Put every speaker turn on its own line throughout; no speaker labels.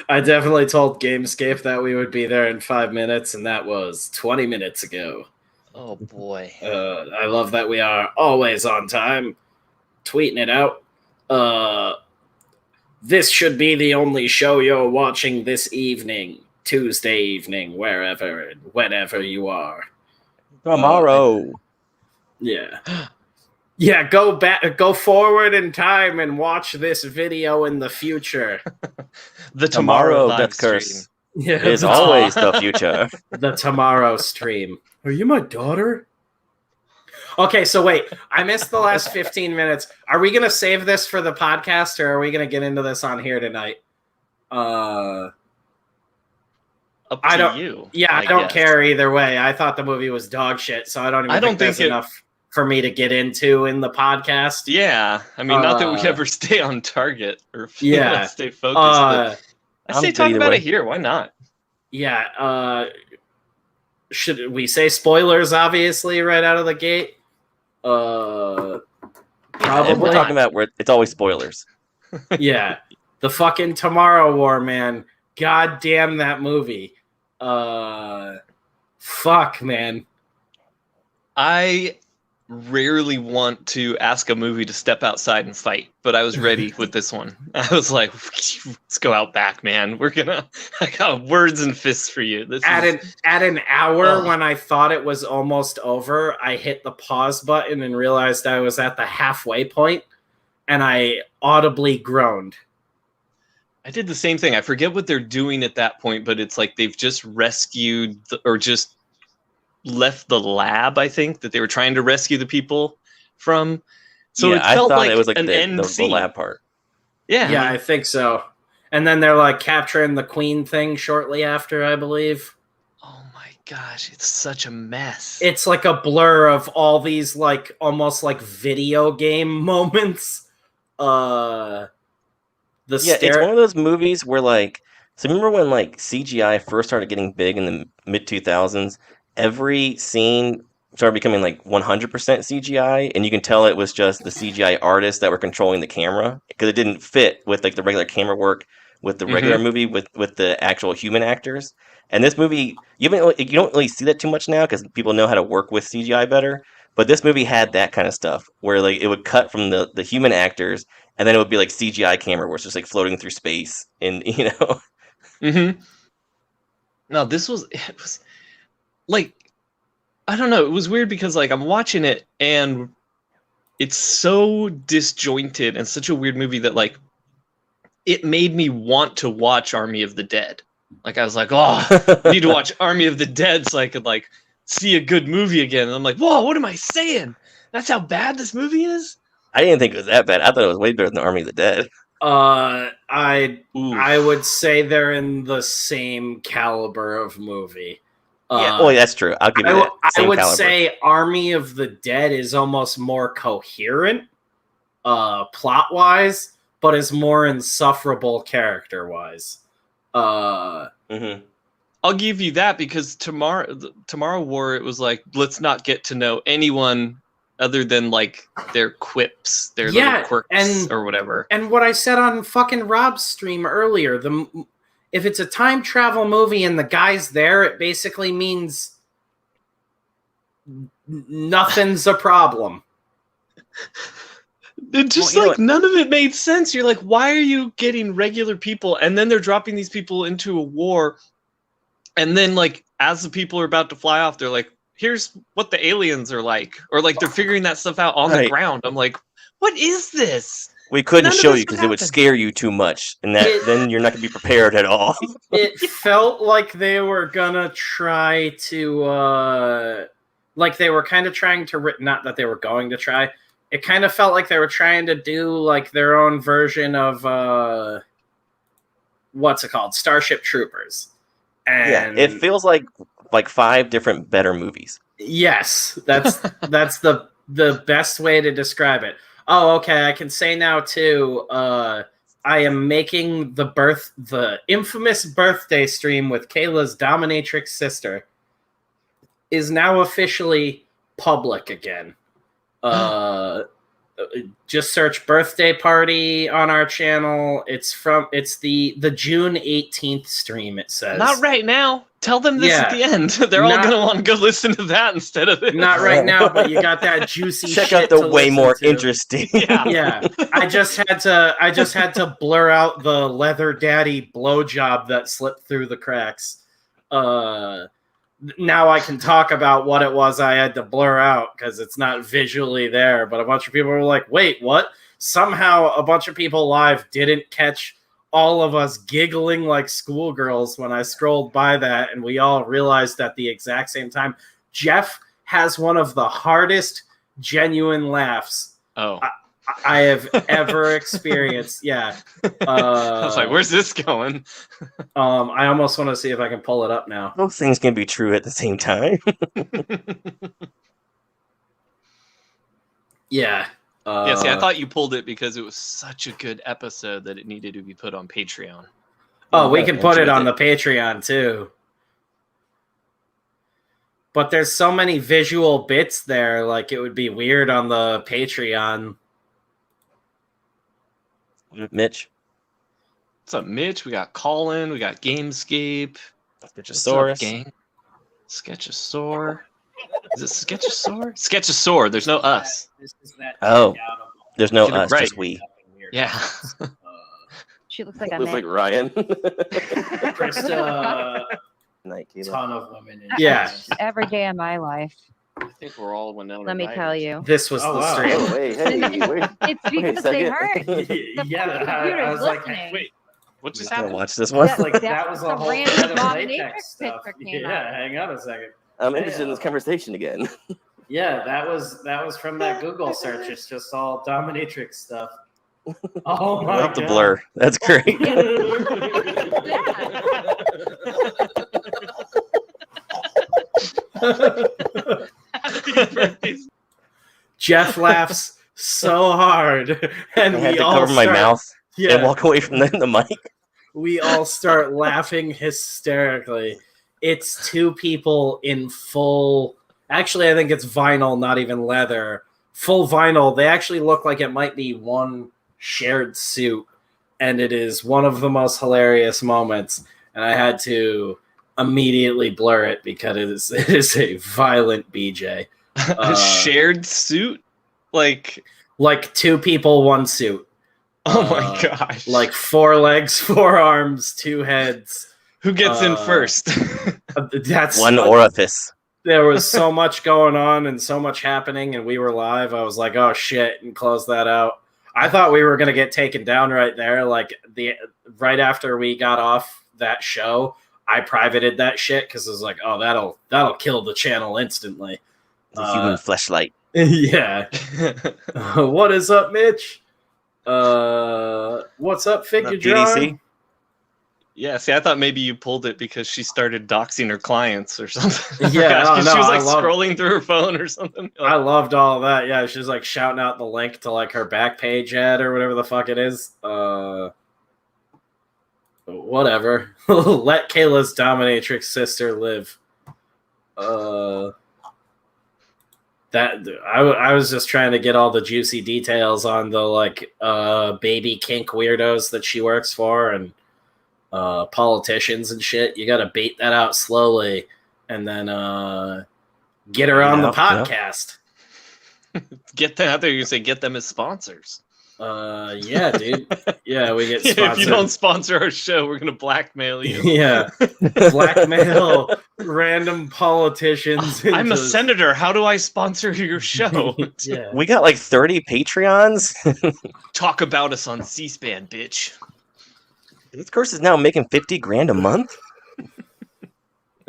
I definitely told Gamescape that we would be there in 5 minutes, and that was 20 minutes ago.
Oh boy.
I love that we are always on time, tweeting it out. This should be the only show you're watching this evening, Tuesday evening, wherever and whenever you are.
Tomorrow.
Yeah. Yeah, go forward in time and watch this video in the future.
The tomorrow
Death
stream.
Curse
Yeah,
is always the future.
the tomorrow stream. Are you my daughter? Okay, so wait, I missed the last 15 minutes. Are we going to save this for the podcast, or are we going to get into this on here tonight?
Up to
I don't.
you.
Yeah, I don't care either way. I thought the movie was dog shit, so I don't even think there's enough for me to get into in the podcast.
Yeah, I mean, not that we ever stay on target or stay focused. But I say talk about it here. Why not?
Yeah. Should we say spoilers? Obviously, right out of the gate. Probably.
If we're talking about where it's always spoilers.
Yeah, the fucking Tomorrow War, man. God damn that movie. Fuck, man.
I rarely want to ask a movie to step outside and fight, but I was ready with this one. I was like, let's go out back, man. I got words and fists for you.
At an hour when I thought it was almost over, I hit the pause button and realized I was at the halfway point, and I audibly groaned.
I did the same thing. I forget what they're doing at that point, but it's like they've just rescued or just left the lab, I think, that they were trying to rescue the people from. So it felt like it was like an end scene.
The lab part.
Yeah, I think so. And then they're like capturing the Queen thing shortly after, I believe.
Oh my gosh, it's such a mess.
It's like a blur of all these like almost like video game moments.
It's one of those movies where like, so remember when like CGI first started getting big in the mid 2000s? Every scene started becoming like 100% CGI, and you can tell it was just the CGI artists that were controlling the camera because it didn't fit with like the regular camera work with the regular movie with the actual human actors. And this movie, you don't really see that too much now because people know how to work with CGI better. But this movie had that kind of stuff where like it would cut from the human actors, and then it would be like CGI camera where it's just like floating through space, and you know.
No, it was like, I don't know. It was weird because like I'm watching it and it's so disjointed and such a weird movie that like it made me want to watch Army of the Dead. Like I was like, oh, I need to watch Army of the Dead so I could like see a good movie again. And I'm like, whoa, what am I saying? That's how bad this movie is?
I didn't think it was that bad. I thought it was way better than Army of the Dead.
I would say they're in the same caliber of movie.
That's true. I'll give you that.
I would say Army of the Dead is almost more coherent, plot-wise, but is more insufferable character-wise.
I'll give you that because Tomorrow War, it was like, let's not get to know anyone other than like their quips, their little quirks or whatever.
And what I said on fucking Rob's stream earlier, if it's a time travel movie and the guy's there, it basically means nothing's a problem.
It just none of it made sense. You're like, why are you getting regular people? And then they're dropping these people into a war. And then like, as the people are about to fly off, they're like, here's what the aliens are like. Or like, they're figuring that stuff out on the ground. I'm like, what is this?
We couldn't show you because it would scare you too much, and then you're not going to be prepared at all.
It felt like they were gonna try to, like they were kind of trying to, not that they were going to try. It kind of felt like they were trying to do like their own version of, what's it called, Starship Troopers. And
it feels like 5 different better movies. Yes,
that's the best way to describe it. Oh, okay. I can say now too. I am making the infamous birthday stream with Kayla's dominatrix sister is now officially public again. just search birthday party on our channel. It's the June 18th stream, it says.
Not right now. Tell them this at the end. They're all going to want to go listen to that instead of this.
Not right now, but you got that juicy
Check
shit
out the way more
to.
interesting.
Yeah. I just had to blur out the leather daddy blowjob that slipped through the cracks. Now I can talk about what it was I had to blur out because it's not visually there. But a bunch of people were like, wait, what? Somehow a bunch of people live didn't catch all of us giggling like schoolgirls when I scrolled by that. And we all realized at the exact same time, Jeff has one of the hardest genuine laughs I have ever experienced. Yeah.
I was like, where's this going?
I almost want to see if I can pull it up now.
Both things can be true at the same time.
Yeah.
Yeah, see, I thought you pulled it because it was such a good episode that it needed to be put on Patreon.
Oh, we can put it on the Patreon too. But there's so many visual bits there, like it would be weird on the Patreon.
Mitch.
What's up, Mitch? We got Colin. We got Gamescape.
Sketchosaurus.
Gang. Sketchosaur. Is it Sketchosaur? Sketchosaur. There's no us.
Oh, there's no us,
right.
just we.
Yeah.
She looks like a
Looks
man.
like Ryan.
Krista,
Night, Kayla.
ton of women. Yeah.
Every day of my life.
I think we're all Winona.
Let me tell you.
This was the stream.
Oh, wait, hey, wait.
It's because they heard.
Yeah, I was like,
listening.
What just
Gonna
happened?
watch this one.
like that was a
Some
whole
random
set of
dominatrix
latex stuff.
picture came
Yeah,
out.
hang on a second.
I'm interested in this conversation again.
Yeah, that was from that Google search. It's just all dominatrix stuff. Oh my
Love
god.
the blur. That's great.
Jeff laughs so hard, and
I had
we
to
all
cover my mouth
Yeah,
and walk away from the mic.
we all start laughing hysterically. It's two people in full. Actually, I think it's vinyl, not even leather. Full vinyl. They actually look like it might be one shared suit, and it is one of the most hilarious moments. And I had to immediately blur it because it is a violent BJ.
A shared suit? Like
two people, one suit.
Oh my gosh.
Like 4 legs, 4 arms, 2 heads.
Who gets in first?
That's
One orifice.
There was so much going on and so much happening, and we were live. I was like, "Oh shit!" and closed that out. I thought we were gonna get taken down right there. Like right after we got off that show, I privated that shit because I was like, "Oh, that'll kill the channel instantly."
The human fleshlight.
Yeah. What is up, Mitch? What's up, Figure
PDC?
Yeah, see, I thought maybe you pulled it because she started doxing her clients or something.
Yeah, no,
she was like
I
scrolling through her phone or something.
I loved all of that. Yeah, she's like shouting out the link to like her back page ad or whatever the fuck it is. Whatever. Let Kayla's dominatrix sister live. That I was just trying to get all the juicy details on the like baby kink weirdos that she works for and politicians and shit. You got to bait that out slowly and then get her on the podcast.
Get them out there. You can say get them as sponsors.
Yeah, dude. Yeah, we get sponsored.
If you don't sponsor our show, we're gonna blackmail you.
Yeah, blackmail random politicians.
I'm a senator. How do I sponsor your show?
Yeah,
We got like 30 Patreons.
Talk about us on C-SPAN, bitch.
This course is now making $50,000 a month.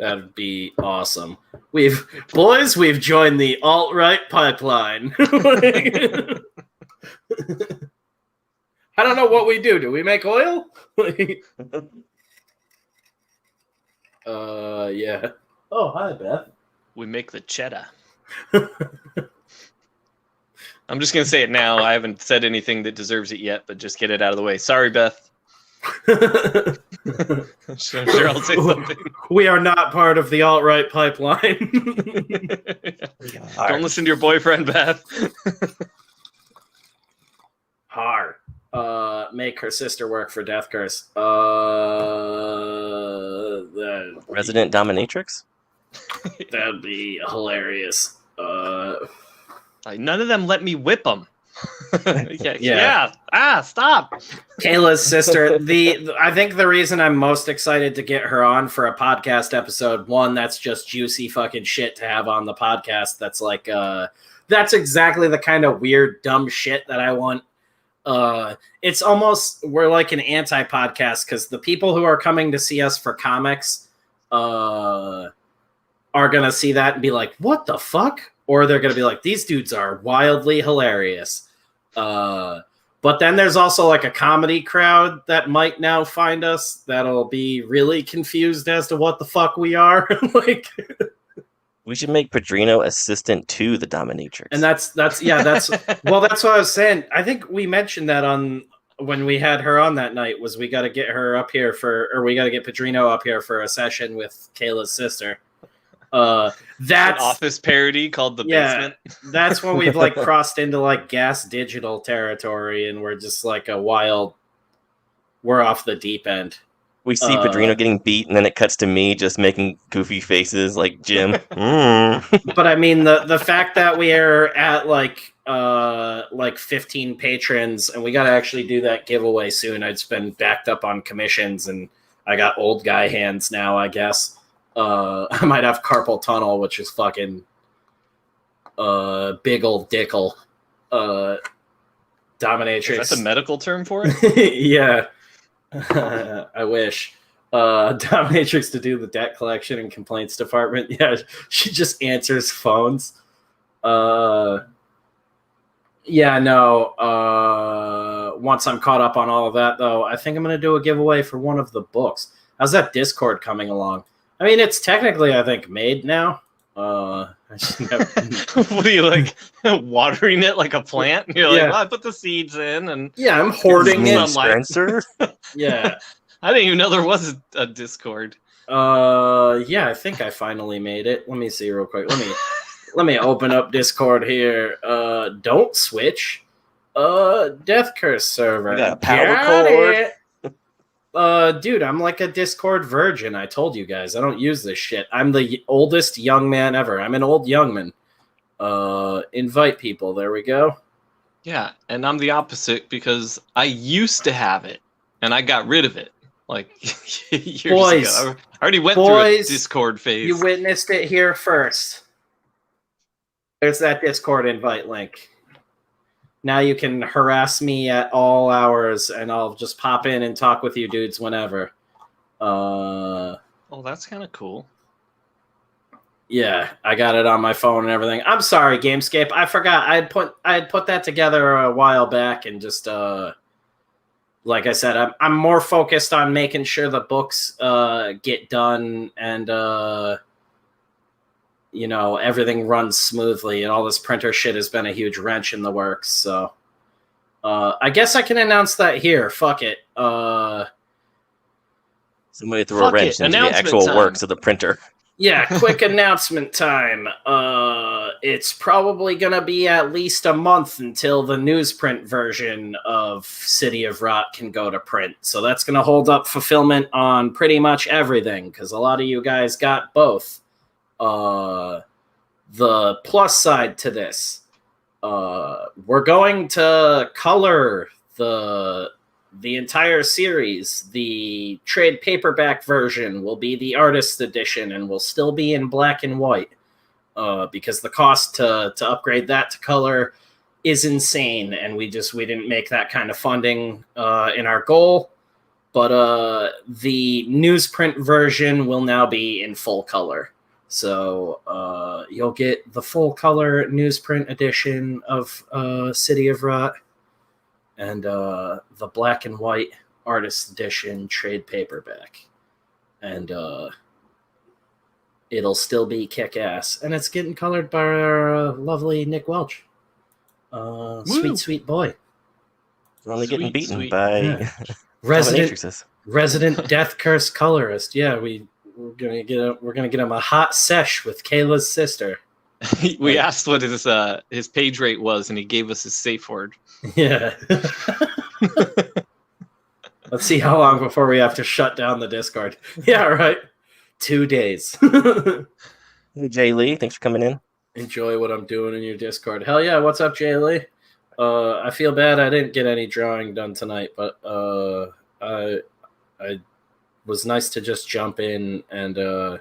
that'd be awesome. We've joined the alt-right pipeline. I don't know what we do. Do we make oil? Yeah. Oh, hi, Beth.
We make the cheddar. I'm just gonna say it now. I haven't said anything that deserves it yet, but just get it out of the way. Sorry, Beth. I'm sure I'll say something.
We are not part of the alt-right pipeline.
Don't listen to your boyfriend, Beth.
Make her sister work for Death Curse.
Resident Dominatrix?
That'd be hilarious.
None of them let me whip them. Yeah. Stop.
Kayla's sister. I think the reason I'm most excited to get her on for a podcast episode, one, that's just juicy fucking shit to have on the podcast. That's like, that's exactly the kind of weird, dumb shit that I want. It's almost, we're like an anti-podcast because the people who are coming to see us for comics are going to see that and be like, what the fuck? Or they're going to be like, these dudes are wildly hilarious. But then there's also like a comedy crowd that might now find us that'll be really confused as to what the fuck we are. Like,
we should make Padrino assistant to the Dominatrix.
And that's well, that's what I was saying. I think we mentioned that when we had her on that night, was we got to get her up here we got to get Padrino up here for a session with Kayla's sister. That's
an office parody called The Basement.
That's when we've like crossed into like Gas Digital territory, and we're just like we're off the deep end.
We see Padrino getting beat, and then it cuts to me just making goofy faces like Jim.
But I mean, the fact that we are at like 15 patrons, and we got to actually do that giveaway soon. I've been backed up on commissions, and I got old guy hands now, I guess. I might have carpal tunnel, which is fucking big old dickle. Dominatrix.
Is that the medical term for it?
Yeah. I wish. Dominatrix to do the debt collection and complaints department. Yeah, she just answers phones. Once I'm caught up on all of that, though, I think I'm going to do a giveaway for one of the books. How's that Discord coming along? I mean, it's technically, I think, made now.
What are you, like, watering it like a plant? You're like, well, I put the seeds in. And
yeah, I'm hoarding it.
Spencer?
Yeah.
I didn't even know there was a Discord.
Yeah, I think I finally made it. Let me see real quick. Let me open up Discord here. Don't switch. Death Curse server.
I got a power cord.
Dude, I'm like a Discord virgin. I told you guys, I don't use this shit. I'm the oldest young man ever. I'm an old young man. Invite people. There we go.
Yeah, and I'm the opposite because I used to have it, and I got rid of it. Like, years ago. I already went through a Discord phase.
You witnessed it here first. There's that Discord invite link. Now you can harass me at all hours, and I'll just pop in and talk with you dudes whenever.
Oh, that's kind of cool.
Yeah, I got it on my phone and everything. I'm sorry, Gamescape. I forgot. I had put that together a while back, and just like I said, I'm more focused on making sure the books get done and everything runs smoothly, and all this printer shit has been a huge wrench in the works. So I guess I can announce that here. Fuck it.
Somebody threw a wrench into the actual works of the printer.
Yeah, quick announcement time. It's probably going to be at least a month until the newsprint version of City of Rot can go to print. So that's going to hold up fulfillment on pretty much everything, because a lot of you guys got both. The plus side to this, we're going to color the entire series. The trade paperback version will be the artist edition and will still be in black and white, because the cost to upgrade that to color is insane, and we didn't make that kind of funding in our goal. But the newsprint version will now be in full color. So you'll get the full color newsprint edition of City of Rot and the black and white artist edition trade paperback. And it'll still be kick-ass. And it's getting colored by our lovely Nick Welch. Sweet boy.
We're only getting beaten by
resident Death Curse colorist. Yeah, we're gonna get him a hot sesh with Kayla's sister.
We asked what his page rate was, and he gave us his safe word.
Yeah. Let's see how long before we have to shut down the Discord. Yeah, right. 2 days.
Hey, Jay Lee, thanks for coming in.
Enjoy what I'm doing in your Discord. Hell yeah, what's up, Jay Lee? I feel bad I didn't get any drawing done tonight, but I was nice to just jump in and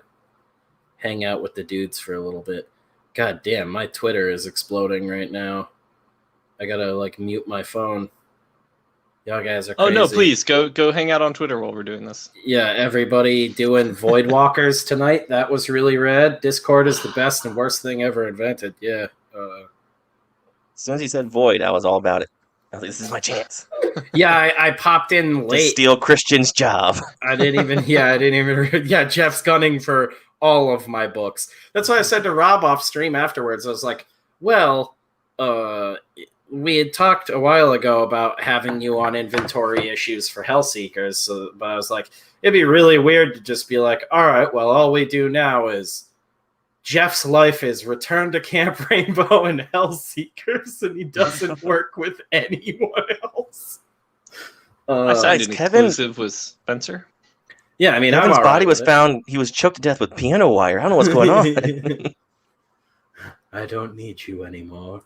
hang out with the dudes for a little bit. God damn, my Twitter is exploding right now. I gotta mute my phone. Y'all guys are crazy.
Oh no, please go hang out on Twitter while we're doing this.
Yeah, everybody doing Void Walkers tonight. That was really rad. Discord is the best and worst thing ever invented. Yeah.
As soon as he said Void, I was all about it. I was like, this is my chance.
Yeah, I popped in late.
To steal Christian's job.
I didn't even. Yeah, Jeff's gunning for all of my books. That's why I said to Rob off stream afterwards. I was like, well, we had talked a while ago about having you on inventory issues for Hellseekers, but I was like, it'd be really weird to just be like, all right, well, all we do now is Jeff's life is Return to Camp Rainbow and Hellseekers, and he doesn't work with anyone else.
I signed an
Kevin
exclusive with Spencer.
Yeah, I mean,
Kevin's body was found. He was choked to death with piano wire. I don't know what's going on.
I don't need you anymore.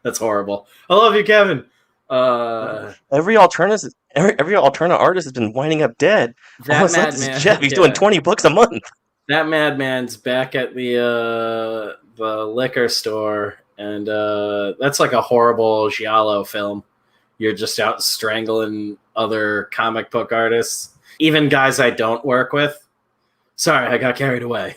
That's horrible. I love you, Kevin.
Every alternate artist has been winding up dead.
That madman,
Jeff, he's doing 20 books a month.
That madman's back at the liquor store, and that's like a horrible giallo film. You're just out strangling other comic book artists, even guys I don't work with. Sorry, I got carried away.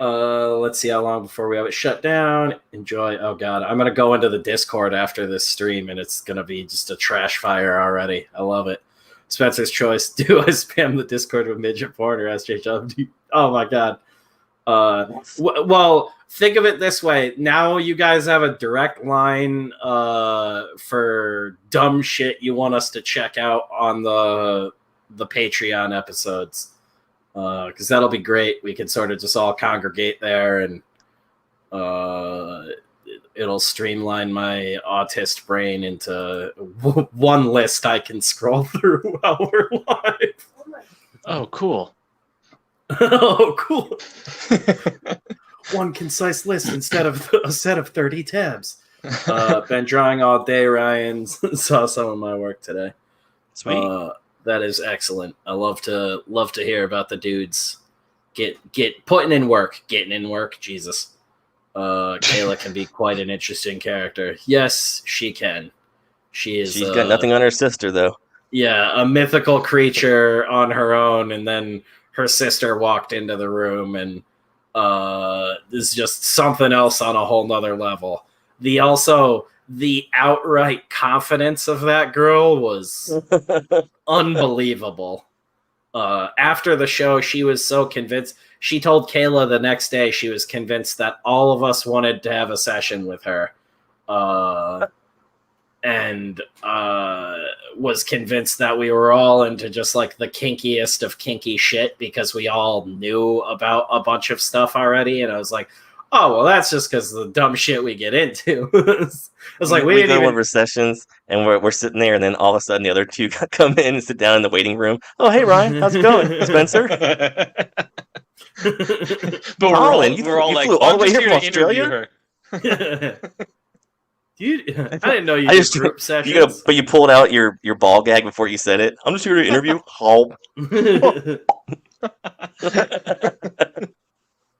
Let's see how long before we have it shut down. Enjoy. Oh, God. I'm going to go into the Discord after this stream, and it's going to be just a trash fire already. I love it. Spencer's choice. Do I spam the Discord with midget porn or SJW? Oh, my God. Well, think of it this way. Now you guys have a direct line for dumb shit you want us to check out on the Patreon episodes, because that'll be great. We can sort of just all congregate there, and it'll streamline my autist brain into one list I can scroll through while we're live.
Oh, cool.
Oh, cool. One concise list instead of a set of 30 tabs. Been drawing all day, Ryan. Saw some of my work today.
Sweet.
That is excellent. I love to hear about the dudes getting in work. Jesus. Kayla can be quite an interesting character. Yes, she can. She's
got nothing on her sister, though.
Yeah, a mythical creature on her own, and then her sister walked into the room, and is just something else on a whole nother level. The outright confidence of that girl was unbelievable. After the show, she was so convinced. She told Kayla the next day she was convinced that all of us wanted to have a session with her. And was convinced that we were all into just like the kinkiest of kinky shit because we all knew about a bunch of stuff already. And I was like, oh, well, that's just because of the dumb shit we get into. I was like,
we go to one of our sessions, and we're sitting there, and then all of a sudden the other two come in and sit down in the waiting room. Oh, hey, Ryan, how's it going, Spencer?
But
Colin,
we're all
you
like,
flew all the way
just
here from Australia?
Dude, I didn't know you did group sessions.
But you pulled out your ball gag before you said it. I'm just here to interview.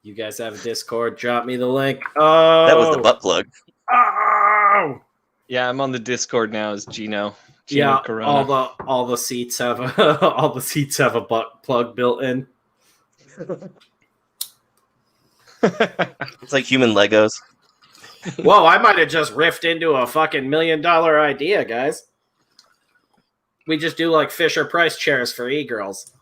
You guys have a Discord? Drop me the link. Oh,
that was the butt plug.
Oh,
yeah, I'm on the Discord now as Gino.
Yeah,
Corona.
all the seats have a butt plug built in.
It's like human Legos.
Whoa, I might have just riffed into a fucking $1 million idea, guys. We just do like Fisher Price chairs for e-girls.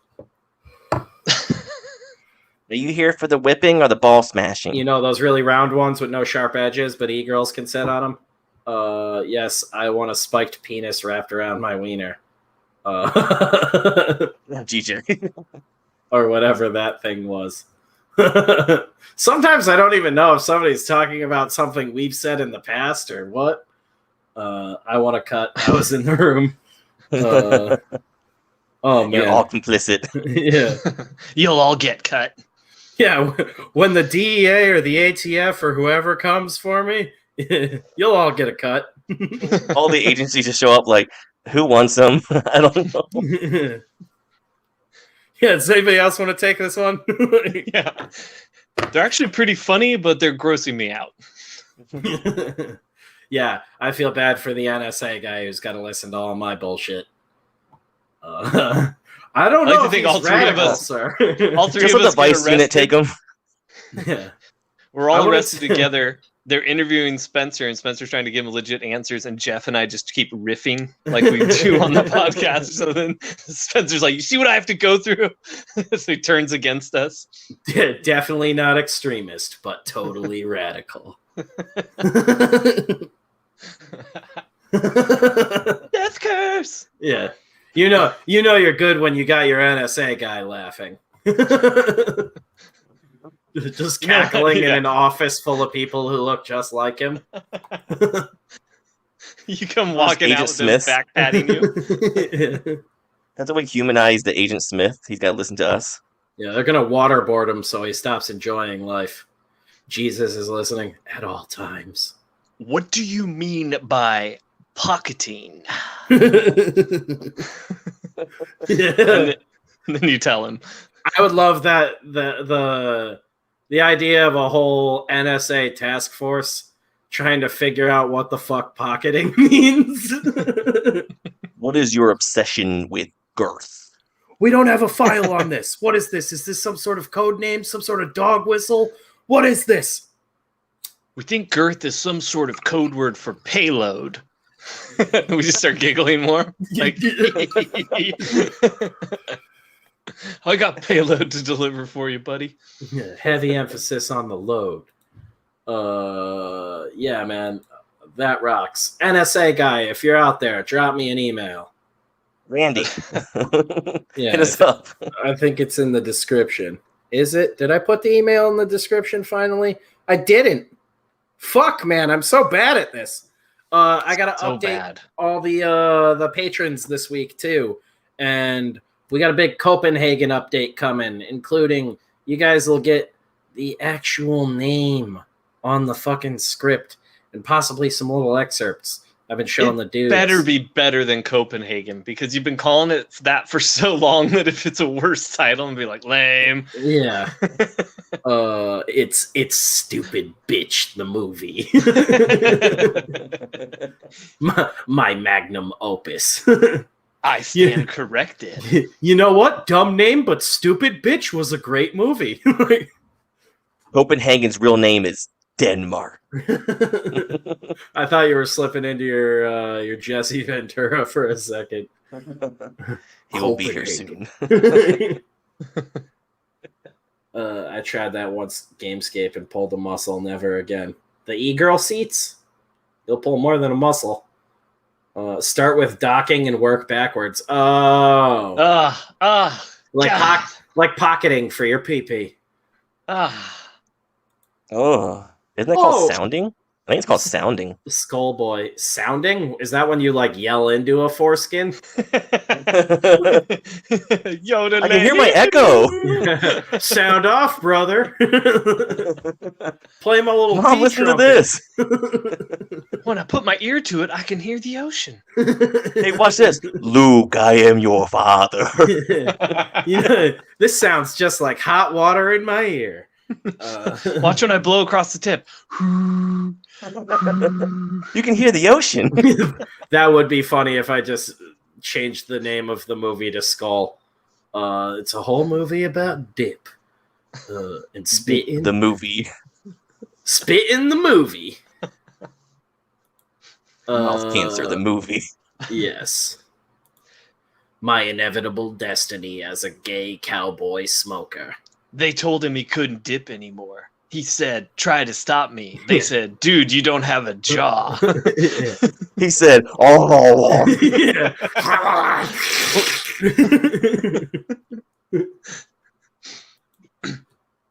Are you here for the whipping or the ball smashing?
You know, those really round ones with no sharp edges, but e-girls can sit on them? Yes, I want a spiked penis wrapped around my wiener.
GJ.
or whatever that thing was. Sometimes I don't even know if somebody's talking about something we've said in the past or what. I want to cut. I was in the room. Oh man,
you're all complicit.
Yeah,
you'll all get cut.
Yeah, when the DEA or the ATF or whoever comes for me, you'll all get a cut.
All the agencies just show up like, who wants them? I don't know.
Yeah, does anybody else want to take this one?
Yeah. They're actually pretty funny, but they're grossing me out.
Yeah, I feel bad for the NSA guy who's got to listen to all my bullshit. I don't know if he's all three radical, of us, sir.
All three
just
of
let
us
the Vice unit take them.
Yeah,
we're all arrested together. They're interviewing Spencer, and Spencer's trying to give him legit answers, and Jeff and I just keep riffing like we do on the podcast. So then Spencer's like, "You see what I have to go through?" So he turns against us.
Definitely not extremist, but totally radical.
Death curse.
Yeah, you know you're good when you got your NSA guy laughing. Just cackling in an office full of people who look just like him.
You come walking out with them back patting you.
That's how we humanize the Agent Smith. He's got to listen to us.
Yeah, they're going to waterboard him so he stops enjoying life. Jesus is listening at all times.
What do you mean by pocketing?
Yeah.
And then you tell him.
I would love that the idea of a whole NSA task force trying to figure out what the fuck pocketing means.
What is your obsession with girth?
We don't have a file on this. What is this? Is this some sort of code name? Some sort of dog whistle? What is this?
We think girth is some sort of code word for payload. We just start giggling more. Like, I got payload to deliver for you, buddy.
Yeah, heavy emphasis on the load. Yeah, man, that rocks. NSA guy, if you're out there, drop me an email.
Randy,
yeah,
hit us up.
I think it's in the description. Is it? Did I put the email in the description finally? I didn't. Fuck, man, I'm so bad at this. I gotta update all the patrons this week too, and we got a big Copenhagen update coming, including you guys will get the actual name on the fucking script and possibly some little excerpts. I've been showing the dudes.
Better be better than Copenhagen because you've been calling it that for so long that if it's a worse title, and be like lame.
Yeah. It's Stupid Bitch the movie. my magnum opus.
I stand corrected.
You know what? Dumb name, but Stupid Bitch was a great movie.
Copenhagen's real name is Denmark.
I thought you were slipping into your Jesse Ventura for a second.
He will be here soon.
I tried that once, Gamescape, and pulled a muscle. Never again. The e-girl seats, you'll pull more than a muscle. Start with docking and work backwards. Oh, like pocketing for your pee-pee.
Oh, isn't that called sounding? I think it's called sounding.
Skullboy. Sounding? Is that when you like yell into a foreskin?
Yoda,
I can hear my echo.
Sound off, brother. Play my little
Mom, listen to this.
When I put my ear to it, I can hear the ocean.
Hey, watch this. Luke, I am your father.
This sounds just like hot water in my ear.
Watch when I blow across the tip.
You can hear the ocean.
That would be funny if I just changed the name of the movie to Skull. It's a whole movie about dip and spitting.
The movie.
Spitting the movie.
Mouth cancer, the movie.
Yes. My inevitable destiny as a gay cowboy smoker.
They told him he couldn't dip anymore. He said, try to stop me. They said, dude, you don't have a jaw.
He said, oh.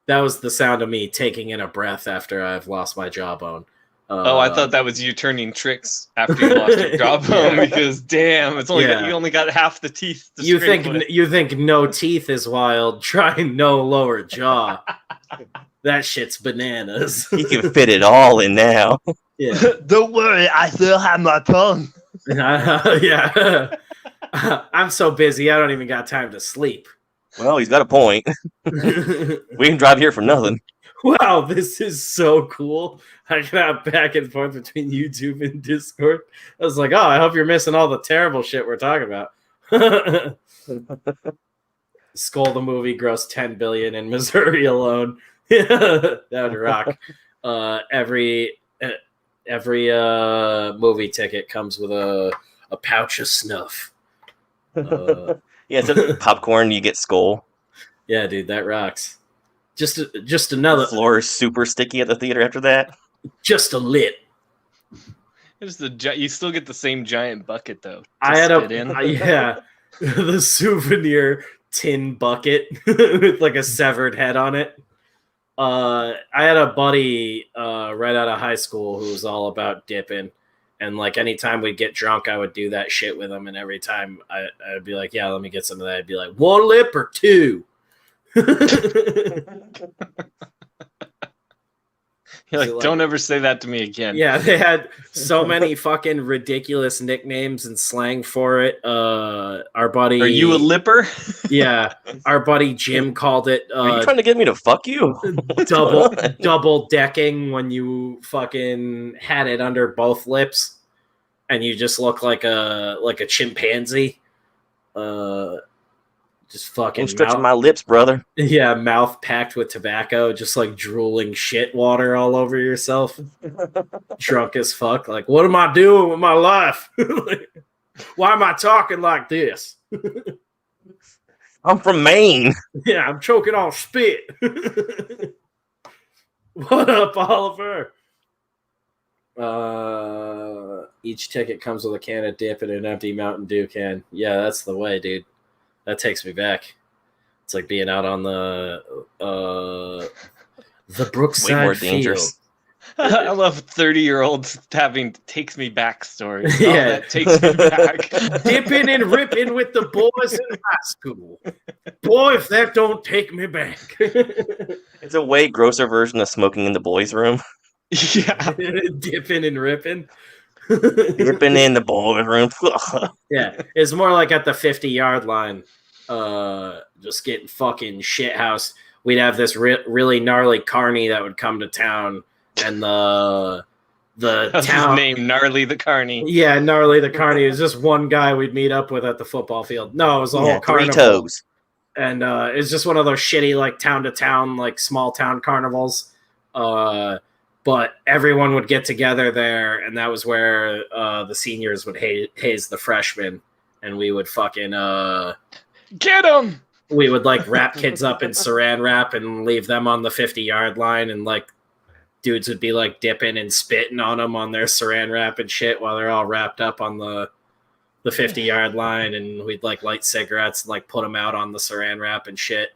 That was the sound of me taking in a breath after I've lost my jawbone.
I thought that was you turning tricks after you lost your jawbone because damn, it's only you only got half the teeth. To
you think no teeth is wild? Try no lower jaw. That shit's bananas.
He can fit it all in now.
Yeah.
Don't worry, I still have my tongue.
Yeah. I'm so busy, I don't even got time to sleep.
Well, he's got a point. We can drive here for nothing.
Wow, this is so cool. I got back and forth between YouTube and Discord. I was like, oh, I hope you're missing all the terrible shit we're talking about. Skull the movie grossed $10 billion in Missouri alone. That would rock. Every movie ticket comes with a pouch of snuff.
Yeah, instead of popcorn, you get Skull.
Yeah, dude, that rocks. Just another.
The floor is super sticky at the theater after that.
Just a lit.
You still get the same giant bucket though.
I had the souvenir tin bucket with like a severed head on it. I had a buddy right out of high school who was all about dipping, and like anytime we'd get drunk, I would do that shit with him. And every time I'd be like, "Yeah, let me get some of that." I'd be like, 1 lip or 2.
You're like, don't ever say that to me again.
Yeah, they had so many fucking ridiculous nicknames and slang for it. Our buddy,
are you a lipper?
Yeah, our buddy Jim called it.
Are you trying to get me to fuck you?
double decking, when you fucking had it under both lips, and you just look like a chimpanzee. Just fucking
I'm stretching my lips, brother.
Yeah, mouth packed with tobacco, just like drooling shit water all over yourself. Drunk as fuck. Like, what am I doing with my life? Why am I talking like this?
I'm from Maine.
Yeah, I'm choking on spit. What up, Oliver? Each ticket comes with a can of dip and an empty Mountain Dew can. Yeah, that's the way, dude. That takes me back. It's like being out on the Brookside
Way more
Field.
dangerous.
I love 30-year-olds having takes me back stories.
Yeah.
That takes me back.
Dipping and ripping with the boys in high school. Boy, if that don't take me back.
It's a way grosser version of smoking in the boys' room.
Yeah.
Dipping and ripping.
Dipping in the boys' room.
Yeah, it's more like at the 50-yard line. Just getting fucking shithoused. We'd have this really gnarly carny that would come to town, and the
That's
town
his name, Gnarly the Carny.
Yeah, Gnarly the Carny is just one guy we'd meet up with at the football field. No, it was a whole carnival.
3 toes.
And it's just one of those shitty like town to town, like small town carnivals. But everyone would get together there, and that was where the seniors would haze the freshmen, and we would fucking
get them.
We would like wrap kids up in saran wrap and leave them on the 50-yard line, and like dudes would be like dipping and spitting on them on their saran wrap and shit while they're all wrapped up on the 50-yard line, and we'd like light cigarettes and like put them out on the saran wrap and shit.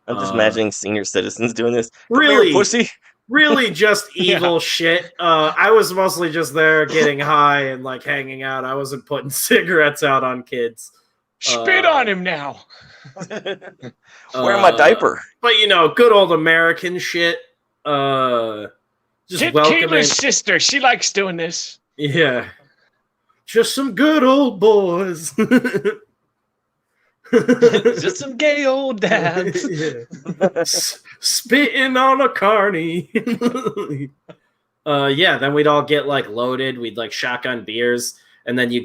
I'm just imagining senior citizens doing this.
Really,
here, pussy.
Really just evil shit. I was mostly just there getting high and like hanging out. I wasn't putting cigarettes out on kids.
Spit on him now.
Wear my diaper.
But you know, good old American shit. Just
Hit
welcoming.
Kayla's sister. She likes doing this.
Yeah. Just some good old boys.
Just some gay old dads.
Yeah. Spitting on a carny. Yeah, then we'd all get like loaded. We'd like shotgun beers. And then you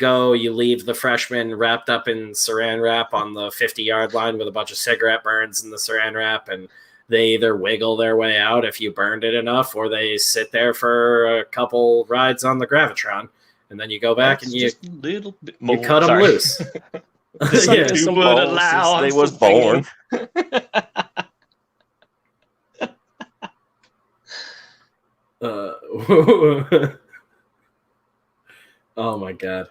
leave the freshmen wrapped up in saran wrap on the 50-yard line with a bunch of cigarette burns in the saran wrap. And they either wiggle their way out if you burned it enough, or they sit there for a couple rides on the Gravitron. And then you go back and you cut them loose.
Yeah, some balls they was born. Oh
my god,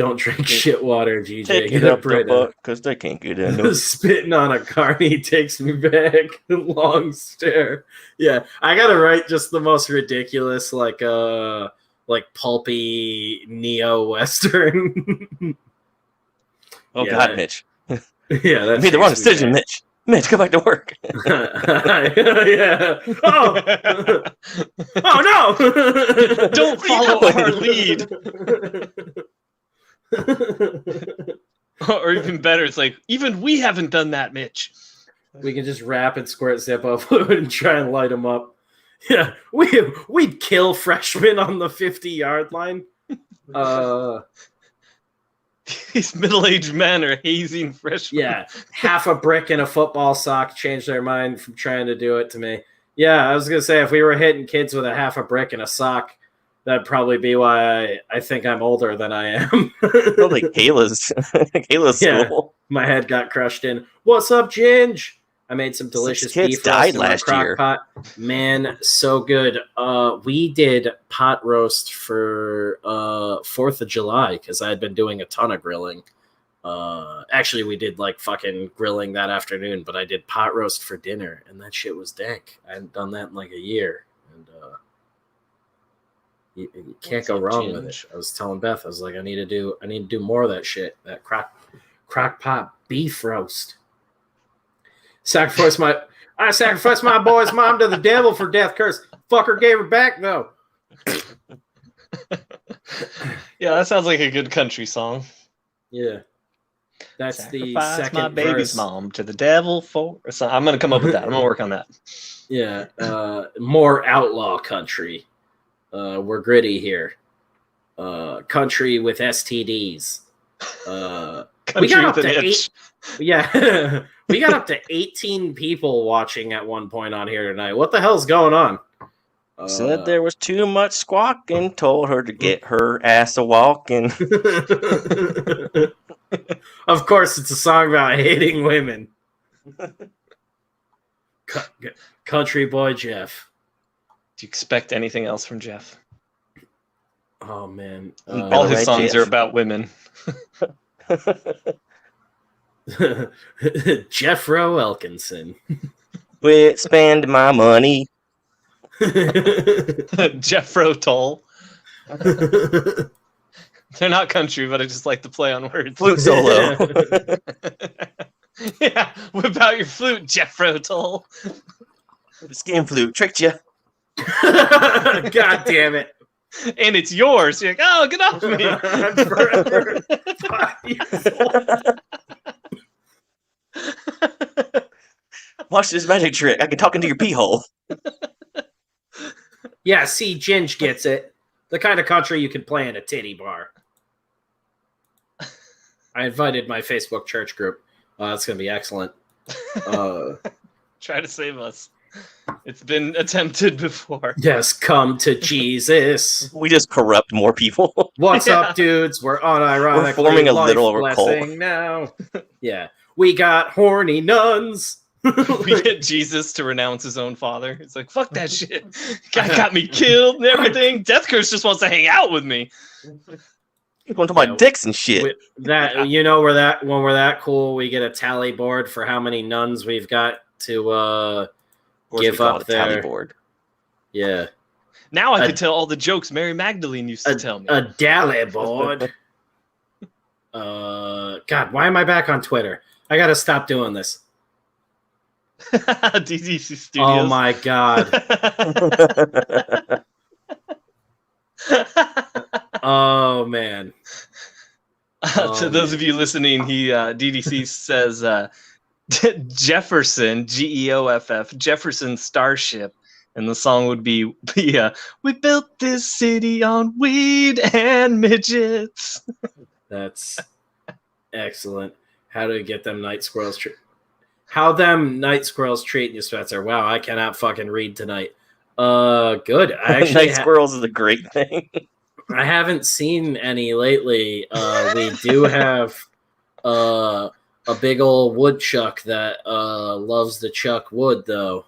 Don't drink shit water, GJ.
Take it up the butt, because they can't get in.
Spitting on a carny takes me back. Long stare. Yeah, I gotta write just the most ridiculous, like pulpy neo-western.
Oh yeah, God, Mitch.
Yeah, that
you made the wrong decision, Mitch. Mitch, go back to work.
Yeah. Oh. Oh no!
Don't follow our lead. Or even better, it's like, even we haven't done that, Mitch.
We can just wrap and squirt Zippo fluid and try and light them up. Yeah, we'd kill freshmen on the 50-yard line.
These middle-aged men are hazing freshmen.
Yeah, half a brick and a football sock changed their mind from trying to do it to me. Yeah, I was going to say, if we were hitting kids with a half a brick and a sock, that'd probably be why I think I'm older than I am.
Probably Kayla's school.
My head got crushed in. What's up, Ginge? I made some delicious beef
died last year.
Pot. Man, so good. We did pot roast for 4th of July because I had been doing a ton of grilling. Actually, we did like fucking grilling that afternoon, but I did pot roast for dinner, and that shit was dank. I hadn't done that in like a year, and you can't go wrong with it. I was telling Beth, I was like, I need to do more of that shit. That crock pot beef roast. I sacrificed my boy's mom to the devil for death curse. Fucker gave her back though.
Yeah, that sounds like a good country song.
Yeah. That's
Sacrifice
the second
my baby's
verse.
Mom to the devil for. So I'm gonna come up with that. I'm gonna work on that.
Yeah. More outlaw country. We're gritty here. Country with STDs. We got up to 8. Yeah. We got up to 18 people watching at one point on here tonight. What the hell's going on?
Said there was too much squawking. Told her to get her ass a walking.
Of course, it's a song about hating women. Country boy Jeff.
Do you expect anything else from Jeff?
Oh man,
all his songs are about women.
Jeffro Elkinson.
Quit spending my money.
Jeffro Toll. They're not country, but I just like to play on words.
Flute solo.
Yeah, whip out your flute, Jeffro Toll.
The skin flute tricked you.
God damn it.
And it's yours. You're like, oh, get off me.
Forever.
Watch this magic trick. I can talk into your pee hole.
Yeah, see, Ginge gets it. The kind of country you can play in a titty bar. I invited my Facebook church group. That's going to be excellent.
Try to save us. It's been attempted before.
Yes, come to Jesus.
We just corrupt more people.
What's up, dudes? We're unironically
We're forming a little
cult now. Yeah, we got horny nuns.
We get Jesus to renounce his own father. It's like, fuck that shit. Guy got me killed and everything. Death Curse just wants to hang out with me.
You want to talk about dicks and shit.
That you know, when we're that cool, we get a tally board for how many nuns we've got to give up their
tally board.
Yeah.
Now I could tell all the jokes Mary Magdalene used to tell me.
A dally board. God, why am I back on Twitter? I gotta stop doing this.
DDC Studios.
Oh my god. Oh man.
To those of you listening, DDC says Jefferson, Geoff, Jefferson Starship, and the song would be we built this city on weed and midgets.
That's excellent. How do we get them night squirrels? How them night squirrels treating you, Spencer? Wow, I cannot fucking read tonight. Good. I actually
night squirrels is a great thing.
I haven't seen any lately. We do have a big old woodchuck that loves to chuck wood, though.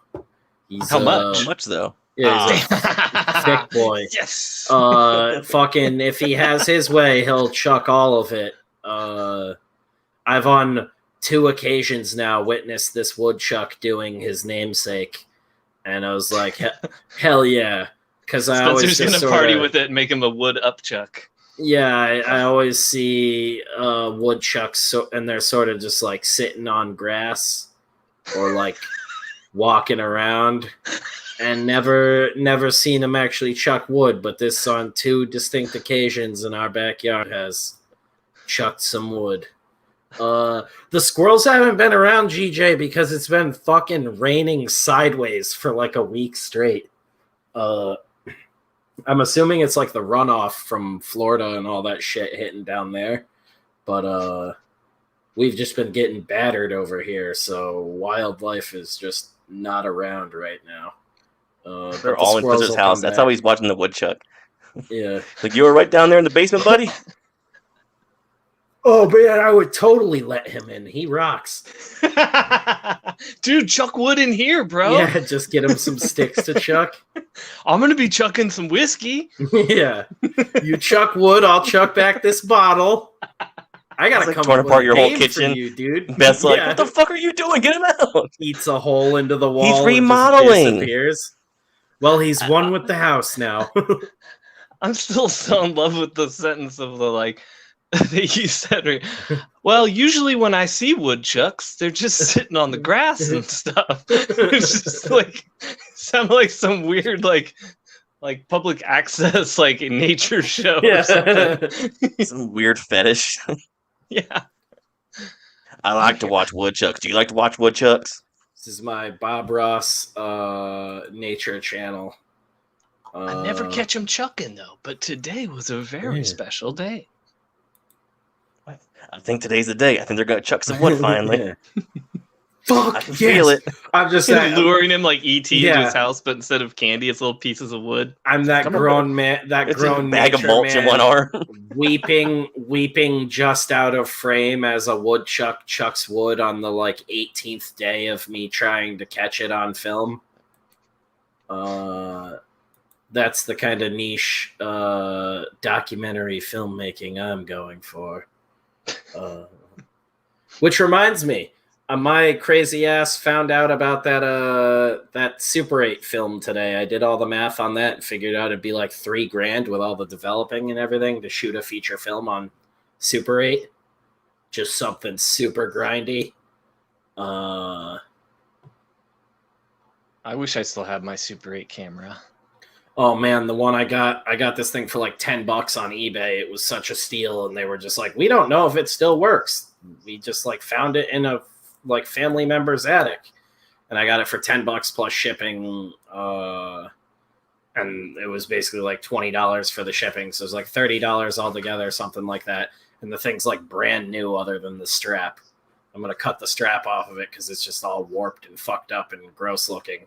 How much? How much though?
Yeah, he's a thick boy.
Yes.
Fucking, if he has his way, he'll chuck all of it. I've on 2 occasions now witnessed this woodchuck doing his namesake, and I was like, hell yeah. Because I always
Spencer's gonna party with it and make him a wood upchuck.
Yeah, I always see woodchucks, and they're sort of just like sitting on grass or like walking around, and never seen them actually chuck wood. But this on 2 distinct occasions in our backyard has chucked some wood. The squirrels haven't been around GJ because it's been fucking raining sideways for like a week straight. I'm assuming it's like the runoff from Florida and all that shit hitting down there. But we've just been getting battered over here, so wildlife is just not around right now.
They're all in Spencer's house. That's how he's watching the woodchuck.
Yeah.
Like, you were right down there in the basement, buddy?
Oh, man, I would totally let him in. He rocks.
Dude, chuck wood in here, bro.
Yeah, just get him some sticks to chuck.
I'm going to be chucking some whiskey.
Yeah. You chuck wood, I'll chuck back this bottle. I got to come
torn apart your whole kitchen.
You, dude.
Beth's like, what the fuck are you doing? Get him out.
Eats a hole into the wall.
He's remodeling.
And disappears. Well, he's one with the house now.
I'm still so in love with the sentence of the, like, that you said. Well, usually when I see woodchucks, they're just sitting on the grass and stuff. It's just like, sound like some weird, like public access, like nature show or something.
Some weird fetish.
Yeah.
I like to watch woodchucks. Do you like to watch woodchucks?
This is my Bob Ross nature channel.
I never catch them chucking, though, but today was a very special day.
I think today's the day. I think they're going to chuck some wood finally.
Fuck,
I can feel it.
I'm just
luring him like E.T. to his house, but instead of candy, it's little pieces of wood.
I'm that grown man, that grown
bag of mulch in one arm,
weeping just out of frame as a woodchuck chucks wood on the like 18th day of me trying to catch it on film. That's the kind of niche documentary filmmaking I'm going for. Which reminds me, my crazy ass found out about that Super 8 film today. I did all the math on that and figured out it'd be like $3,000 with all the developing and everything to shoot a feature film on Super 8. Just something super grindy.
I wish I still had my Super 8 camera.
Oh man, the one I got this thing for like $10 on eBay. It was such a steal, and they were just like, we don't know if it still works. We just like found it in a like family member's attic, and I got it for $10 plus shipping. And it was basically like $20 for the shipping, so it was like $30 altogether, something like that. And the thing's like brand new, other than the strap. I'm gonna cut the strap off of it because it's just all warped and fucked up and gross looking.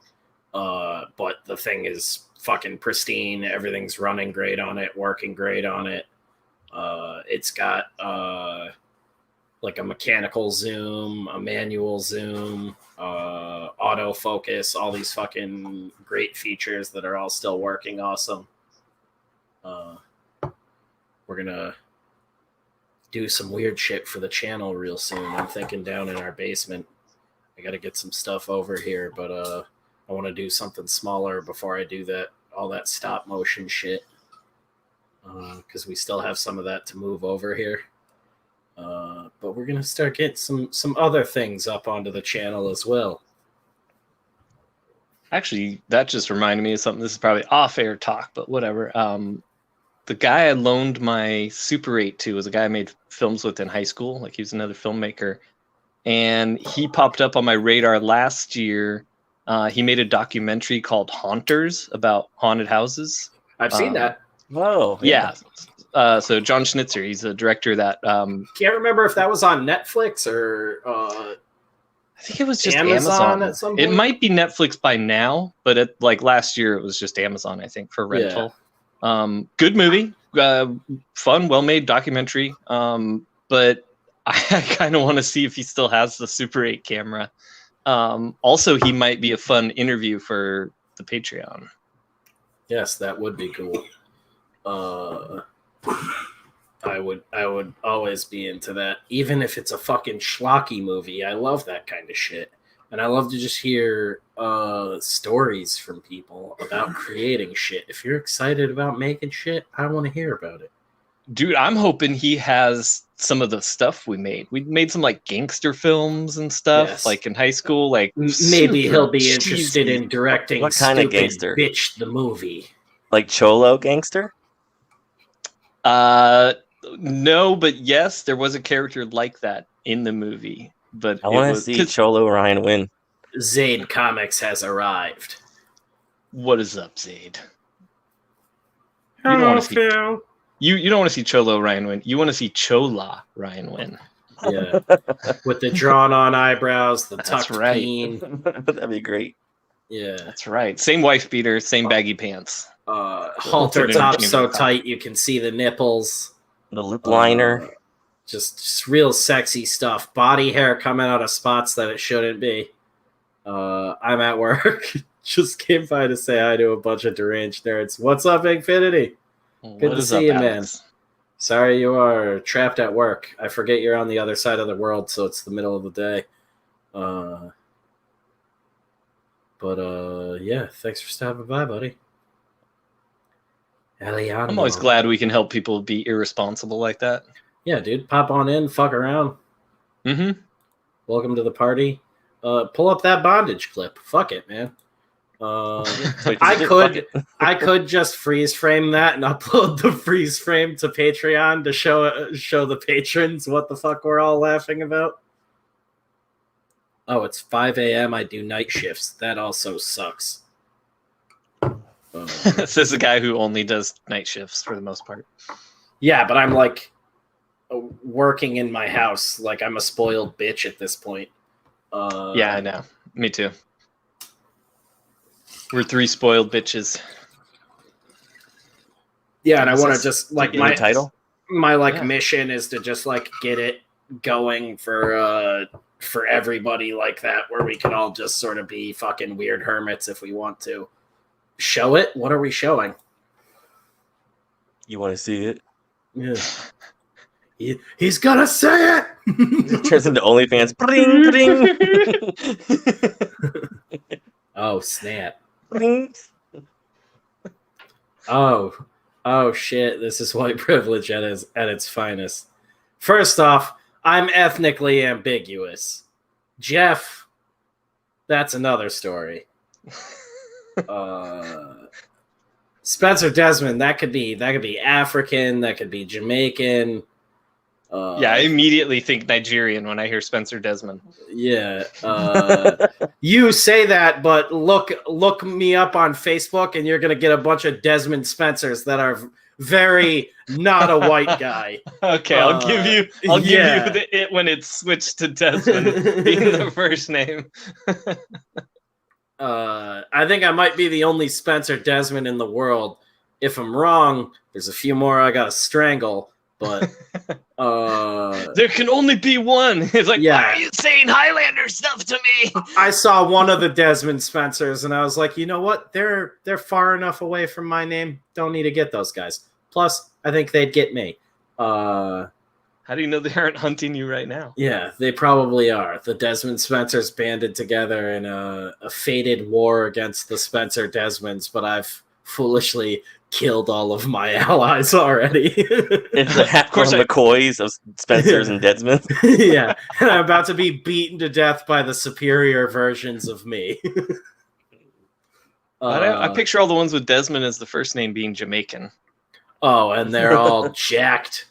But the thing is fucking pristine. Everything's running great on it, working great on it. It's got like a mechanical zoom, a manual zoom, autofocus, all these fucking great features that are all still working awesome. We're gonna do some weird shit for the channel real soon. I'm thinking down in our basement. I gotta get some stuff over here, but I want to do something smaller before I do all that stop motion shit, because we still have some of that to move over here. But we're gonna start getting some other things up onto the channel as well.
Actually, that just reminded me of something. This is probably off-air talk, but whatever. The guy I loaned my Super 8 to was a guy I made films with in high school. Like, he was another filmmaker, and he popped up on my radar last year. He made a documentary called Haunters about haunted houses.
I've seen that.
Whoa.
Yeah. So John Schnitzer, he's a director that...
Can't remember if that was on Netflix or...
I think it was just
Amazon at some point.
It might be Netflix by now, but like last year, it was just Amazon, I think, for rental. Yeah. Good movie. Fun, well-made documentary. But I kind of want to see if he still has the Super 8 camera. Also, he might be a fun interview for the Patreon.
Yes, that would be cool. I would always be into that, even if it's a fucking schlocky movie. I love that kind of shit, and I love to just hear stories from people about creating shit. If you're excited about making shit, I want to hear about it.
Dude, I'm hoping he has some of the stuff we made. We made some like gangster films and stuff,
Yes.
like in high school. Like
maybe he'll be interested in directing
What kind of gangster?
Bitch the movie.
Like Cholo gangster?
No, but yes, there was a character like that in the movie. But
I want to see Cholo Ryan Winn.
Zaid Comics has arrived.
What is up, Zaid? You don't want to see. You don't want to see Cholo Ryan Winn. You want to see Chola Ryan Winn.
Yeah, with the drawn-on eyebrows, the tucked peen.
That'd be great.
Yeah,
that's right. Same wife beater, same baggy pants.
Halter top so tight you can see the nipples.
The lip liner.
Just real sexy stuff. Body hair coming out of spots that it shouldn't be. I'm at work. Just came by to say hi to a bunch of deranged nerds. What's up, Infinity? Good to see you, man. Sorry you are trapped at work. I forget you're on the other side of the world, so it's the middle of the day. Yeah, thanks for stopping by, buddy. Eliano.
I'm always glad we can help people be irresponsible like that.
Yeah, dude. Pop on in, fuck around.
Mm-hmm.
Welcome to the party. Pull up that bondage clip. Fuck it, man. I could just freeze frame that and upload the freeze frame to Patreon to show the patrons what the fuck we're all laughing about. Oh, it's 5 a.m. I do night shifts. That also sucks.
This is a guy who only does night shifts for the most part.
Yeah, but I'm like working in my house. Like I'm a spoiled bitch at this point.
Yeah, I know. Me too. We're 3 spoiled bitches.
Yeah, and I want to just like my
title.
My mission is to just like get it going for everybody like that, where we can all just sort of be fucking weird hermits if we want to. Show it? What are we showing?
You want to see it?
Yeah. He's gonna say it!
It turns into OnlyFans. Bling, bling.
Oh, snap.
Bling.
Oh, shit. This is white privilege at its finest. First off, I'm ethnically ambiguous. Jeff, that's another story. Spencer Desmond, that could be African, that could be Jamaican.
Yeah, I immediately think Nigerian when I hear Spencer Desmond.
Yeah. You say that, but look me up on Facebook and you're gonna get a bunch of Desmond Spencers that are very not a white guy.
Okay, I'll give you the it when it's switched to Desmond being the first name.
I think I might be the only Spencer Desmond in the world. If I'm wrong, there's a few more I gotta strangle, but
there can only be one. It's like, why are you saying Highlander stuff to me?
I saw one of the Desmond Spencers and I was like, you know what? They're far enough away from my name. Don't need to get those guys. Plus, I think they'd get me.
How do you know they aren't hunting you right now?
Yeah, they probably are. The Desmond Spencers banded together in a fated war against the Spencer Desmonds, but I've foolishly killed all of my allies already.
It's the hat of McCoys of Spencers and Desmonds.
Yeah, and I'm about to be beaten to death by the superior versions of me.
I picture all the ones with Desmond as the first name being Jamaican.
Oh, and they're all jacked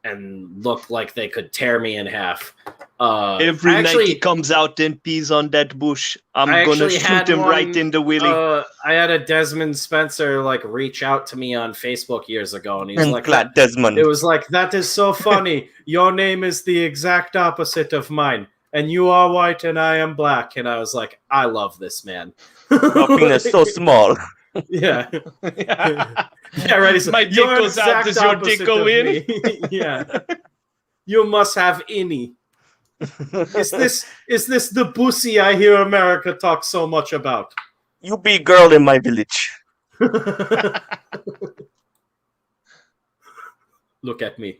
and look like they could tear me in half.
Every night he comes out and pees on that bush. I'm gonna shoot him right in the willy.
I had a Desmond Spencer reach out to me on Facebook years ago, and he's like,
Desmond.
It was like, that is so funny. Your name is the exact opposite of mine, and you are white and I am black. And I was like, I love this man.
Your penis so small.
Yeah. Yeah, right. So
my dick goes out. Does your dick go in?
Yeah. You must have any. Is this the pussy I hear America talk so much about?
You be girl in my village.
Look at me.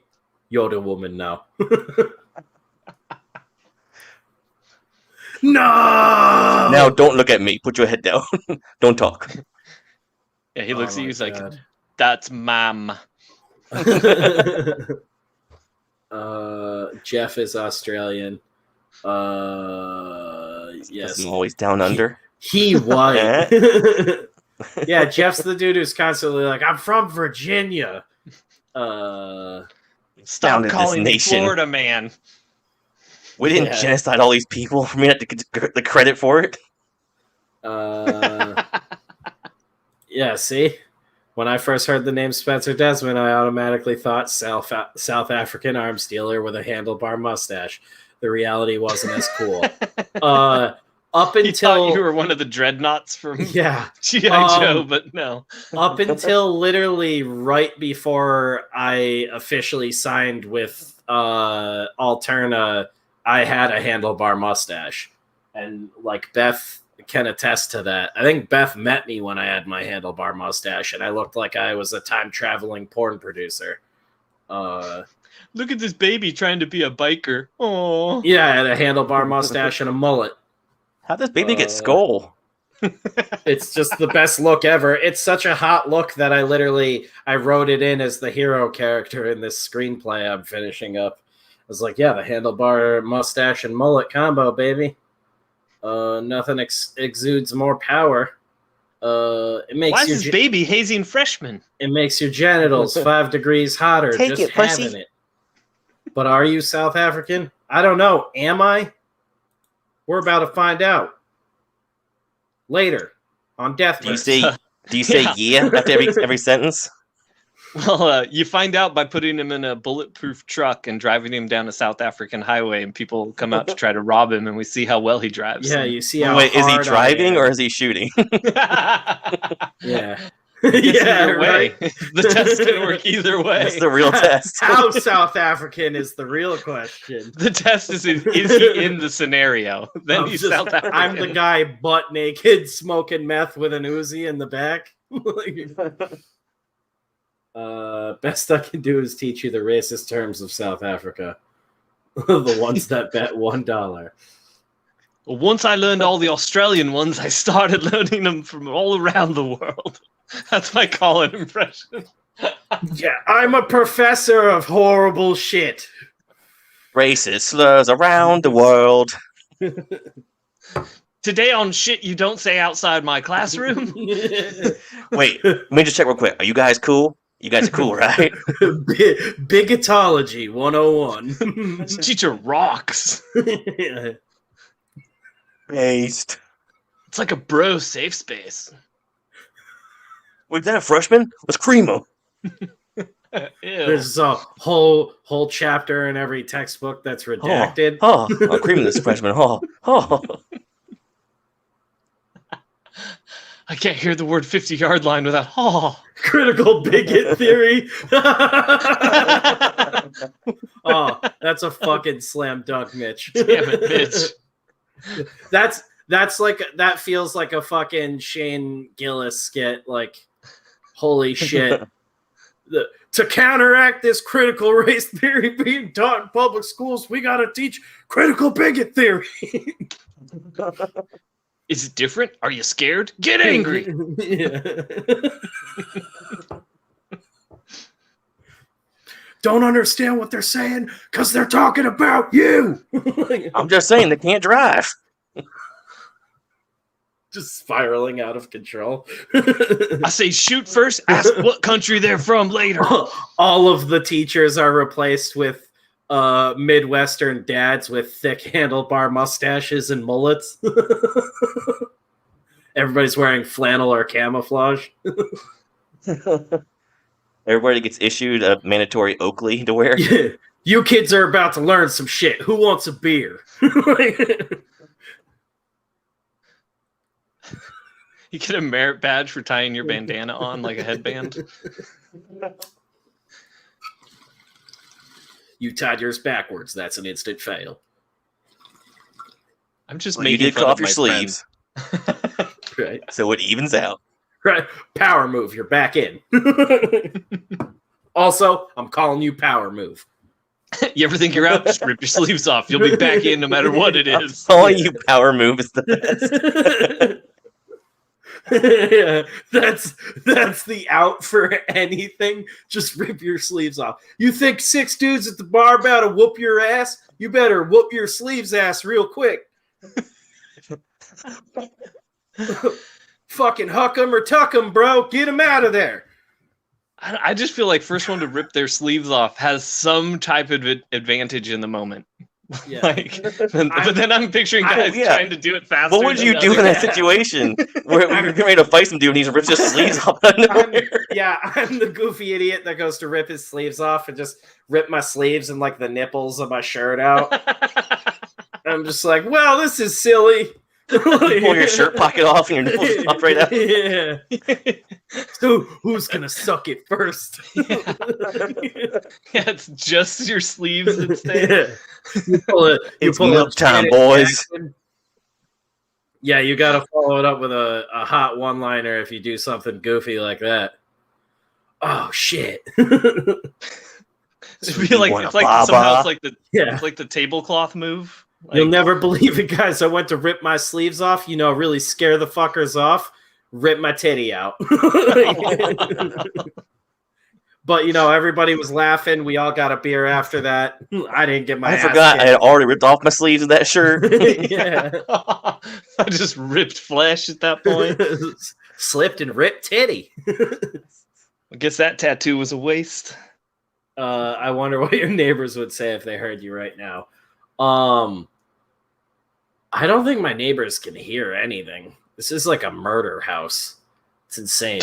You're the woman now. No!
Now don't look at me. Put your head down. Don't talk.
Yeah, he looks at you. He's like, "That's ma'am."
Jeff is Australian. Yes.
I'm always down under.
He was. Yeah, Jeff's the dude who's constantly like, I'm from Virginia.
Stop calling me Florida man.
We didn't genocide all these people for me not to get the credit for it.
Yeah, see? When I first heard the name Spencer Desmond, I automatically thought South African arms dealer with a handlebar mustache. The reality wasn't as cool. Up until...
You thought you were one of the dreadnoughts from G.I. Joe, but no.
Up until literally right before I officially signed with Alterna, I had a handlebar mustache. And like Beth can attest to that. I think Beth met me when I had my handlebar mustache, and I looked like I was a time-traveling porn producer.
Look at this baby trying to be a biker. Oh,
yeah, I had a handlebar mustache and a mullet.
How does baby get skull?
It's just the best look ever. It's such a hot look that I wrote it in as the hero character in this screenplay I'm finishing up. I was like, yeah, the handlebar mustache and mullet combo, baby. Nothing exudes more power. It makes
Why is this baby hazing freshmen?
It makes your genitals 5 degrees hotter.
Take
just
it,
having
pussy.
it. But are you South African? I don't know. Am I? We're about to find out later on Death.
Do you say yeah after every sentence?
Well, you find out by putting him in a bulletproof truck and driving him down a South African highway, and people come out to try to rob him, and we see how well he drives.
Yeah, you see how.
Wait, is he driving or is he shooting?
Yeah.
Either way. The test can work either way.
That's the real test.
How South African is the real question.
The test is he in the scenario? Then he's South African.
I'm the guy butt naked smoking meth with an Uzi in the back. Best I can do is teach you the racist terms of South Africa. The ones that bet $1.
Well, once I learned all the Australian ones, I started learning them from all around the world. That's my Colin impression.
Yeah, I'm a professor of horrible shit.
Racist slurs around the world.
Today on shit you don't say outside my classroom.
Wait, let me just check real quick. Are you guys cool? You guys are cool, right?
Bigotology 101.
This teacher rocks.
Based.
It's like a bro safe space.
Was that a freshman? Let's cream him.
There's a whole chapter in every textbook that's redacted.
I'm creaming this freshman.
I can't hear the word 50-yard line without
critical bigot theory. Oh, that's a fucking slam dunk, Mitch.
Damn it, Mitch.
That feels like a fucking Shane Gillis skit. Like, holy shit. To counteract this critical race theory being taught in public schools, we gotta teach critical bigot theory.
Is it different? Are you scared? Get angry.
Don't understand what they're saying because they're talking about you.
I'm just saying they can't drive.
Just spiraling out of control.
I say shoot first, ask what country they're from later.
All of the teachers are replaced with Midwestern dads with thick handlebar mustaches and mullets. Everybody's wearing flannel or camouflage.
Everybody gets issued a mandatory Oakley to wear.
Yeah. You kids are about to learn some shit. Who wants a beer?
You get a merit badge for tying your bandana on like a headband.
You tied yours backwards. That's an instant fail.
I'm just
you
making
did
fun
cut
of
off your
my
sleeves.
Right.
So it evens out.
Right. Power move. You're back in. Also, I'm calling you power move.
You ever think you're out? Just rip your sleeves off. You'll be back in no matter what it is.
Calling you power move is the best.
Yeah, that's the out for anything. Just rip your sleeves off. You think 6 dudes at the bar about to whoop your ass? You better whoop your sleeves ass real quick. Fucking huck 'em or tuck 'em, bro. Get 'em out of there.
I just feel like first one to rip their sleeves off has some type of advantage in the moment.
Yeah.
But then I'm picturing guys trying to do it faster.
What would you do in that situation where you're getting ready to fight some dude and he's ripped his sleeves off? I'm
the goofy idiot that goes to rip his sleeves off and just rip my sleeves and like the nipples of my shirt out. I'm just like, well, this is silly.
You pull your shirt pocket off and your nipples pop right out.
Yeah. So who's gonna suck it first?
Yeah, it's just your sleeves instead.
Yeah. You pull it.
It's milk time, boys.
Yeah, you got to follow it up with a hot one-liner if you do something goofy like that. Oh shit!
It's like the tablecloth move. Like,
you'll never believe it, guys. I went to rip my sleeves off. You know, really scare the fuckers off. Rip my titty out. But, you know, everybody was laughing. We all got a beer after that. I didn't get my
I forgot I had already ripped off my sleeves of that shirt.
Yeah.
I just ripped flesh at that point.
Slipped and ripped titty.
I guess that tattoo was a waste.
I wonder what your neighbors would say if they heard you right now. I don't think my neighbors can hear anything. This is like a murder house. It's insane.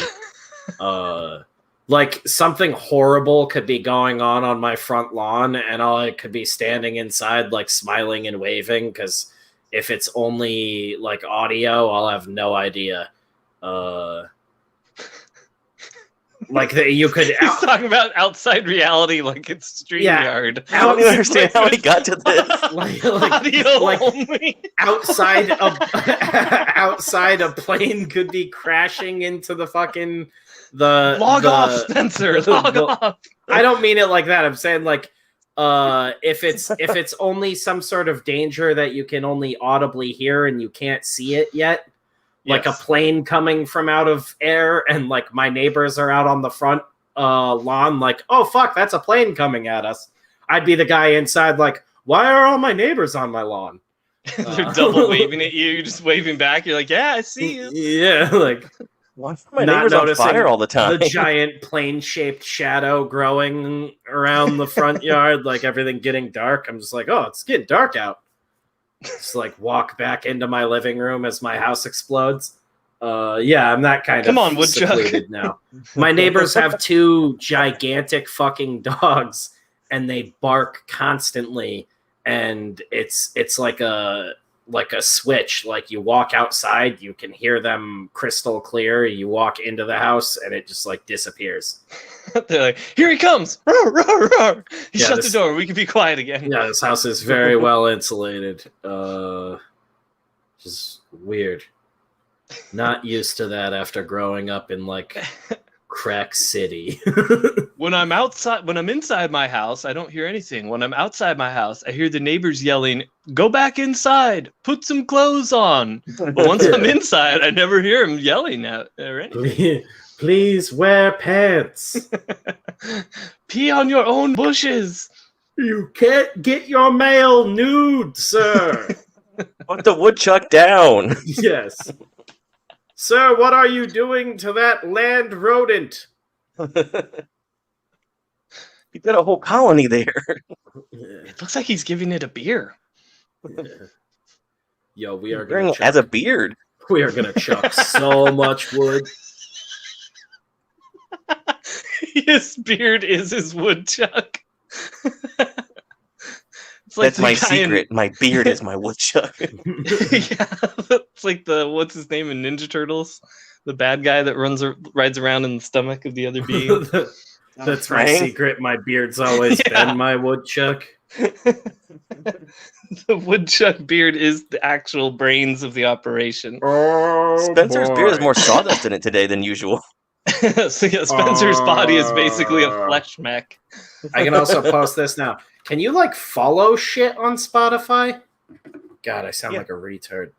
Like something horrible could be going on my front lawn, and I could be standing inside, like smiling and waving. Because if it's only like audio, I'll have no idea. Like that, you could.
He's talking about outside reality, like it's StreamYard.
I don't even understand how he got to this.
Audio only.
Outside a plane could be crashing into the fucking
log off, Spencer. Log off.
I don't mean it like that. I'm saying like if it's only some sort of danger that you can only audibly hear and you can't see it yet. Like a plane coming from out of air, and like my neighbors are out on the front lawn, like, oh fuck, that's a plane coming at us. I'd be the guy inside, like, why are all my neighbors on my lawn?
They're double waving at you. You're just waving back. You're like, yeah, I see you.
Yeah, like,
why are my neighbors on fire all the time?
The giant plane-shaped shadow growing around the front yard, like everything getting dark. I'm just like, oh, it's getting dark out. Just like walk back into my living room as my house explodes. Yeah, I'm that kind of secluded now. My neighbors have 2 gigantic fucking dogs, and they bark constantly. And it's like a switch. Like you walk outside, you can hear them crystal clear. You walk into the house, and it just like disappears.
They're like, here he comes! Roar, roar, roar. He shut the door. We can be quiet again.
Yeah, this house is very well insulated. Just weird. Not used to that after growing up in like Crack City.
When I'm inside my house, I don't hear anything. When I'm outside my house, I hear the neighbors yelling, "Go back inside! Put some clothes on!" But once I'm inside, I never hear them yelling at or anything.
Please wear pants.
Pee on your own bushes.
You can't get your mail nude, sir.
Put the woodchuck down.
Yes. Sir, what are you doing to that land rodent?
He's got a whole colony there.
It looks like he's giving it a beer.
Yo, we are going to
as a beard.
We are going to chuck so much wood.
His beard is his woodchuck.
Like that's my secret. My beard is my woodchuck.
Yeah, it's like what's his name in Ninja Turtles? The bad guy that rides around in the stomach of the other being.
That's my secret. My beard's always been my woodchuck.
The woodchuck beard is the actual brains of the operation.
Spencer's beard has more sawdust in it today than usual.
So yeah, Spencer's body is basically a flesh mech.
I can also post this now. Can you like follow shit on Spotify? God, I sound like a retard.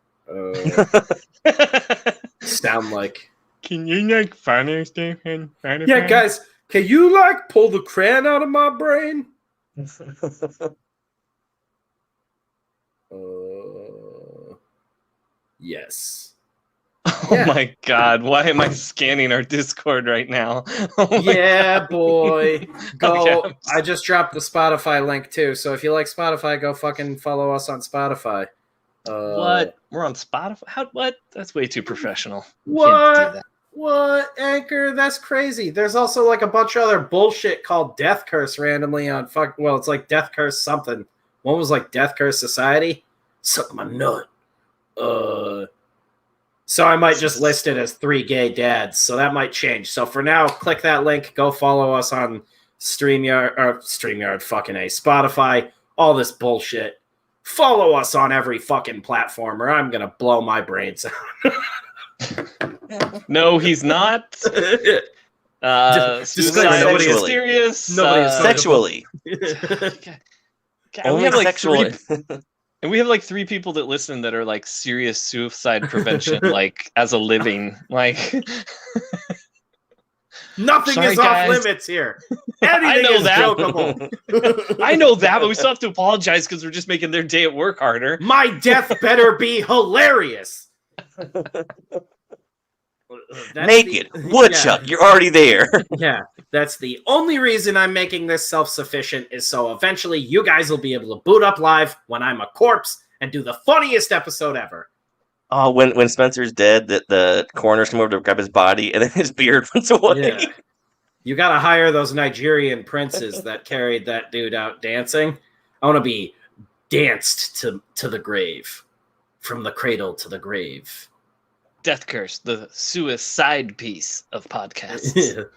Sound like.
Can you like follow Stephen?
Yeah, guys, can you like pull the crayon out of my brain? Yes.
Oh my god, why am I scanning our Discord right now? Oh
yeah, boy. Go.
Okay.
I just dropped the Spotify link too, so if you like Spotify, go fucking follow us on Spotify.
What? We're on Spotify? What? That's way too professional.
What?
Can't do that.
What, Anchor? That's crazy. There's also like a bunch of other bullshit called Death Curse randomly on well, it's like Death Curse something. One was like Death Curse Society. Suck my nut. So I might just list it as 3 gay dads. So that might change. So for now, click that link. Go follow us on StreamYard, fucking A, Spotify, all this bullshit. Follow us on every fucking platform or I'm going to blow my brains out.
No, he's not. Suicide is mysterious.
Sexually.
God, only sexually. And we have like 3 people that listen that are like serious suicide prevention, like as a living. Like
nothing is off limits here. Anything is jokeable.
I know that, but we still have to apologize because we're just making their day at work harder.
My death better be hilarious.
Naked woodchuck, you're already there.
Yeah, that's the only reason I'm making this self-sufficient is so eventually you guys will be able to boot up live when I'm a corpse and do the funniest episode ever.
Oh, when Spencer's dead, the coroners come over to grab his body and then his beard runs away.
Yeah. You gotta hire those Nigerian princes that carried that dude out dancing. I want to be danced to the grave, from the cradle to the grave.
Death Curse, the suicide piece of podcasts.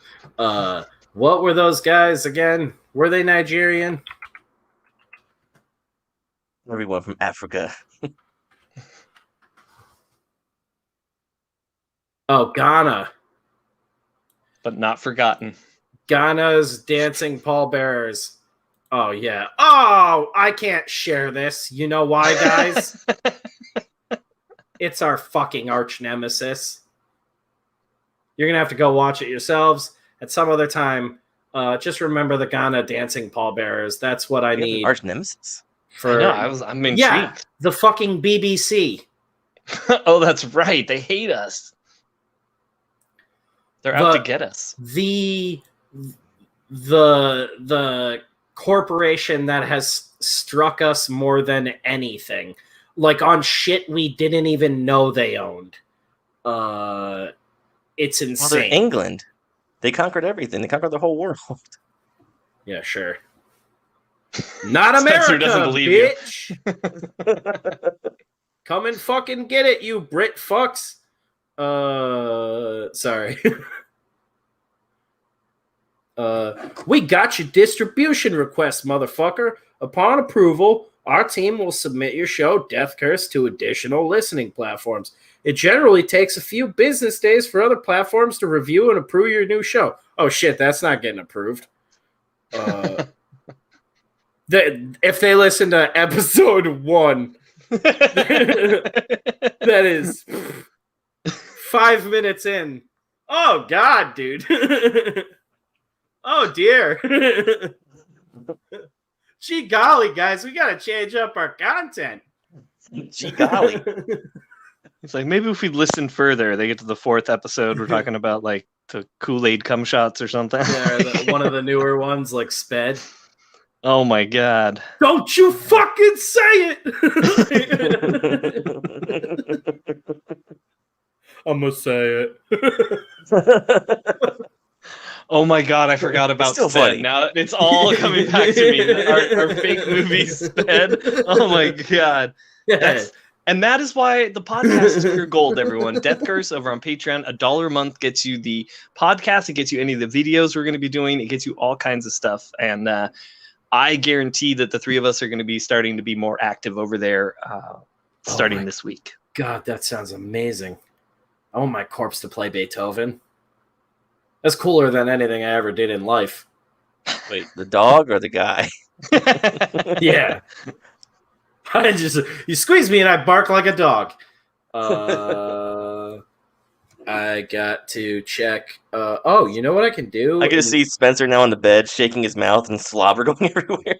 What were those guys again? Were they Nigerian?
Everyone from Africa.
Oh, Ghana.
But not forgotten.
Ghana's dancing pallbearers. Oh, yeah. Oh, I can't share this. You know why, guys? It's our fucking arch nemesis. You're going to have to go watch it yourselves at some other time. Just remember the Ghana dancing pallbearers. That's what I need.
Arch nemesis?
I'm intrigued.
Yeah, the fucking BBC.
Oh, that's right. They hate us. They're out to get us.
The corporation that has struck us more than anything. Like on shit we didn't even know they owned. It's insane.
Well, they're England. They conquered everything. They conquered the whole world.
Yeah, sure. Not America,
doesn't believe
bitch. Come and fucking get it, you Brit fucks. Sorry. We got your distribution request, motherfucker. Upon approval, our team will submit your show, Death Curse, to additional listening platforms. It generally takes a few business days for other platforms to review and approve your new show. Oh shit, that's not getting approved. If they listen to episode 1, that is 5 minutes in. Oh god, dude. Oh dear. Gee golly, guys, we gotta change up our content.
Gee golly.
It's like maybe if we listen further, they get to the 4th episode. We're talking about like the Kool-Aid cum shots or something.
Yeah, one of the newer ones, like Sped.
Oh my god!
Don't you fucking say it! I'm gonna say it.
Oh my god, I forgot about Sped.
Funny.
Now it's all coming back to me. Our fake movie Sped. Oh my god. And that is why the podcast is pure gold, everyone. Death Curse over on Patreon. $1 a month gets you the podcast. It gets you any of the videos we're going to be doing. It gets you all kinds of stuff. And I guarantee that the three of us are going to be starting to be more active over there starting this week.
God, that sounds amazing. I want my corpse to play Beethoven. That's cooler than anything I ever did in life.
Wait, the dog or the guy?
Yeah. You squeeze me and I bark like a dog. I got to check. You know what I can do?
I can see Spencer now on the bed, shaking his mouth and slobber going everywhere.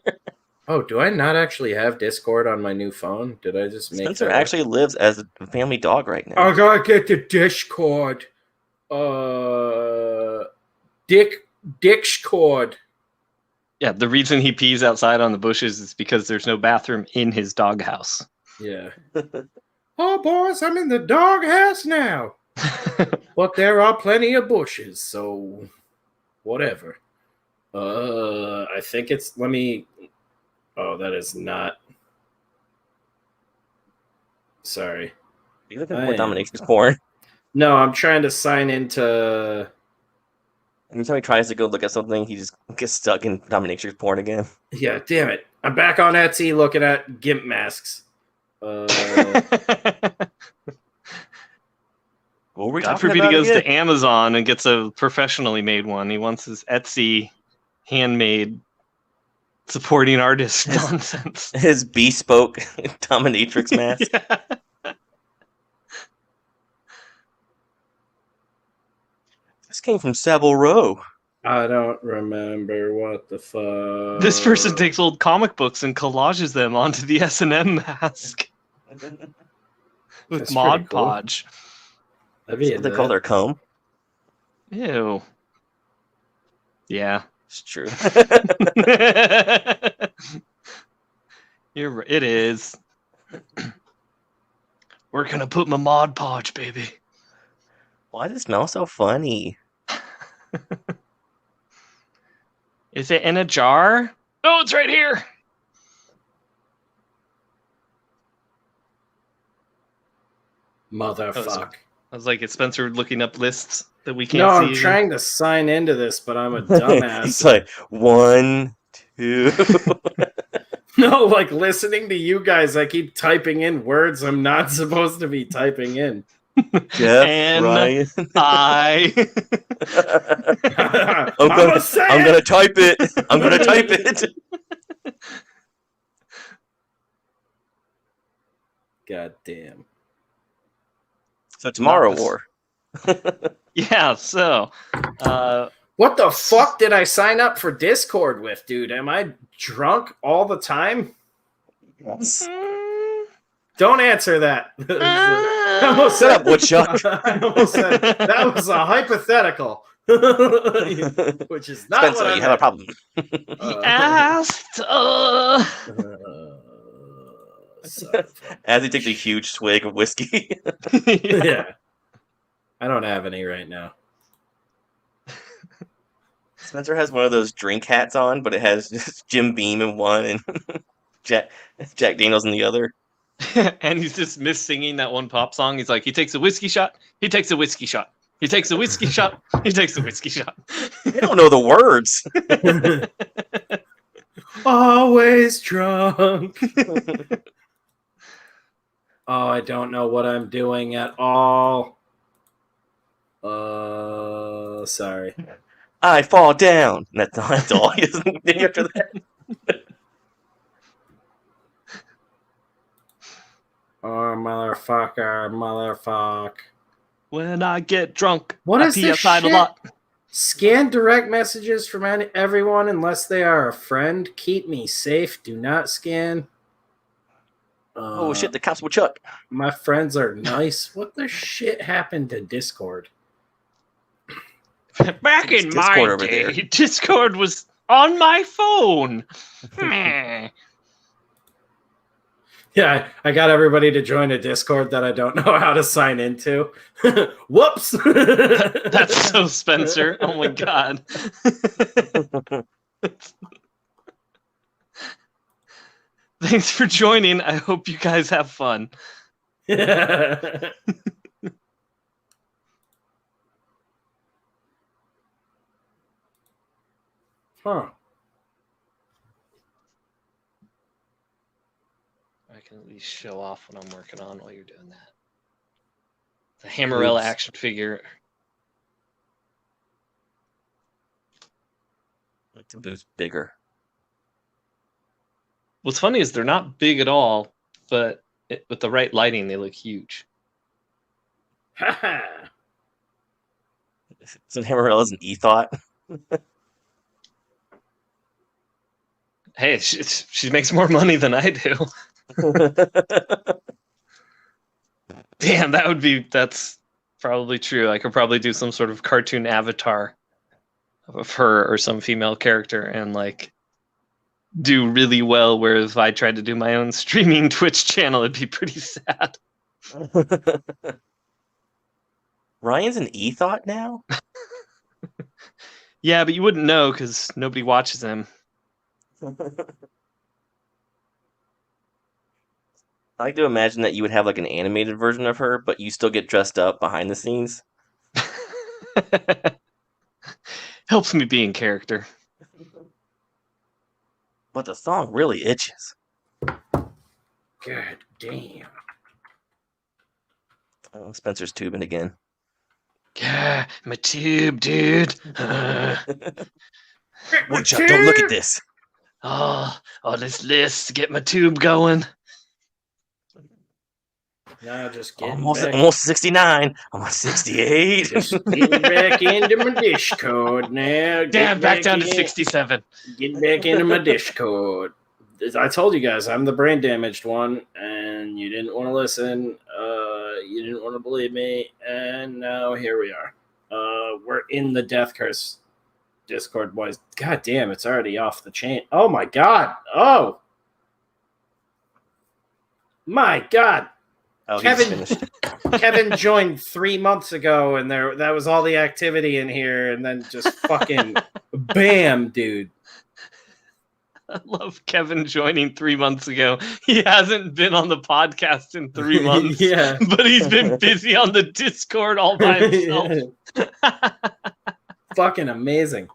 Oh, do I not actually have Discord on my new phone? Did I just make
Spencer actually lives as a family dog right now.
I gotta get the Discord. Dixcord.
Yeah, the reason he pees outside on the bushes is because there's no bathroom in his doghouse.
Yeah. Oh, boys, I'm in the doghouse now. But there are plenty of bushes, so whatever. I think it's... Let me... Oh, that is not... Sorry.
You looking for dominatrix porn?
No, I'm trying to sign into...
Anytime he tries to go look at something, he just gets stuck in dominatrix porn again.
Yeah, damn it. I'm back on Etsy looking at GIMP masks.
God forbid he goes to Amazon and gets a professionally made one. He wants his Etsy handmade supporting artist nonsense.
His bespoke dominatrix mask.
Yeah.
This came from Savile Row.
I don't remember what the fuck.
This person takes old comic books and collages them onto the S&M mask with
That's
Mod
pretty cool.
Podge.
That's what they call their comb.
Ew. Yeah.
It's true.
It is. Where can I put my Mod Podge, baby?
Why does it smell so funny?
Is it in a jar? No, it's right here.
Motherfuck.
I was like, is Spencer looking up lists that we can't
No,
see?
I'm trying to sign into this, but I'm a dumbass.
It's like 1, 2.
No, like listening to you guys, I keep typing in words I'm not supposed to be typing in.
Jeff,
And
Ryan.
I.
I'm gonna type it. I'm gonna type it.
God damn.
So tomorrow war.
Yeah, so
What the fuck did I sign up for Discord with, dude? Am I drunk all the time?
Yes.
Don't answer that. I almost
Shut up, Woodchuck.
I almost said that was a hypothetical. Which is not
Spencer,
what I
you have a problem.
asked.
As he takes a huge swig of whiskey.
Yeah. I don't have any right now.
Spencer has one of those drink hats on, but it has just Jim Beam in one and Jack Daniels in the other.
And he's just singing that one pop song. He's like, he takes a whiskey shot, he takes a whiskey shot. He takes a whiskey shot, he takes a whiskey shot.
You don't know the words.
Always drunk. Oh, I don't know what I'm doing at all. Sorry.
I fall down. That's all. He doesn't continue after that.
Oh, motherfucker.
When I get drunk,
What
I
is
pee
this
outside
shit?
a lot.
Scan direct messages from everyone unless they are a friend. Keep me safe. Do not scan.
Oh shit, the cops will Chuck.
My friends are nice. What the shit happened to Discord?
Back in
Discord
my
over
day,
there.
Discord was on my phone. Meh.
Yeah, I got everybody to join a Discord that I don't know how to sign into. Whoops!
That's so Spencer. Oh my god. Thanks for joining. I hope you guys have fun.
Huh.
can at least show off what I'm working on while you're doing that. The Hammerella action figure.
Like the boobs bigger.
What's funny is they're not big at all, but with the right lighting, they look huge.
So Hammerella's an e-thought.
Hey, she makes more money than I do. Damn, that's probably true. I could probably do some sort of cartoon avatar of her or some female character and like do really well, whereas if I tried to do my own streaming Twitch channel, it'd be pretty sad.
Ryan's an e-thought now?
Yeah, but you wouldn't know because nobody watches him.
I like to imagine that you would have like an animated version of her, but you still get dressed up behind the scenes.
Helps me be in character.
But the song really itches.
God damn.
Oh, Spencer's tubing again.
Yeah, my tube, dude.
Woodchuck, don't look at this.
Oh, all this list to get my tube going.
Now just getting
almost 69. Almost 68.
Just getting back into my Discord now.
Damn, back down to 67.
Getting back into my Discord. I told you guys I'm the brain damaged one, and you didn't want to listen. You didn't want to believe me, and now here we are. We're in the Death Curse Discord, boys. God damn, it's already off the chain. Oh my god. Oh my god.
Oh,
Kevin joined 3 months ago, and that was all the activity in here, and then just fucking bam, dude.
I love Kevin joining 3 months ago. He hasn't been on the podcast in 3 months,
yeah,
but he's been busy on the Discord all by himself.
Fucking amazing.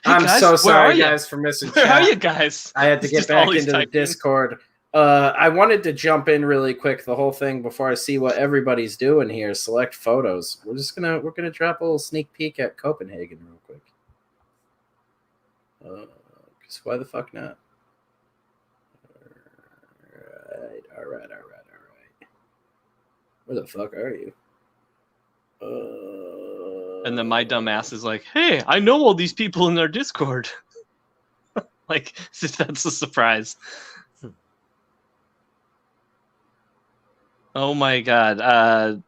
Hey
I'm
guys,
so sorry, guys, for missing
Where
chat.
are you guys?
I had to get back into the Discord. I wanted to jump in really quick the whole thing before I see what everybody's doing here. Select photos. We're gonna drop a little sneak peek at Copenhagen real quick. Because why the fuck not? All right. Where the fuck are you?
And then my dumb ass is like, hey, I know all these people in their Discord. Like, as if that's a surprise. Oh my god.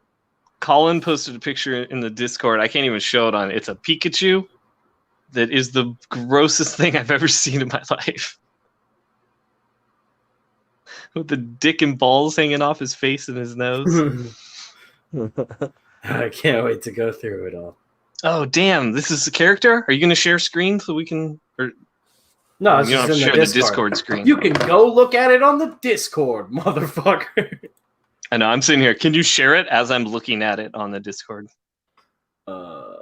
Colin posted a picture in the Discord. I can't even show it on it. It's a Pikachu that is the grossest thing I've ever seen in my life. With the dick and balls hanging off his face and his nose.
I can't wait to go through it all.
Oh, damn. This is the character? Are you going to share screen so we can...
No,
you don't have to share the Discord screen.
You can go look at it on the Discord, motherfucker.
I know, I'm sitting here. Can you share it as I'm looking at it on the Discord?
Yeah.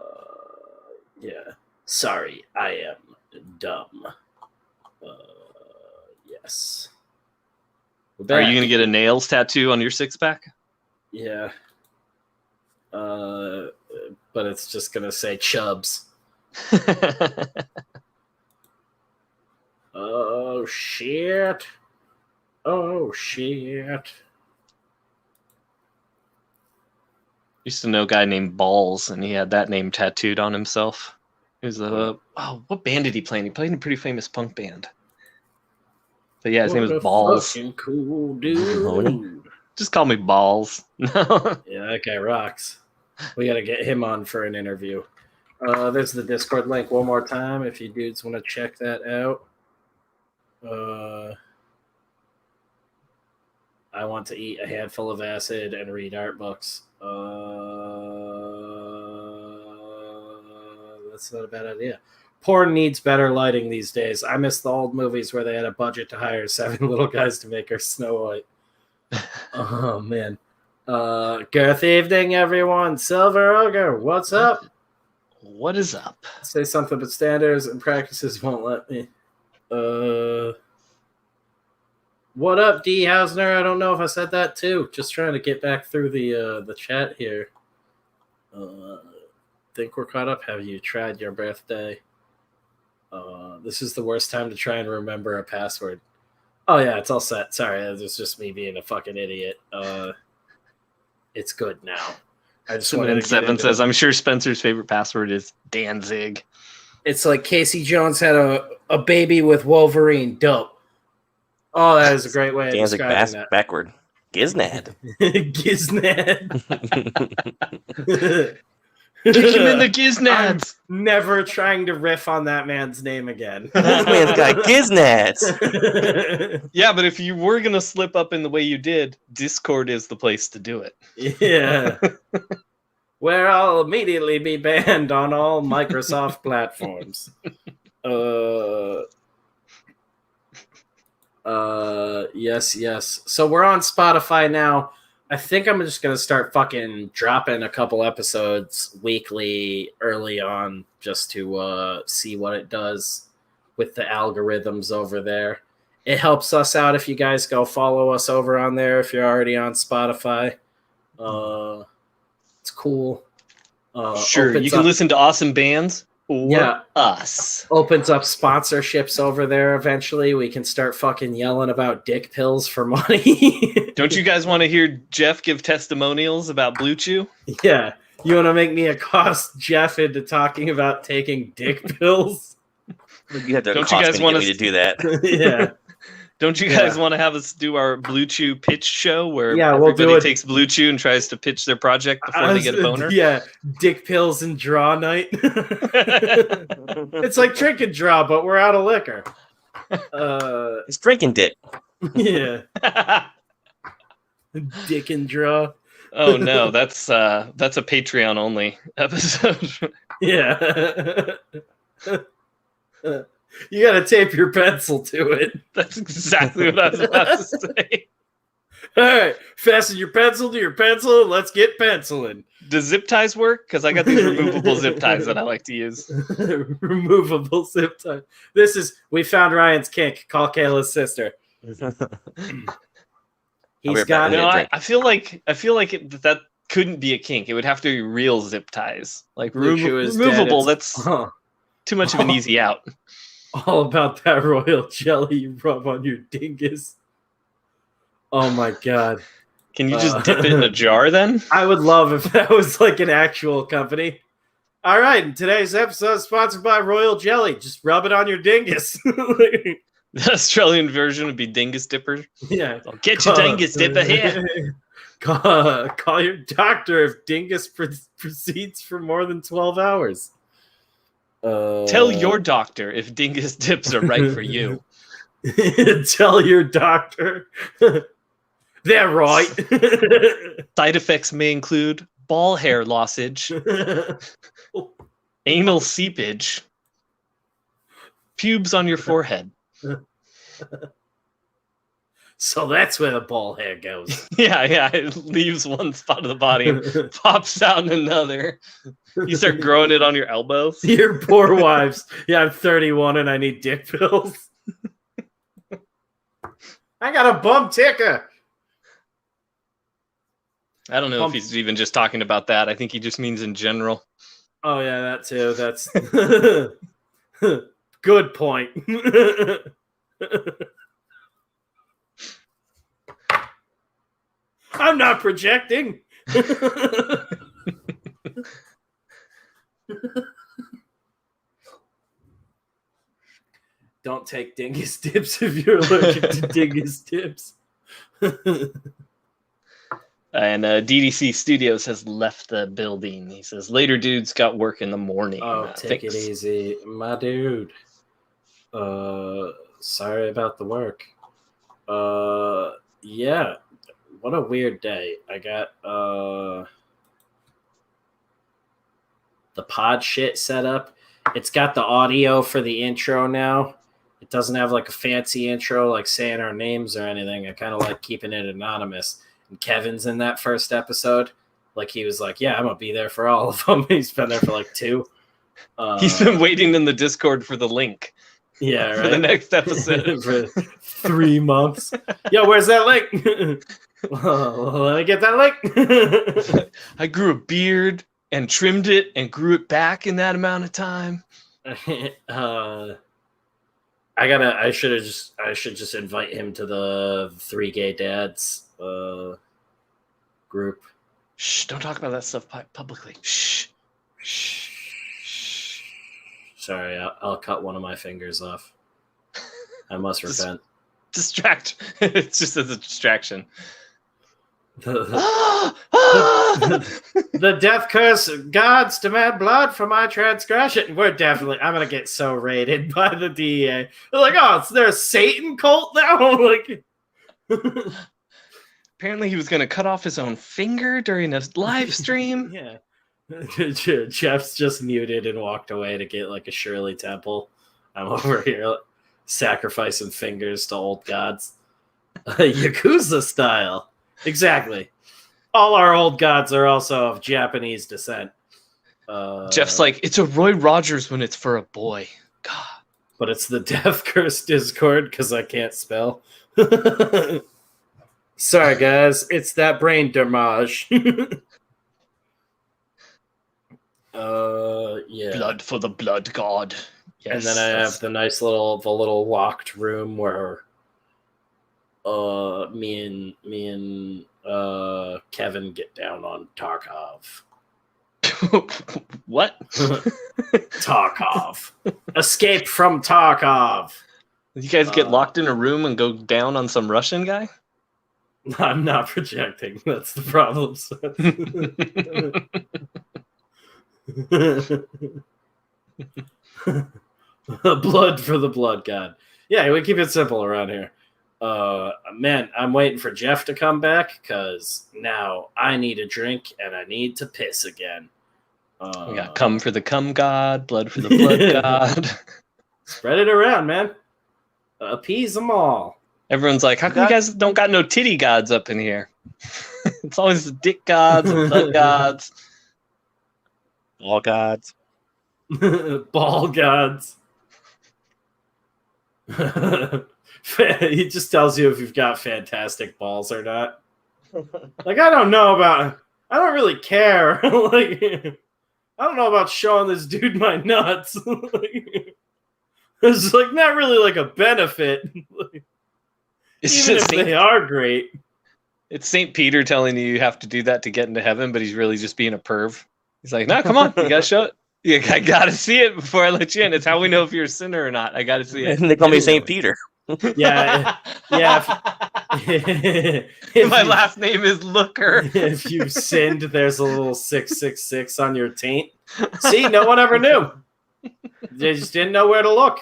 Sorry, I am dumb. Yes.
Are you going to get a nails tattoo on your six-pack?
Yeah. But it's just going to say Chubs. Oh, shit.
Used to know a guy named Balls, and he had that name tattooed on himself. He was what band did he play in? He played in a pretty famous punk band. But yeah, his name was Balls.
Cool dude.
Just call me Balls.
Yeah, that guy rocks. We got to get him on for an interview. There's the Discord link one more time if you dudes want to check that out. I want to eat a handful of acid and read art books. That's not a bad idea. Porn needs better lighting these days. I miss the old movies where they had a budget to hire 7 little guys to make her Snow White. Oh, man. Good evening, everyone. Silver Ogre, what's up?
What is up?
Say something, but standards and practices won't let me. What up, D. Hausner? I don't know if I said that too. Just trying to get back through the chat here. Think we're caught up. Have you tried your birthday? This is the worst time to try and remember a password. Oh yeah, it's all set. Sorry, it's just me being a fucking idiot. It's good now. I just wanted to
7 says, "I'm sure Spencer's favorite password is Danzig."
It's like Casey Jones had a baby with Wolverine. Dope. Oh, that is a great way of
Danzig
describing that.
Backward. Giznad.
Giznad.
Kick him in the Giznads.
I'm never trying to riff on that man's name again.
This man's got Giznads.
Yeah, but if you were going to slip up in the way you did, Discord is the place to do it.
Yeah. Where I'll immediately be banned on all Microsoft platforms. Yes. So we're on Spotify now. I think I'm just going to start fucking dropping a couple episodes weekly early on just to see what it does with the algorithms over there. It helps us out if you guys go follow us over on there if you're already on Spotify. It's cool.
Sure, you can listen to awesome bands or us.
Opens up sponsorships over there eventually. We can start fucking yelling about dick pills for money.
Don't you guys want to hear Jeff give testimonials about Blue Chew?
Yeah. You want to make me accost Jeff into talking about taking dick pills?
You have to accost me to do that.
Yeah.
Don't you guys want to have us do our Blue Chew pitch show where
we'll
everybody takes Blue Chew and tries to pitch their project before they get a boner?
Yeah, dick pills and draw night. It's like drink and draw, but we're out of liquor.
It's drinking dick.
Yeah. Dick and draw.
Oh no, that's a Patreon only episode.
Yeah. You gotta tape your pencil to it.
That's exactly what I was about to say.
All right, fasten your pencil to your pencil and let's get penciling.
Does zip ties work? Because I got these removable zip ties that I like to use.
Removable zip tie. We found Ryan's kink. Call Kayla's sister. He's got it.
No, I feel like that couldn't be a kink. It would have to be real zip ties, like removable. That's too much of an easy out.
All about that royal jelly you rub on your dingus. Oh my god.
Can you just dip it in a jar then?
I would love if that was like an actual company. All right, and today's episode is sponsored by Royal Jelly. Just rub it on your dingus.
The Australian version would be Dingus Dipper.
Yeah.
I'll get your Dingus Dipper here.
Call your doctor if dingus proceeds for more than 12 hours.
Tell your doctor if dingus dips are right for you.
Tell your doctor. They're right.
Side effects may include ball hair lossage, anal seepage, pubes on your forehead.
So that's where the ball hair goes.
Yeah, it leaves one spot of the body and pops out another. You start growing it on your elbows.
Your poor wives. Yeah, I'm 31 and I need dick pills. I got a bum ticker.
I don't know if he's even just talking about that. I think he just means in general.
Oh, yeah, that too. That's good point. I'm not projecting. Don't take dingus dips if you're allergic to dingus dips.
And DDC Studios has left the building. He says, later dudes got work in the morning.
Oh, take it easy, my dude. Sorry about the work. Yeah. What a weird day. I got the pod shit set up. It's got the audio for the intro now. It doesn't have like a fancy intro like saying our names or anything. I kind of like keeping it anonymous. And Kevin's in that first episode. Like he was like, yeah, I'm going to be there for all of them. He's been there for like 2.
He's been waiting in the Discord for the link.
Yeah, right.
For the next episode.
For 3 months. Yo, where's that link? Let me get that link.
I grew a beard and trimmed it and grew it back in that amount of time.
I should just invite him to the 3 Gay Dads group.
Shh, don't talk about that stuff publicly. Shh.
Sorry, I'll cut one of my fingers off. I must repent.
Distract. It's just as a distraction.
The death curse gods demand blood for my transgression. I'm gonna get so raided by the DEA. They're like, oh, there's a Satan cult now. Like,
apparently he was gonna cut off his own finger during a live stream.
Yeah. Jeff's just muted and walked away to get like a Shirley Temple. I'm over here sacrificing fingers to old gods. Yakuza style. Exactly. All our old gods are also of Japanese descent.
Jeff's like, it's a Roy Rogers when it's for a boy. God.
But it's the Death Curse Discord because I can't spell. Sorry, guys. It's that brain damage. Yeah.
Blood for the blood god. Yes,
and then I have the little locked room where me and Kevin get down on Tarkov.
What?
Tarkov. Escape from Tarkov.
You guys get locked in a room and go down on some Russian guy?
I'm not projecting. That's the problem. Blood for the blood god. Yeah, we keep it simple around here. Man, I'm waiting for Jeff to come back because now I need a drink and I need to piss again.
We got cum for the cum god, blood for the blood god.
Spread it around, man. Appease them all.
Everyone's like, how come you guys don't got no titty gods up in here? It's always the dick gods and blood gods.
All gods.
Ball gods. He just tells you if you've got fantastic balls or not. Like, I don't really care. Like, I don't know about showing this dude my nuts. Like, it's like not really like a benefit.
It's
even
just
if they are great.
It's St. Peter telling you have to do that to get into heaven, but he's really just being a perv. He's like, no, come on, you gotta show it. Yeah, I gotta see it before I let you in. It's how we know if you're a sinner or not. I gotta see it.
And they call me St. Peter.
Yeah.
My last name is Looker.
If you've sinned, there's a little 666 on your taint. See, no one ever knew. They just didn't know where to look.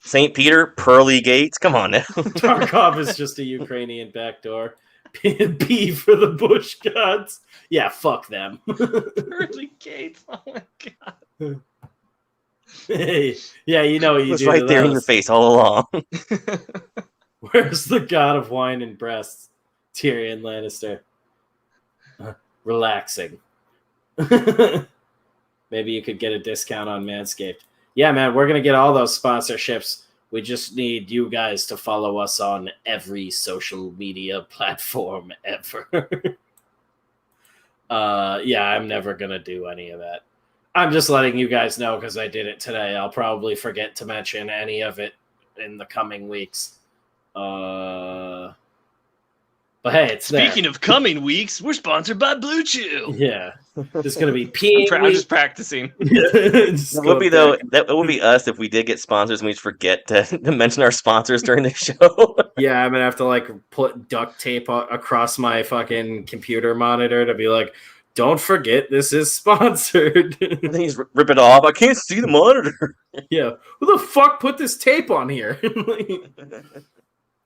St. Peter, pearly gates. Come on now.
Tarkov is just a Ukrainian backdoor. P for the Bush gods. Yeah, fuck them.
Pearly gates. Oh my god.
Hey, yeah, you know what you
It was
do.
right there in your face all along.
Where's the god of wine and breasts? Tyrion Lannister. Relaxing. Maybe you could get a discount on Manscaped. Yeah, man, we're going to get all those sponsorships. We just need you guys to follow us on every social media platform ever. Yeah, I'm never going to do any of that. I'm just letting you guys know because I did it today. I'll probably forget to mention any of it in the coming weeks. But hey, it's
Speaking of coming weeks, we're sponsored by Blue Chew.
Yeah. There's going to be peeing.
I'm just practicing.
That would be though. That would be us if we did get sponsors and we just forget to mention our sponsors during the show.
Yeah, I'm gonna have to like put duct tape across my fucking computer monitor to be like, "Don't forget this is sponsored."
And then you just rip it off. I can't see the monitor.
Yeah, who the fuck put this tape on here?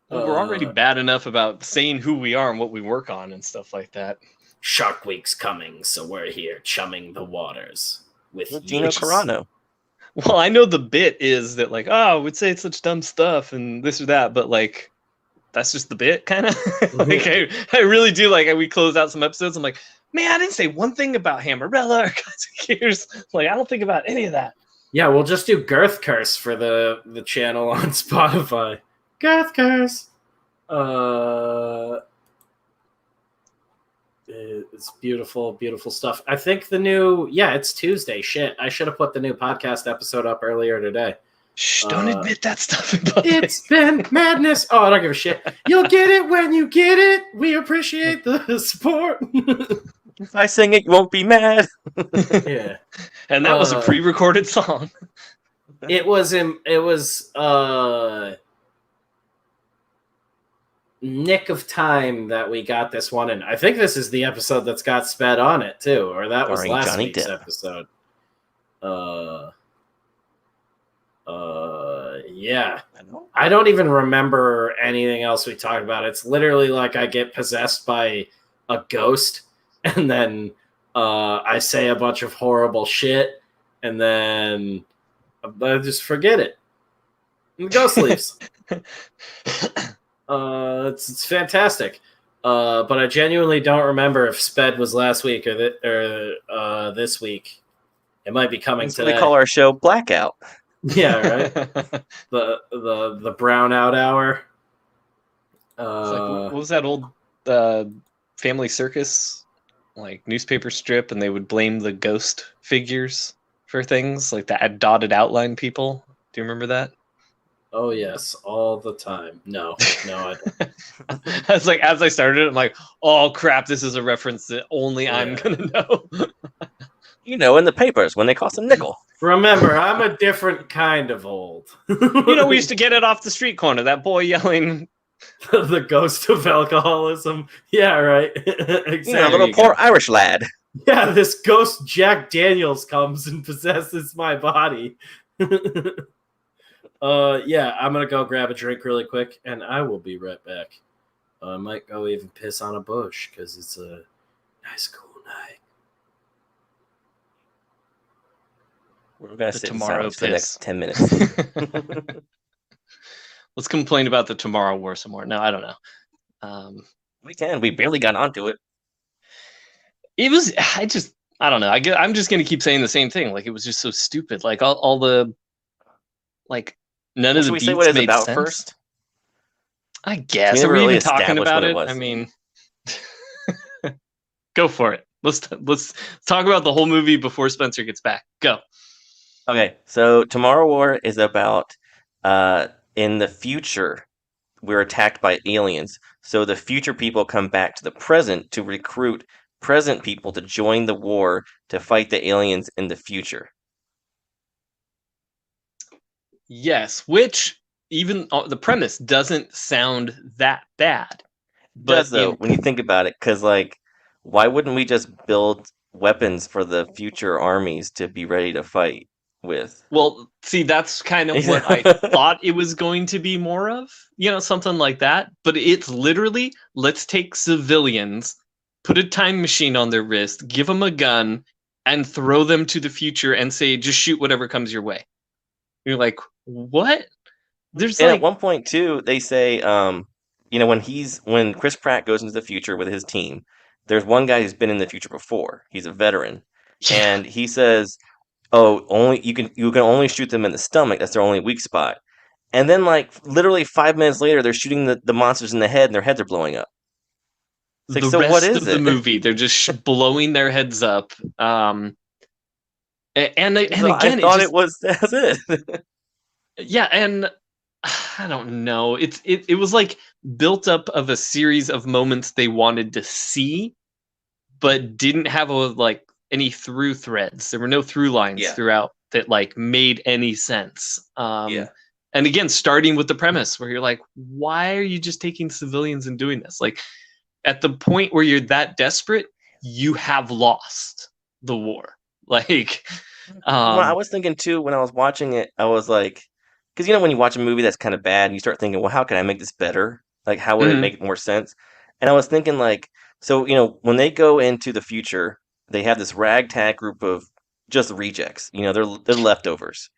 Well, we're already bad enough about saying who we are and what we work on and stuff like that.
Shark Week's coming, so we're here chumming the waters with
Gino Carano.
Well, I know the bit is that like, oh, we'd say such dumb stuff and this or that, but like, that's just the bit, kind of. Like, I really do like. We close out some episodes. I'm like, man, I didn't say one thing about Hammerella or Gods of Gears. Like, I don't think about any of that.
Yeah, we'll just do Girth Curse for the channel on Spotify. Girth Curse. It's beautiful, beautiful stuff. I think it's Tuesday. Shit, I should have put the new podcast episode up earlier today.
Shh, don't admit that stuff.
It's been madness. Oh, I don't give a shit. You'll get it when you get it. We appreciate the support.
If I sing it, you won't be mad.
Yeah.
And that was a pre-recorded song.
It was nick of time that we got this one, and I think this is the episode that's got Sped on it too, or that was last
Johnny
week's
Depp.
episode. Yeah. I don't even remember anything else we talked about. It's literally like I get possessed by a ghost, and then I say a bunch of horrible shit, and then I just forget it. And the ghost leaves. It's fantastic. But I genuinely don't remember if Sped was last week or this week. It might be coming today.
We call our show Blackout.
Yeah, right. the brownout hour.
What was that old Family Circus like newspaper strip, and they would blame the ghost figures for things like that dotted outline people? Do you remember that?
Oh yes, all the time. No, I don't.
As I started it, I'm like, oh crap, this is a reference that only I'm gonna know.
In the papers when they cost a nickel.
Remember, I'm a different kind of old.
We used to get it off the street corner. That boy yelling,
"The ghost of alcoholism." Yeah, right. Exactly.
Little poor Irish lad.
Yeah, this ghost Jack Daniels comes and possesses my body. Yeah, I'm gonna go grab a drink really quick, and I will be right back. I might go even piss on a bush because it's a nice, cool night.
We're gonna sit
tomorrow
for the next 10 minutes.
Let's complain about the Tomorrow War some more. No, I don't know.
We can. We barely got onto it.
It was. I don't know. I'm just gonna keep saying the same thing. Like, it was just so stupid. Like all the like none of the beats
what it's
made
about
sense.
First?
I guess.
We
Are we
really
even talking about it?
was.
I mean, go for it. Let's talk about the whole movie before Spencer gets back. Go.
Okay, so Tomorrow War is about in the future we're attacked by aliens. So the future people come back to the present to recruit present people to join the war to fight the aliens in the future.
Yes, which even the premise doesn't sound that bad.
It does, though, when you think about it, because why wouldn't we just build weapons for the future armies to be ready to fight with?
Well, see, that's kind of what I thought it was going to be more of, something like that. But it's literally, let's take civilians, put a time machine on their wrist, give them a gun, and throw them to the future and say, just shoot whatever comes your way. You're like, what?
At one point too, they say, when Chris Pratt goes into the future with his team, there's one guy who's been in the future before. He's a veteran, and he says, "Oh, you can only shoot them in the stomach. That's their only weak spot." And then, literally 5 minutes later, they're shooting the monsters in the head, and their heads are blowing up.
The rest of the movie, they're just blowing their heads up. And again,
I thought that's it.
Yeah, and I don't know. It was built up of a series of moments they wanted to see, but didn't have any through threads. There were no through lines throughout that made any sense. And again, starting with the premise where you're like, why are you just taking civilians and doing this? At the point where you're that desperate, you have lost the war.
I was thinking too when I was watching it, I was like, because when you watch a movie that's kind of bad, you start thinking, well, how can I make this better? How would it make more sense? And I was thinking so when they go into the future, they have this ragtag group of just rejects. They're leftovers,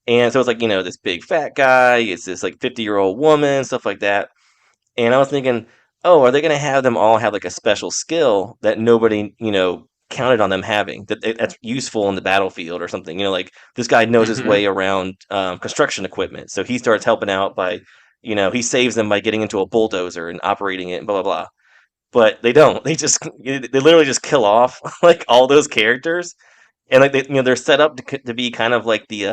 and so it's this big fat guy, it's this 50-year-old woman, stuff like that. And I was thinking, oh, are they going to have them all have a special skill that nobody counted on them having that's useful in the battlefield or something. Like this guy knows his way around construction equipment, so he starts helping out by, he saves them by getting into a bulldozer and operating it and blah blah blah. But they don't. They literally just kill off like all those characters, and like they're set up to be kind of like the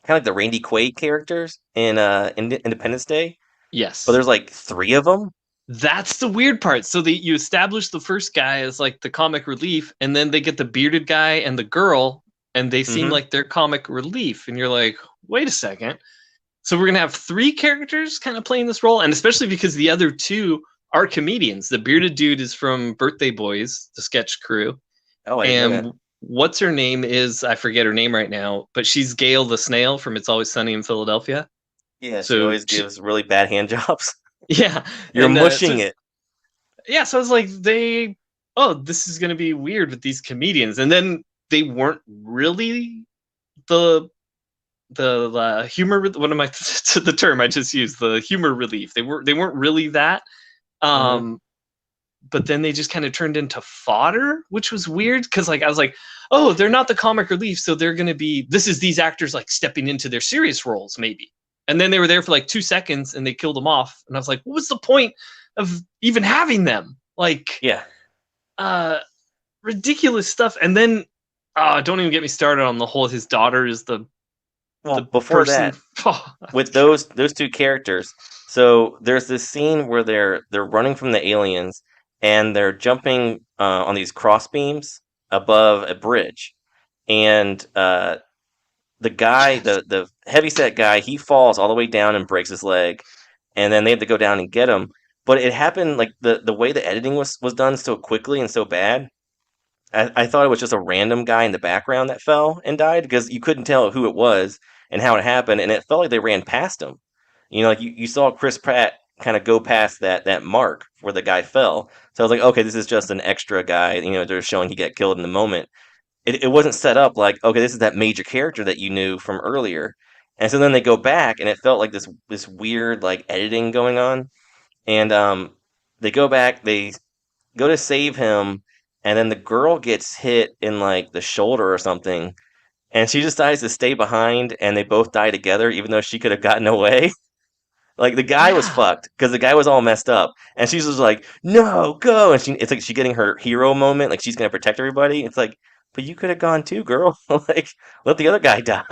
Randy Quaid characters in Independence Day.
Yes,
but there's like 3 of them.
That's the weird part. So you establish the first guy as like the comic relief, and then they get the bearded guy and the girl, and they seem like they're comic relief, and you're like, wait a second. So we're gonna have 3 characters kind of playing this role, and especially because the other 2 are comedians. The bearded dude is from Birthday Boys, the sketch crew.
Oh,
and what's her name is, I forget her name right now, but she's Gail the Snail from It's Always Sunny in Philadelphia.
Yeah, so she always gives really bad hand jobs.
Yeah.
You're mushing it.
Yeah, so I was like, this is going to be weird with these comedians. And then they weren't really the humor, what am I, the term I just used, the humor relief. They weren't really that. But then they just kind of turned into fodder, which was weird because I was like, oh, they're not the comic relief, so they're going to be, this is these actors like stepping into their serious roles maybe. And then they were there for like 2 seconds and they killed them off. And I was like, what was the point of even having them? Like, ridiculous stuff. And then, don't even get me started on the whole, his daughter is the
before person. That, with those 2 characters. So there's this scene where they're running from the aliens and they're jumping on these cross beams above a bridge. And, the guy, the heavyset guy, he falls all the way down and breaks his leg, and then they have to go down and get him. But it happened like the way the editing was done so quickly and so bad. I thought it was just a random guy in the background that fell and died because you couldn't tell who it was and how it happened, and it felt like they ran past him. Like you saw Chris Pratt kind of go past that mark where the guy fell. So I was like, okay, this is just an extra guy. They're showing he got killed in the moment. It wasn't set up like, okay, this is that major character that you knew from earlier. And so then they go back and it felt like this weird like editing going on. And they go back, they go to save him, and then the girl gets hit in like the shoulder or something. And she decides to stay behind and they both die together, even though she could have gotten away. Like the guy was fucked because the guy was all messed up. And she's just like, no, go. And it's like she's getting her hero moment, like she's gonna protect everybody. It's like, but you could have gone too, girl. Like, let the other guy die.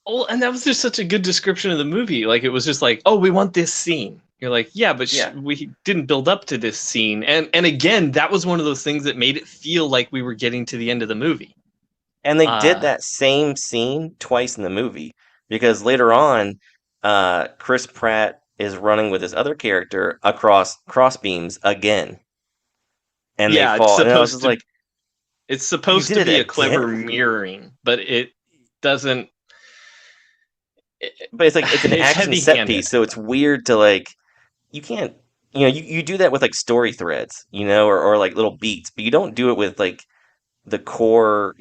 Oh, and that was just such a good description of the movie. Like, it was just like, oh, we want this scene. You're like, yeah, but we didn't build up to this scene. And again, that was one of those things that made it feel like we were getting to the end of the movie.
And they did that same scene twice in the movie. Because later on, Chris Pratt is running with his other character across crossbeams again. And they fall. And I was just like,
it's supposed to be a clever mirroring, but it doesn't.
But it's like it's an action set piece, so it's weird to like. You can't, you do that with like story threads, or like little beats, but you don't do it with like the core,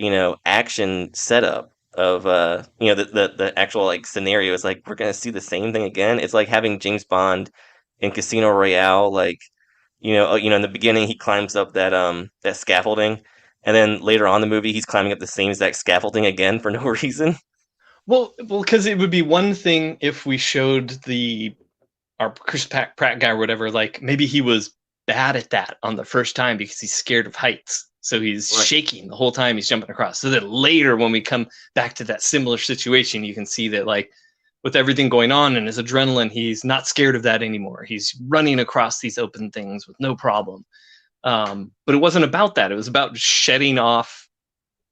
action setup of the actual like scenario. Is like we're gonna see the same thing again. It's like having James Bond in Casino Royale, like in the beginning he climbs up that scaffolding. And then later on in the movie, he's climbing up the same exact scaffolding again for no reason.
Well, because it would be one thing if we showed our Chris Pratt guy or whatever, like maybe he was bad at that on the first time because he's scared of heights. So he's shaking the whole time he's jumping across. So that later when we come back to that similar situation, you can see that like with everything going on and his adrenaline, he's not scared of that anymore. He's running across these open things with no problem. But it wasn't about that. It was about shedding off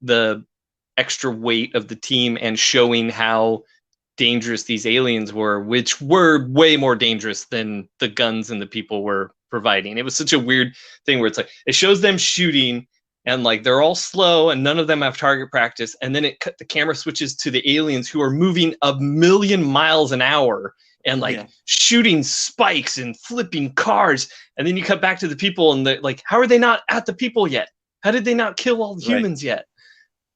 the extra weight of the team and showing how dangerous these aliens were, which were way more dangerous than the guns and the people were providing. It was such a weird thing where it's like, it shows them shooting and like they're all slow and none of them have target practice. And then the camera switches to the aliens who are moving 1,000,000 miles an hour and like shooting spikes and flipping cars. And then you cut back to the people and they're like, how are they not at the people yet? How did they not kill all the humans yet?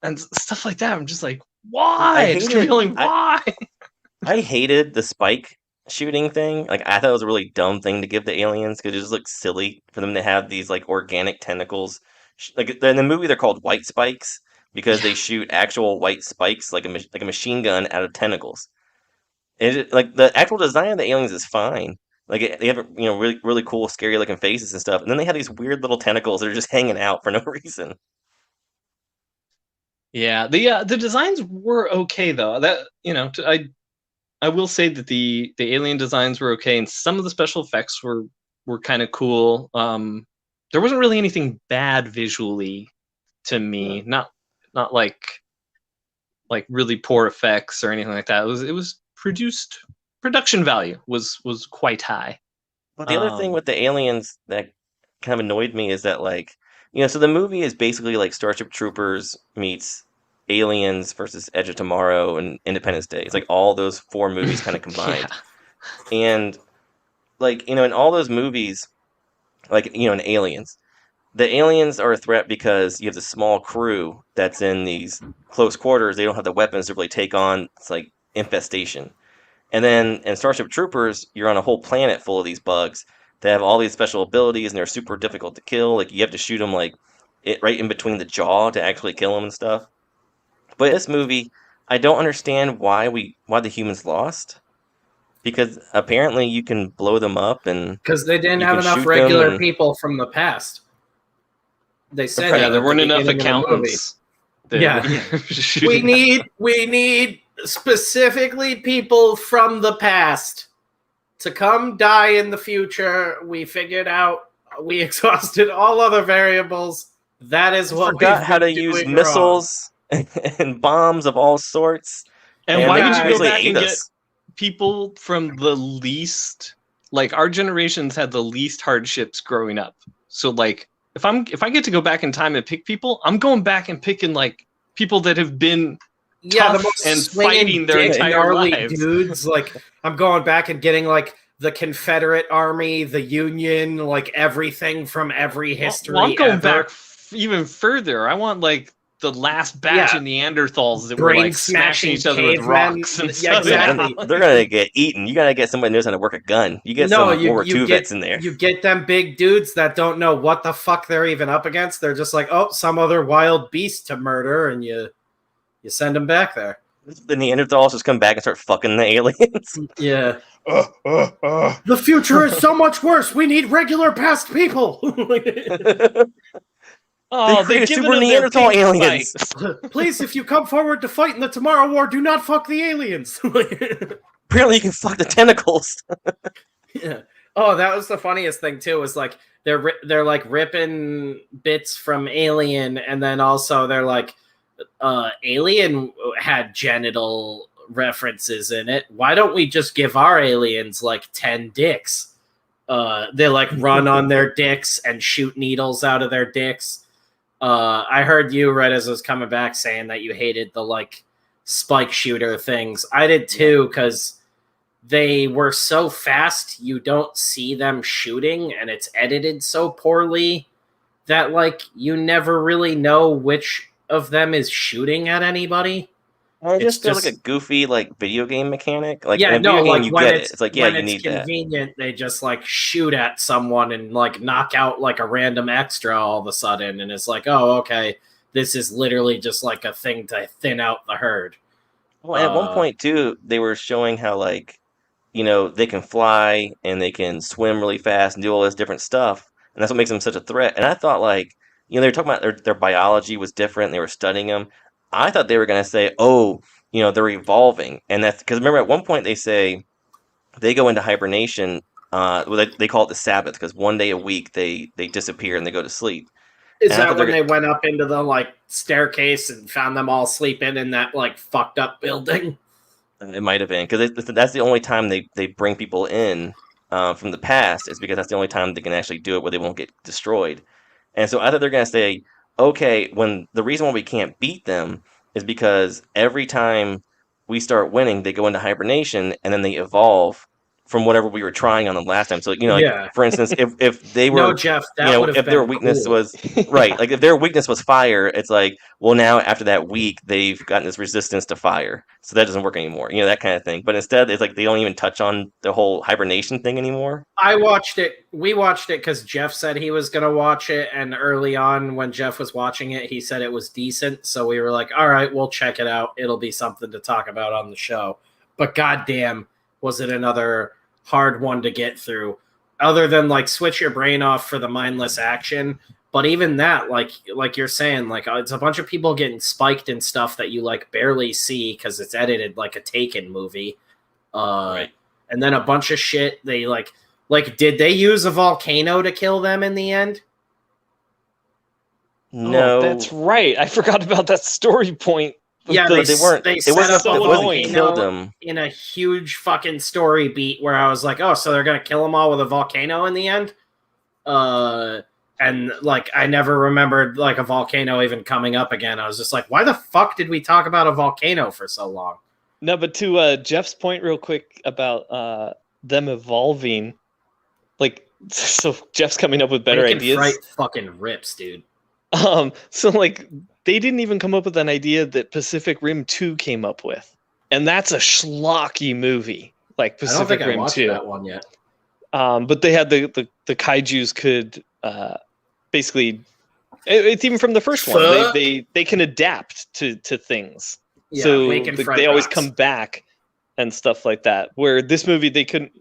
And stuff like that. I'm just like, why? Why?
I hated the spike shooting thing. Like, I thought it was a really dumb thing to give the aliens because it just looked silly for them to have these like organic tentacles like in the movie they're called white spikes because they shoot actual white spikes like a machine gun out of tentacles. And like the actual design of the aliens is fine. Like they have really really cool scary looking faces and stuff, and then they have these weird little tentacles that are just hanging out for no reason.
Yeah, the designs were okay though. That I will say that the alien designs were okay, and some of the special effects were kind of cool. There wasn't really anything bad visually to me. Not like really poor effects or anything like that. It was production value was quite high.
But the other thing with the aliens that kind of annoyed me is that so the movie is basically like Starship Troopers meets Aliens versus Edge of Tomorrow and Independence Day. It's like all those 4 movies kind of combined. Yeah. And in all those movies, in Aliens, the aliens are a threat because you have the small crew that's in these close quarters. They don't have the weapons to really take on infestation. And then in Starship Troopers, you're on a whole planet full of these bugs. They have all these special abilities, and they're super difficult to kill. Like you have to shoot them right in between the jaw to actually kill them and stuff. But this movie, I don't understand why the humans lost. Because apparently you can blow them up and
because they didn't have enough regular people from the past. They said
there weren't enough accountants.
Yeah, we need specifically people from the past to come die in the future. We figured out, we exhausted all other variables. That is what we
forgot how to use missiles and bombs of all sorts.
And why would you go back and get people from the least, our generations had the least hardships growing up. So if I get to go back in time and pick people, I'm going back and picking people that have been tough and fighting their entire lives.
Dudes, I'm going back and getting the Confederate Army, the Union, everything from every history.
Well, I'm going back even further. I want the last batch of Neanderthals that were smashing each other with rocks and stuff.
Exactly.
They're gonna get eaten. You gotta get somebody who knows how to work a gun. You get some World War II vets in there.
You get them big dudes that don't know what the fuck they're even up against. They're just some other wild beast to murder, and you send them back there.
The Neanderthals just come back and start fucking the aliens.
Yeah. The future is so much worse. We need regular past people.
Oh, they super Neanderthal aliens.
Please, if you come forward to fight in the Tomorrow War, do not fuck the aliens.
Apparently, you can fuck the tentacles.
Yeah. Oh, that was the funniest thing too. Was they're ripping bits from Alien, and then also they're Alien had genital references in it. Why don't we just give our aliens 10 dicks? They run on their dicks and shoot needles out of their dicks. I heard you right as I was coming back saying that you hated the spike shooter things. I did too, because they were so fast you don't see them shooting, and it's edited so poorly that you never really know which of them is shooting at anybody.
It just feels like a goofy video game mechanic. In a video game, you get it. It's you need that.
Convenient, they just shoot at someone and knock out a random extra all of a sudden, and it's oh, okay, this is literally just a thing to thin out the herd.
Well, at one point too, they were showing how they can fly and they can swim really fast and do all this different stuff, and that's what makes them such a threat. And I thought they were talking about their biology was different, and they were studying them. I thought they were going to say, they're evolving. And that's because remember at one point they say they go into hibernation. They call it the Sabbath because one day a week they disappear and they go to sleep.
Is that when they went up into the staircase and found them all sleeping in that fucked up building?
It might have been because that's the only time they bring people in from the past is because that's the only time they can actually do it where they won't get destroyed. And so I thought they're going to say, okay, when the reason why we can't beat them is because every time we start winning, they go into hibernation and then they evolve from whatever we were trying on the last time. So, like, for instance, if they were,
no, Jeff, that would have
if
been
their weakness
cool.
was right, like if their weakness was fire, it's like, well, now after that week, they've gotten this resistance to fire, so that doesn't work anymore. That kind of thing. But instead, it's like they don't even touch on the whole hibernation thing anymore.
I watched it. We watched it because Jeff said he was going to watch it, and early on when Jeff was watching it, he said it was decent. So we were like, all right, we'll check it out. It'll be something to talk about on the show. But goddamn, was it another hard one to get through, other than like switch your brain off for the mindless action. But even that, like you're saying, like it's a bunch of people getting spiked and stuff that you like barely see because it's edited like a Taken movie.
Right.
And then a bunch of shit they like did they use a volcano to kill them in the end?
No,
that's right. I forgot about that story point.
Yeah,
they weren't.
It wasn't
killed them
in a huge fucking story beat where I was like, oh, so they're gonna kill them all with a volcano in the end. And like I never remembered like a volcano even coming up again. I was just like, why the fuck did we talk about a volcano for so long?
No, but to Jeff's point, real quick about them evolving, like so Jeff's coming up with better ideas.
Fright fucking rips, dude.
So like they didn't even come up with an idea that Pacific Rim 2 came up with, and that's a schlocky movie. Like Pacific Rim 2. I
watched that one yet.
But they had the kaijus could basically. It's even from the first one. They can adapt to things.
Yeah,
so they always come back and stuff like that. Where this movie they couldn't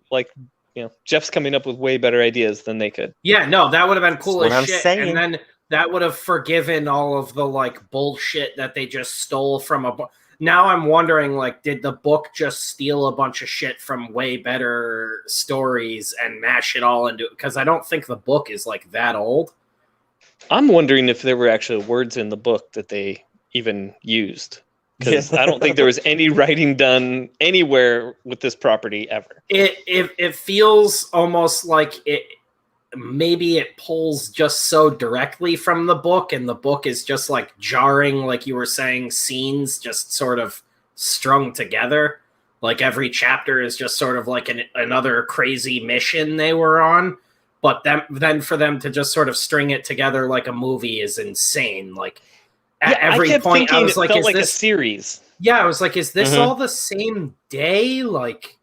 Jeff's coming up with way better ideas than they could.
Yeah, no, that would have been cool
That's
as
what
shit.
I'm saying.
And then that would have forgiven all of the like bullshit that they just stole from a book. Now I'm wondering, like, did the book just steal a bunch of shit from way better stories and mash it all into it? Because I don't think the book is like that old.
I'm wondering if there were actually words in the book that they even used. Because I don't think there was any writing done anywhere with this property ever.
It feels almost like maybe it pulls just so directly from the book, and the book is just like jarring, like you were saying, scenes just sort of strung together. Like every chapter is just sort of like another crazy mission they were on. But then for them to just sort of string it together like a movie is insane. Like at every point, I was like, "Is this
a series?"
Yeah, I was like, "Is this all the same day?" Like,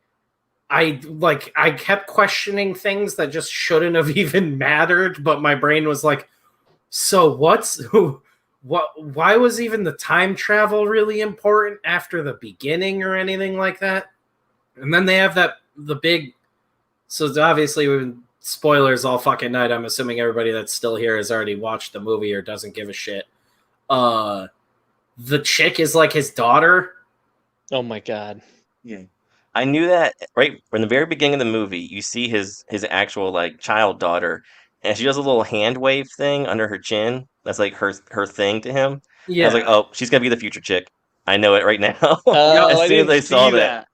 I kept questioning things that just shouldn't have even mattered. But my brain was like, "So why was even the time travel really important after the beginning or anything like that?" And then they have the big. So obviously, spoilers all fucking night. I'm assuming everybody that's still here has already watched the movie or doesn't give a shit. The chick is like his daughter.
Oh my god.
Yeah. I knew that right from the very beginning of the movie. You see his actual like child daughter, and she does a little hand wave thing under her chin. That's like her thing to him.
Yeah.
I was like, oh, she's gonna be the future chick. I know it right now.
As
soon as I saw that.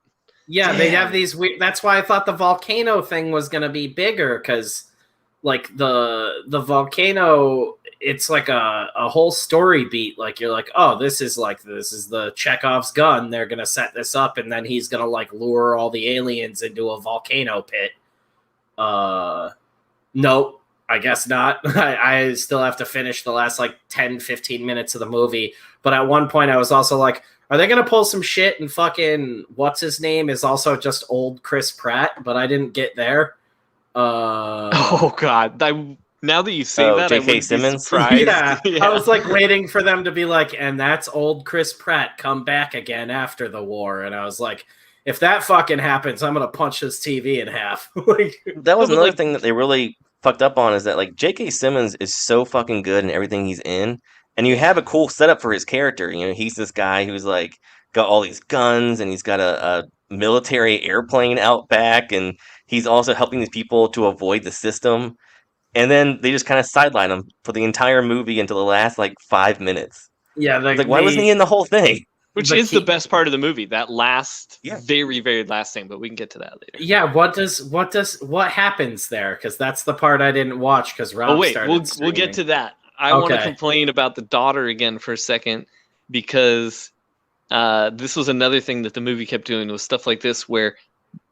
Yeah, they have these weird. That's why I thought the volcano thing was gonna be bigger, because like the volcano, it's like a whole story beat. Like you're like, oh, this is the Chekhov's gun. They're gonna set this up, and then he's gonna like lure all the aliens into a volcano pit. Nope, I guess not. I still have to finish the last like 10-15 minutes of the movie. But at one point I was also like, are they gonna pull some shit and fucking what's his name is also just old Chris Pratt? But I didn't get there.
Oh god, now that you say that,
J.K.
I wouldn't
Simmons?
be surprised.
Yeah, I was like waiting for them to be like, and that's old Chris Pratt come back again after the war. And I was like, if that fucking happens, I'm gonna punch this TV in half. Like,
that was another thing that they really fucked up on, is that like J.K. Simmons is so fucking good in everything he's in, and you have a cool setup for his character. You know, he's this guy who's like got all these guns, and he's got a military airplane out back, and he's also helping these people to avoid the system. And then they just kind of sideline him for the entire movie until the last like 5 minutes.
Yeah,
like why wasn't he in the whole thing?
Which is the best part of the movie, that last, very, very last thing. But we can get to that later.
Yeah, what happens there? Because that's the part I didn't watch because Rob started.
We'll get to that. I want to complain about the daughter again for a second, because this was another thing that the movie kept doing, was stuff like this where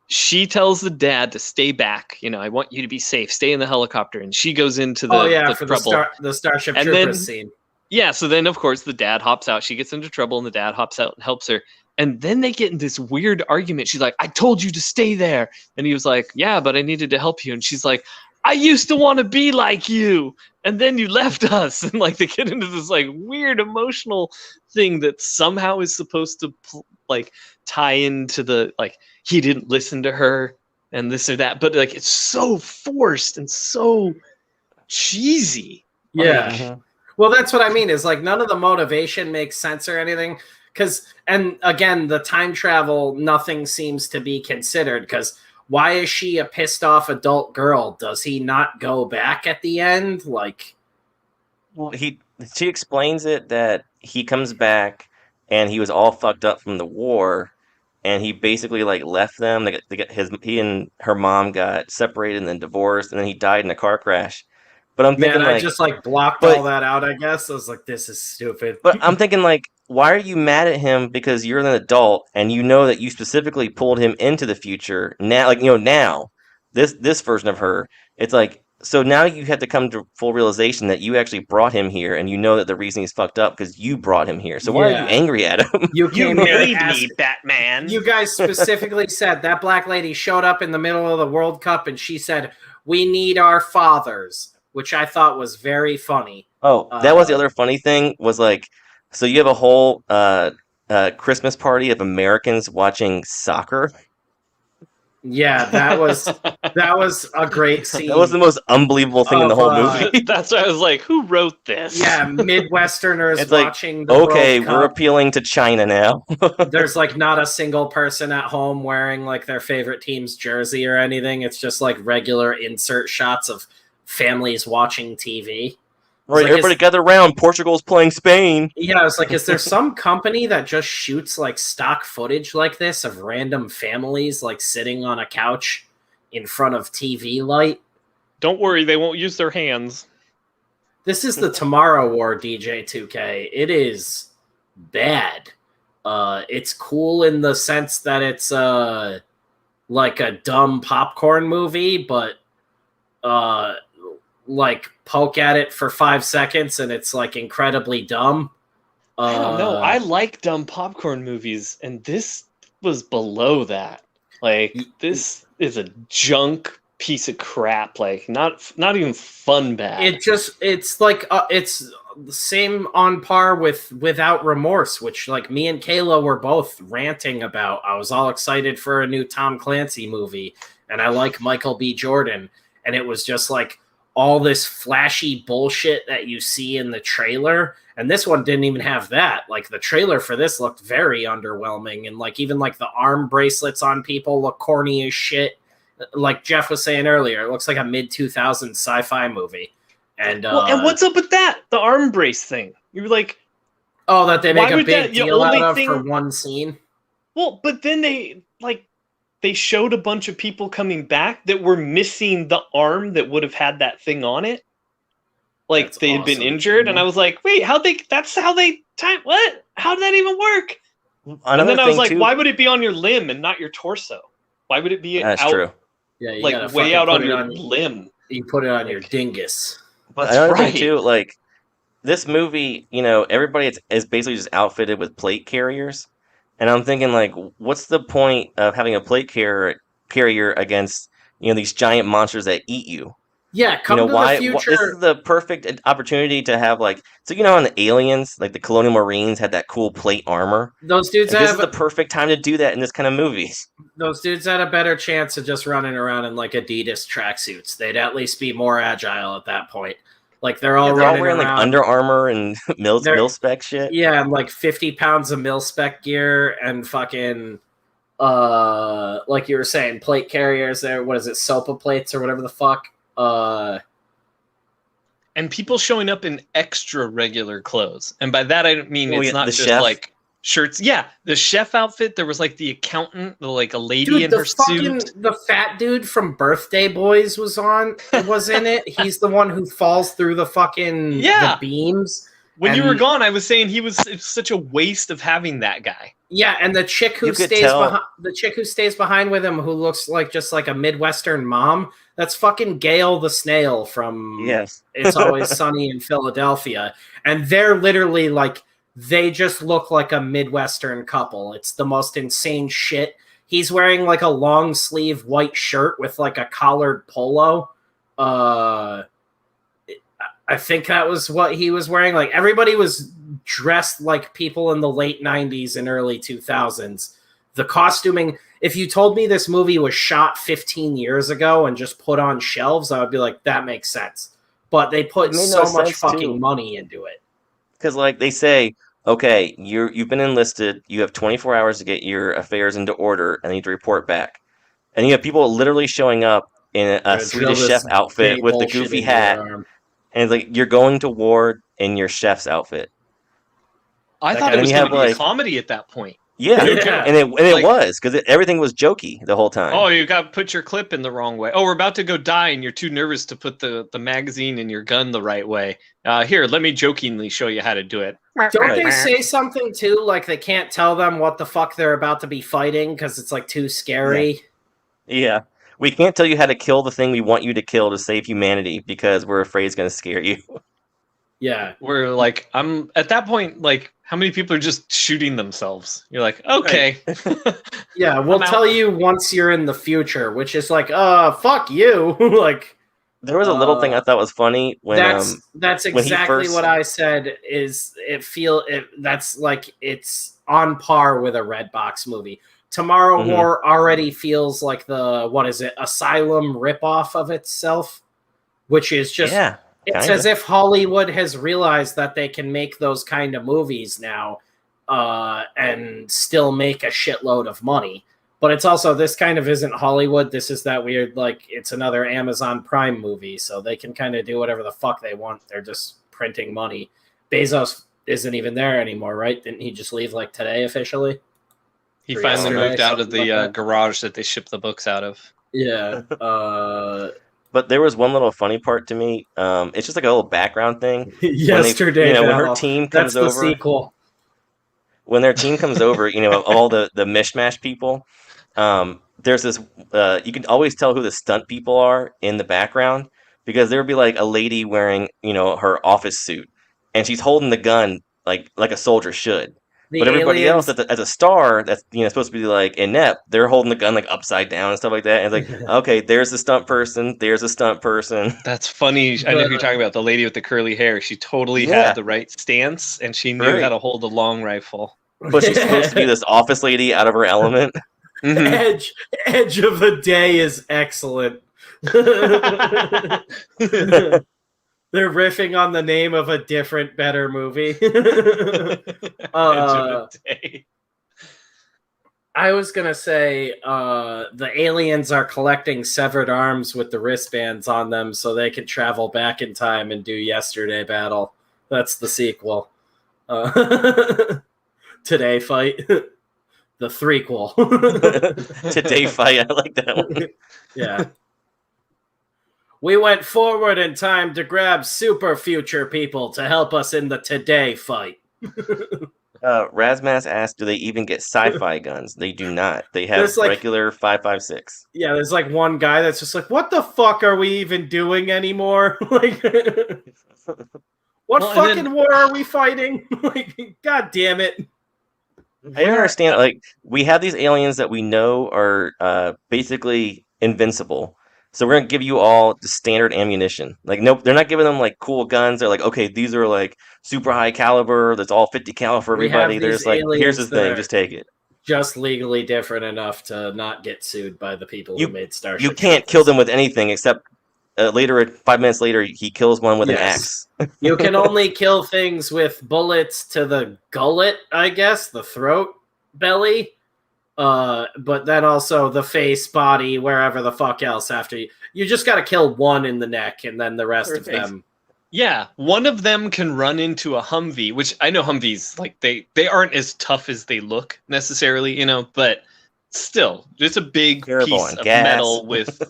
she tells the dad to stay back. I want you to be safe. Stay in the helicopter. And she goes into the trouble.
The Starship Troopers scene.
Yeah, so then, of course, the dad hops out. She gets into trouble, and the dad hops out and helps her. And then they get in this weird argument. She's like, I told you to stay there. And he was like, yeah, but I needed to help you. And she's like, I used to want to be like you. And then you left us. And, they get into this, weird emotional thing that somehow is supposed to, tie into the, he didn't listen to her and this or that. But, it's so forced and so cheesy.
Yeah. Well, that's what I mean is none of the motivation makes sense or anything. And again, the time travel, nothing seems to be considered because why is she a pissed off adult girl? Does he not go back at the end?
Well, she explains it that he comes back and he was all fucked up from the war and he basically left them. He and her mom got separated and then divorced and then he died in a car crash. But I'm thinking
I just blocked all that out, I guess. I was like, this is stupid.
But I'm thinking why are you mad at him because you're an adult and you know that you specifically pulled him into the future now, now this version of her, it's so now you have to come to full realization that you actually brought him here and you know that the reason he's fucked up because you brought him here. So why are you angry at him?
You made me, Batman.
You guys specifically said that black lady showed up in the middle of the World Cup and she said, we need our fathers, which I thought was very funny.
Oh, that was the other funny thing was so you have a whole Christmas party of Americans watching soccer.
Yeah, that was a great scene.
That was the most unbelievable thing in the whole movie.
That's why I was like, who wrote this?
Yeah, Midwesterners watching the
okay,
World Cup.
we're appealing to China now.
There's not a single person at home wearing their favorite team's jersey or anything. It's just regular insert shots of families watching TV.
Right, everybody gather around. Portugal's playing Spain.
Yeah, I was like, is there some company that just shoots stock footage like this of random families sitting on a couch in front of TV light?
Don't worry, they won't use their hands.
This is the Tomorrow War, DJ 2K. It is bad. It's cool in the sense that it's a dumb popcorn movie, but poke at it for 5 seconds and it's incredibly dumb.
I don't know. I like dumb popcorn movies, and this was below that. This is a junk piece of crap. Not even fun bad.
It's it's the same on par with Without Remorse, which me and Kayla were both ranting about. I was all excited for a new Tom Clancy movie, and I like Michael B. Jordan, and it was just all this flashy bullshit that you see in the trailer. And this one didn't even have that. The trailer for this looked very underwhelming. And even the arm bracelets on people look corny as shit. Like Jeff was saying earlier, it looks like a mid-2000s sci-fi movie. And
and what's up with that? The arm brace thing. You were like,
oh, that they make a big deal out of for one scene.
Well, but then they showed a bunch of people coming back that were missing the arm that would have had that thing on it.
That's
they had been injured. And I was like, wait, that's how they time, what? How did that even work? And then I was like, why would it be on your limb and not your torso? Why would it be
true.
Yeah,
way out on your limb?
You put it on your dingus.
But another thing too, this movie, everybody is basically just outfitted with plate carriers. And I'm thinking, what's the point of having a plate carrier against, these giant monsters that eat you?
Yeah, the future.
This is the perfect opportunity to have so on the Aliens, the Colonial Marines had that cool plate armor.
Those dudes
this is the perfect time to do that in this kind of movies.
Those dudes had a better chance of just running around in Adidas tracksuits. They'd at least be more agile at that point. They're all
wearing Under Armour and mil-spec shit.
Yeah, and 50 pounds of mil-spec gear and fucking like you were saying, plate carriers there. What is it, SOPA plates or whatever the fuck?
And people showing up in extra regular clothes. And by that I mean it's not just
chef.
Shirts. Yeah, the chef outfit. There was the accountant, a lady in her suit.
The fat dude from Birthday Boys was in it. He's the one who falls through the fucking the beams.
When you were gone, I was saying it's such a waste of having that guy.
Yeah, and the chick who stays behind with him, who looks like just like a Midwestern mom, that's fucking Gail the Snail from It's Always Sunny in Philadelphia. And they're literally like, they just look like a Midwestern couple. It's the most insane shit. He's wearing like a long sleeve white shirt with like a collared polo. I think that was what he was wearing. Like everybody was dressed like people in the late 90s and early 2000s. The costuming, if you told me this movie was shot 15 years ago and just put on shelves, I would be like, that makes sense. But they put so much fucking money into it.
Because like they say, okay, you've been enlisted, you have 24 hours to get your affairs into order and you need to report back. And you have people literally showing up in a Swedish chef outfit with the goofy hat. And it's like, you're going to war in your chef's outfit.
I thought it was going to be a comedy at that point.
Yeah. And it was, because everything was jokey the whole time.
Oh, you got to put your clip in the wrong way. Oh, we're about to go die, and you're too nervous to put the magazine in your gun the right way. Here, let me jokingly show you how to do it.
Don't they say something, too? Like they can't tell them what the fuck they're about to be fighting because it's like too scary?
Yeah. We can't tell you how to kill the thing we want you to kill to save humanity because we're afraid it's going to scare you.
Yeah.
We're like, I'm at that point, like, how many people are just shooting themselves? You're like, okay.
Right. Yeah, we'll tell you once you're in the future, which is like, fuck you. Like,
there was a little thing I thought was funny when
that's exactly what I said. That's like it's on par with a Redbox movie. Tomorrow War already feels like the Asylum ripoff of itself, which is just it's as if Hollywood has realized that they can make those kind of movies now and still make a shitload of money. But it's also, this kind of isn't Hollywood. This is that weird, like, it's another Amazon Prime movie, so they can kind of do whatever the fuck they want. They're just printing money. Bezos isn't even there anymore, right? Didn't he just leave, like, today officially?
He finally moved out of the garage that they ship the books out of.
Yeah.
But there was one little funny part to me. It's just like a little background thing.
Yesterday,
when her team comes over.
That's the sequel.
When their team comes over, all the mishmash people, there's this, you can always tell who the stunt people are in the background because there would be like a lady wearing, her office suit and she's holding the gun like a soldier should. But everybody else as a star that's supposed to be like inept, they're holding the gun like upside down and stuff like that. And it's like, okay, there's a stunt person, there's a stunt person.
That's funny. I know who you're talking about, the lady with the curly hair. She totally had the right stance and she knew how to hold a long rifle.
But she's supposed to be this office lady out of her element.
Edge of the day is excellent. They're riffing on the name of a different, better movie. I was going to say the aliens are collecting severed arms with the wristbands on them so they can travel back in time and do Yesterday Battle. That's the sequel. Today Fight. The threequel.
Today Fight. I like that one.
Yeah. We went forward in time to grab super future people to help us in the Today Fight.
Razmas asked, do they even get sci-fi guns? They do not. They have regular 5.56.
Yeah, there's like one guy that's just like, what the fuck are we even doing anymore? Like, what fucking war are we fighting? Like, God damn it.
I don't understand. Like, we have these aliens that we know are basically invincible. So we're going to give you all the standard ammunition. Like, nope, they're not giving them, like, cool guns. They're like, okay, these are, like, super high caliber. That's all 50 cal for everybody. There's, like, here's the thing. Just take it.
Just legally different enough to not get sued by the people who made Starship.
You can't kill them with anything except later, 5 minutes later, he kills one with an axe.
You can only kill things with bullets to the gullet, I guess, the throat, belly. But then also the face, body, wherever the fuck else after you just got to kill one in the neck and then the rest of them.
Yeah, one of them can run into a Humvee, which I know Humvees, like they aren't as tough as they look necessarily, but still, it's a big
Terrible
piece
on
of
gas.
metal with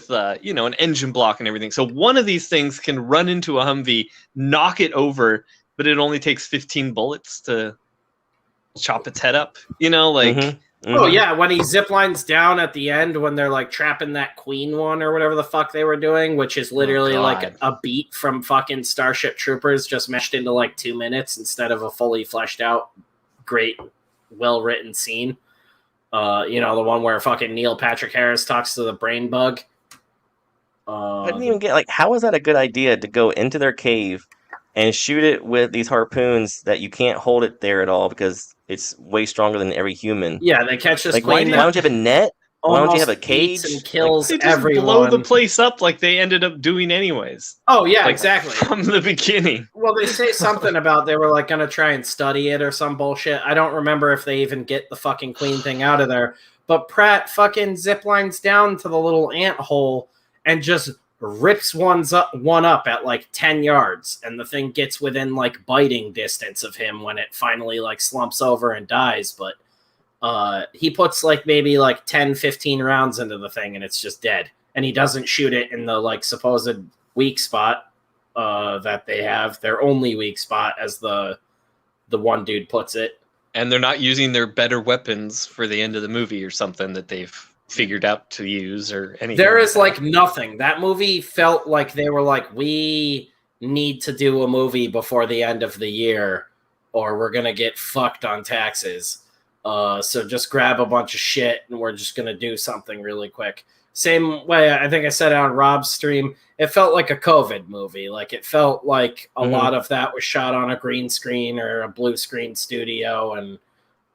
an engine block and everything. So one of these things can run into a Humvee, knock it over, but it only takes 15 bullets to chop its head up.
Oh yeah, when he ziplines down at the end when they're like trapping that queen one or whatever the fuck they were doing, which is literally like a beat from fucking Starship Troopers just meshed into like 2 minutes instead of a fully fleshed out, great, well written scene. The one where fucking Neil Patrick Harris talks to the brain bug.
I didn't even get how is that a good idea to go into their cave and shoot it with these harpoons that you can't hold it there at all because it's way stronger than every human.
Yeah, they catch this
queen. Why don't you have a net? Why don't you have a cage?
And kills
they just
everyone.
blow the place up like they ended up doing anyways.
Oh yeah, exactly.
From the beginning.
Well, they say something about they were like going to try and study it or some bullshit. I don't remember if they even get the fucking queen thing out of there. But Pratt fucking ziplines down to the little ant hole and just rips one up at like 10 yards, and the thing gets within like biting distance of him when it finally like slumps over and dies. But he puts like maybe like 10-15 rounds into the thing and it's just dead, and he doesn't shoot it in the like supposed weak spot that they have, their only weak spot, as the one dude puts it.
And they're not using their better weapons for the end of the movie or something that they've figured out to use or anything.
There is like nothing. That movie felt like they were like, we need to do a movie before the end of the year or we're going to get fucked on taxes. So just grab a bunch of shit and we're just going to do something really quick. Same way, I think I said on Rob's stream, it felt like a COVID movie. Like it felt like a lot of that was shot on a green screen or a blue screen studio, and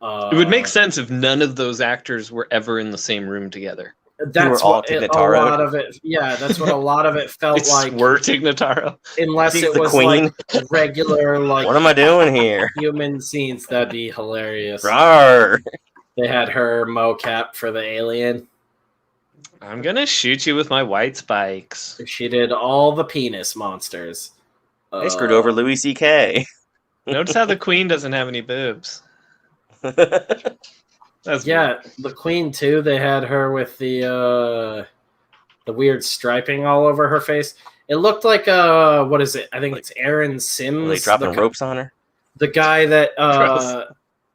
it would make sense if none of those actors were ever in the same room together.
That's what a lot of it. Yeah, that's what a lot of it felt like.
Were Tig Notaro,
unless
She's
it
the
was
queen.
Like regular, like
what am I doing here?
Human scenes. That'd be hilarious.
Rawr.
They had her mocap for the alien.
I'm gonna shoot you with my white spikes.
She did all the penis monsters.
I screwed over Louis C.K.
Notice how the queen doesn't have any boobs. That's
weird. The queen too. They had her with the weird striping all over her face. It looked like what is it? I think it's Aaron Sims.
Were they dropping ropes on her?
The guy that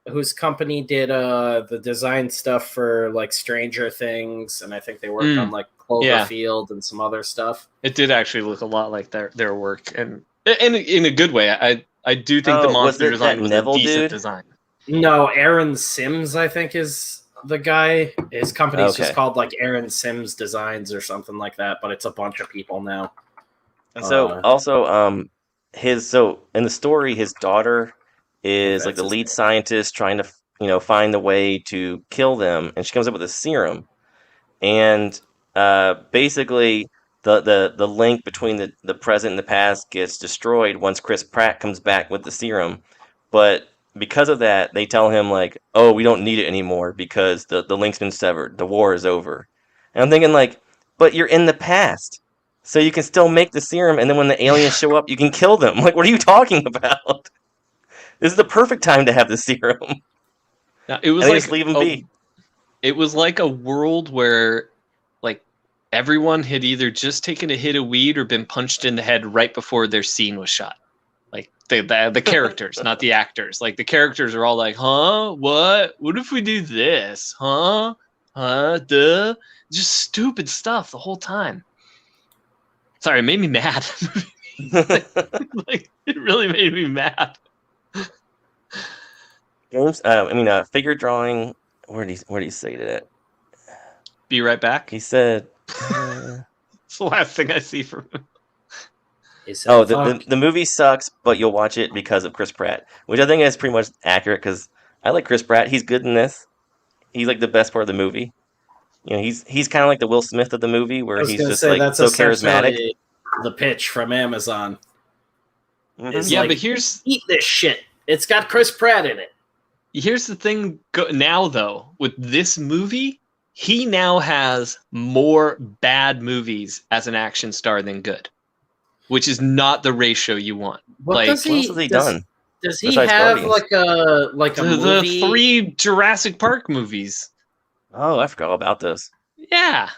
whose company did the design stuff for like Stranger Things, and I think they worked on like Cloverfield and some other stuff.
It did actually look a lot like their work, and in a good way. I do think the monster design was a decent design.
No, Aaron Sims, I think, is the guy. His company's just called like Aaron Sims Designs or something like that, but it's a bunch of people now.
And so also in the story, his daughter is like the lead scientist trying to find the way to kill them, and she comes up with a serum, and basically the link between the present and the past gets destroyed once Chris Pratt comes back with the serum, but because of that, they tell him like, oh, we don't need it anymore because the link's been severed. The war is over. And I'm thinking like, but you're in the past. So you can still make the serum, and then when the aliens show up, you can kill them. Like, what are you talking about? This is the perfect time to have the serum.
Now, it was
just leave them be.
It was like a world where like everyone had either just taken a hit of weed or been punched in the head right before their scene was shot. Like the characters, not the actors. Like the characters are all like, huh? What? What if we do this? Huh? Duh? Just stupid stuff the whole time. Sorry, it made me mad. Like it really made me mad.
Figure drawing. Where did he say that?
Be right back.
He said.
It's the last thing I see from him.
The movie sucks, but you'll watch it because of Chris Pratt, which I think is pretty much accurate because I like Chris Pratt. He's good in this. He's like the best part of the movie. He's kind of like the Will Smith of the movie, where he's just like that's so charismatic.
The pitch from Amazon.
Mm-hmm. But here's
eat this shit. It's got Chris Pratt in it.
Here's the thing now, though, with this movie, he now has more bad movies as an action star than good, which is not the ratio you want.
What has he done? Does he
Besides
have
Guardians?
like a movie?
The 3 Jurassic Park movies?
Oh, I forgot all about this.
Yeah.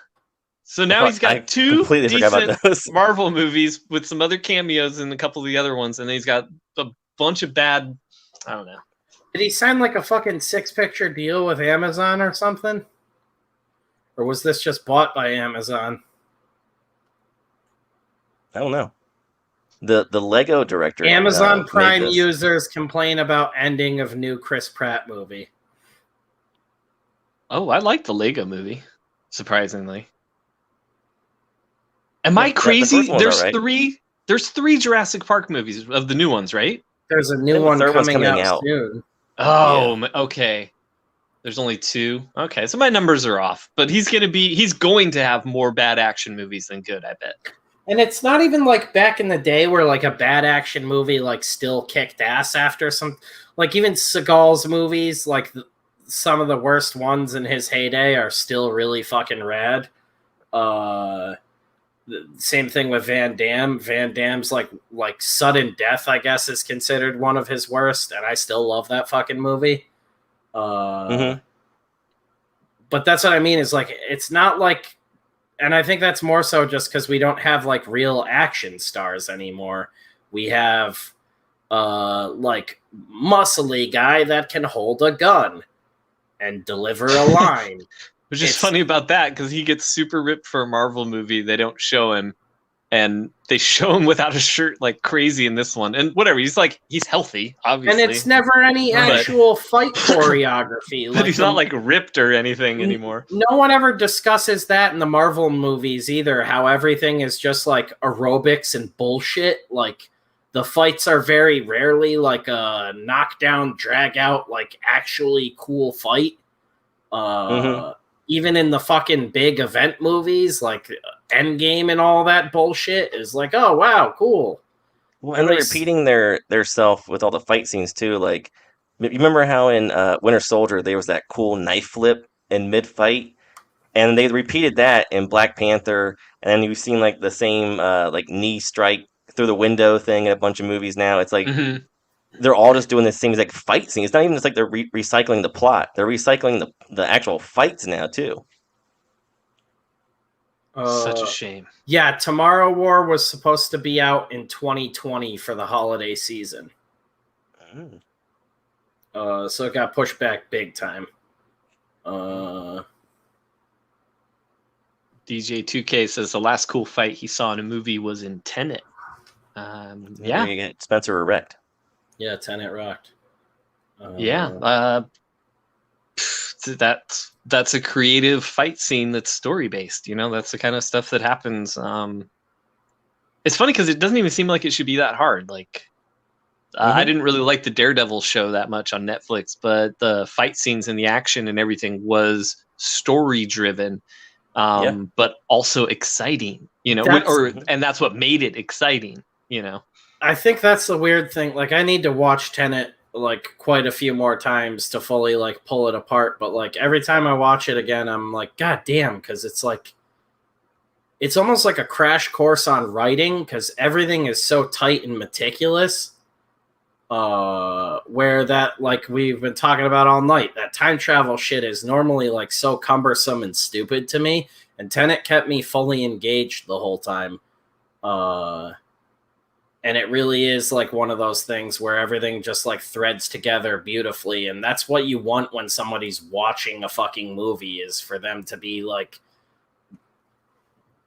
So now he's got two decent Marvel movies with some other cameos in a couple of the other ones, and then he's got a bunch of bad. I don't know.
Did he sign like a fucking 6-picture deal with Amazon or something? Or was this just bought by Amazon?
I don't know. The Lego director.
Amazon Prime users complain about ending of new Chris Pratt movie.
Oh, I like the Lego movie, surprisingly. Am I crazy? There's three Jurassic Park movies of the new ones, right?
There's a new one coming out soon.
Oh, yeah. Okay. There's only 2. Okay, so my numbers are off. But he's going to have more bad action movies than good, I bet.
And it's not even like back in the day where like a bad action movie like still kicked ass after some, like even Seagal's movies, like some of the worst ones in his heyday are still really fucking rad. Same thing with Van Damme. Van Damme's like Sudden Death, I guess, is considered one of his worst, and I still love that fucking movie. But that's what I mean is like it's not like, and I think that's more so just because we don't have like real action stars anymore. We have like muscly guy that can hold a gun and deliver a line.
Which is funny about that because he gets super ripped for a Marvel movie. They don't show him, and they show him without a shirt like crazy in this one. And whatever, he's healthy, obviously.
And it's never any actual fight choreography.
But he's not like ripped or anything anymore.
No one ever discusses that in the Marvel movies either, how everything is just like aerobics and bullshit. Like the fights are very rarely like a knockdown, drag out, like actually cool fight. Even in the fucking big event movies, like Endgame and all that bullshit, is like, oh, wow, cool.
Well, and they're repeating their self with all the fight scenes, too. Like, you remember how in Winter Soldier, there was that cool knife flip in mid-fight? And they repeated that in Black Panther, and then you've seen, like, the same, like, knee strike through the window thing in a bunch of movies now. It's like... They're all just doing the same exact fight scene. It's not even just like they're recycling the plot. They're recycling the actual fights now, too.
Such a shame.
Yeah, Tomorrow War was supposed to be out in 2020 for the holiday season. So it got pushed back big time.
DJ2K says the last cool fight he saw in a movie was in Tenet.
Yeah. You get Spencer erect.
Yeah, Tenet rocked.
That's a creative fight scene that's story based. You know, that's the kind of stuff that happens. It's funny because it doesn't even seem like it should be that hard. Like, I didn't really like the Daredevil show that much on Netflix, but the fight scenes and the action and everything was story driven, but also exciting. You know, and that's what made it exciting. You know.
I think that's the weird thing. Like, I need to watch Tenet like quite a few more times to fully like pull it apart. But like every time I watch it again, I'm like, God damn, because it's like it's almost like a crash course on writing because everything is so tight and meticulous. Where that like we've been talking about all night, that time travel shit is normally like so cumbersome and stupid to me, and Tenet kept me fully engaged the whole time. And it really is like one of those things where everything just like threads together beautifully. And that's what you want when somebody's watching a fucking movie, is for them to be like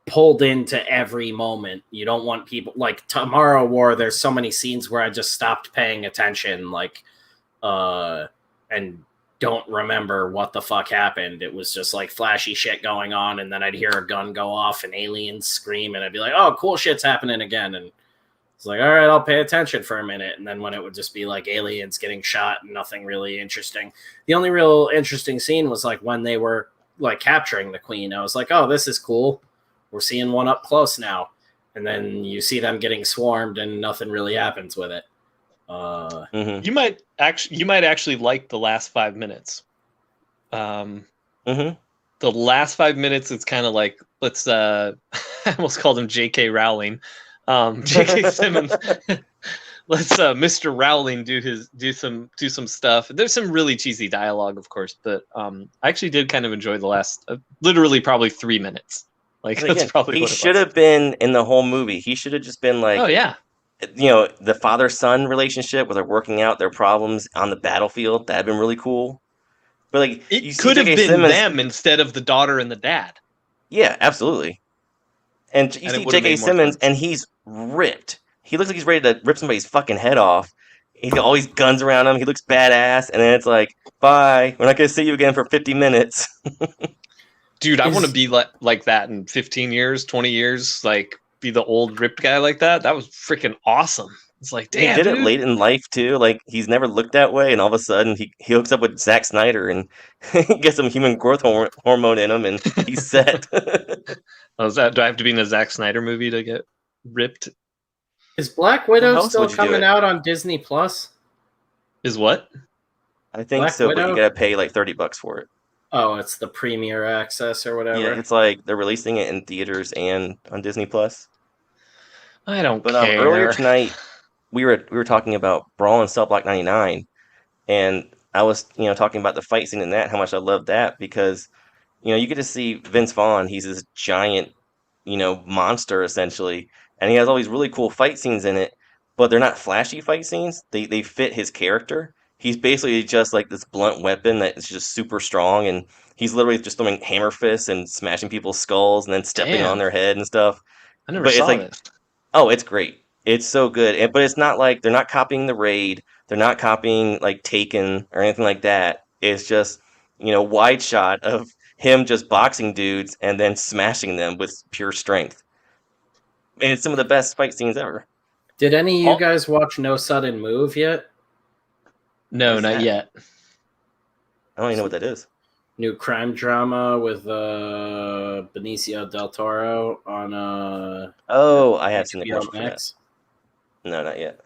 pulled into every moment. You don't want people like Tomorrow War. There's so many scenes where I just stopped paying attention, like, and don't remember what the fuck happened. It was just like flashy shit going on. And then I'd hear a gun go off and aliens scream. And I'd be like, oh, cool shit's happening again. And it's like, all right, I'll pay attention for a minute. And then when it would just be like aliens getting shot and nothing really interesting. The only real interesting scene was like when they were like capturing the queen. I was like, oh, this is cool. We're seeing one up close now. And then you see them getting swarmed and nothing really happens with it.
You might actually like the last 5 minutes. The last 5 minutes, it's kind of like, I almost called him J.K. Rowling. J.K. Simmons. let's Mr. Rowling do some stuff. There's some really cheesy dialogue, of course, but I actually did kind of enjoy the last literally probably 3 minutes. Like that's probably
he
what it
should
was.
have been in the whole movie. He should have just been like,
oh yeah,
the father-son relationship where they're working out their problems on the battlefield. That'd been really cool. But like,
it could have been
Simmons,
them instead of the daughter and the dad.
Yeah, absolutely. And you see J.K. Simmons, and he's ripped. He looks like he's ready to rip somebody's fucking head off. He's got all these guns around him. He looks badass. And then it's like, bye. We're not going to see you again for 50 minutes.
Dude, I want to be like that in 15 years, 20 years. Like, be the old ripped guy like that. That was freaking awesome. It's like, damn,
he did it late in life, too. Like, he's never looked that way. And all of a sudden, he hooks up with Zack Snyder and gets some human growth hormone in him. And he's set.
Do I have to be in a Zack Snyder movie to get ripped?
Is Black Widow still coming out on Disney Plus?
Is what?
I think Black so, Widow? But you gotta pay like $30 for it.
Oh, it's the Premier Access or whatever.
Yeah, it's like they're releasing it in theaters and on Disney Plus.
I don't care.
Earlier tonight, we were talking about Brawl in Cell Block 99, and I was talking about the fight scene in that, how much I loved that because you get to see Vince Vaughn. He's this giant, monster essentially, and he has all these really cool fight scenes in it. But they're not flashy fight scenes. They fit his character. He's basically just like this blunt weapon that is just super strong, and he's literally just throwing hammer fists and smashing people's skulls and then stepping on their head and stuff.
I never saw this.
Oh, it's great. It's so good. But it's not like they're not copying The Raid. They're not copying like Taken or anything like that. It's just, wide shot of him just boxing dudes and then smashing them with pure strength. And it's some of the best fight scenes ever.
Did any of you guys watch No Sudden Move yet?
No, not yet.
I don't even know what that is.
New crime drama with Benicio del Toro on
I have seen the commercial for that. No, not yet.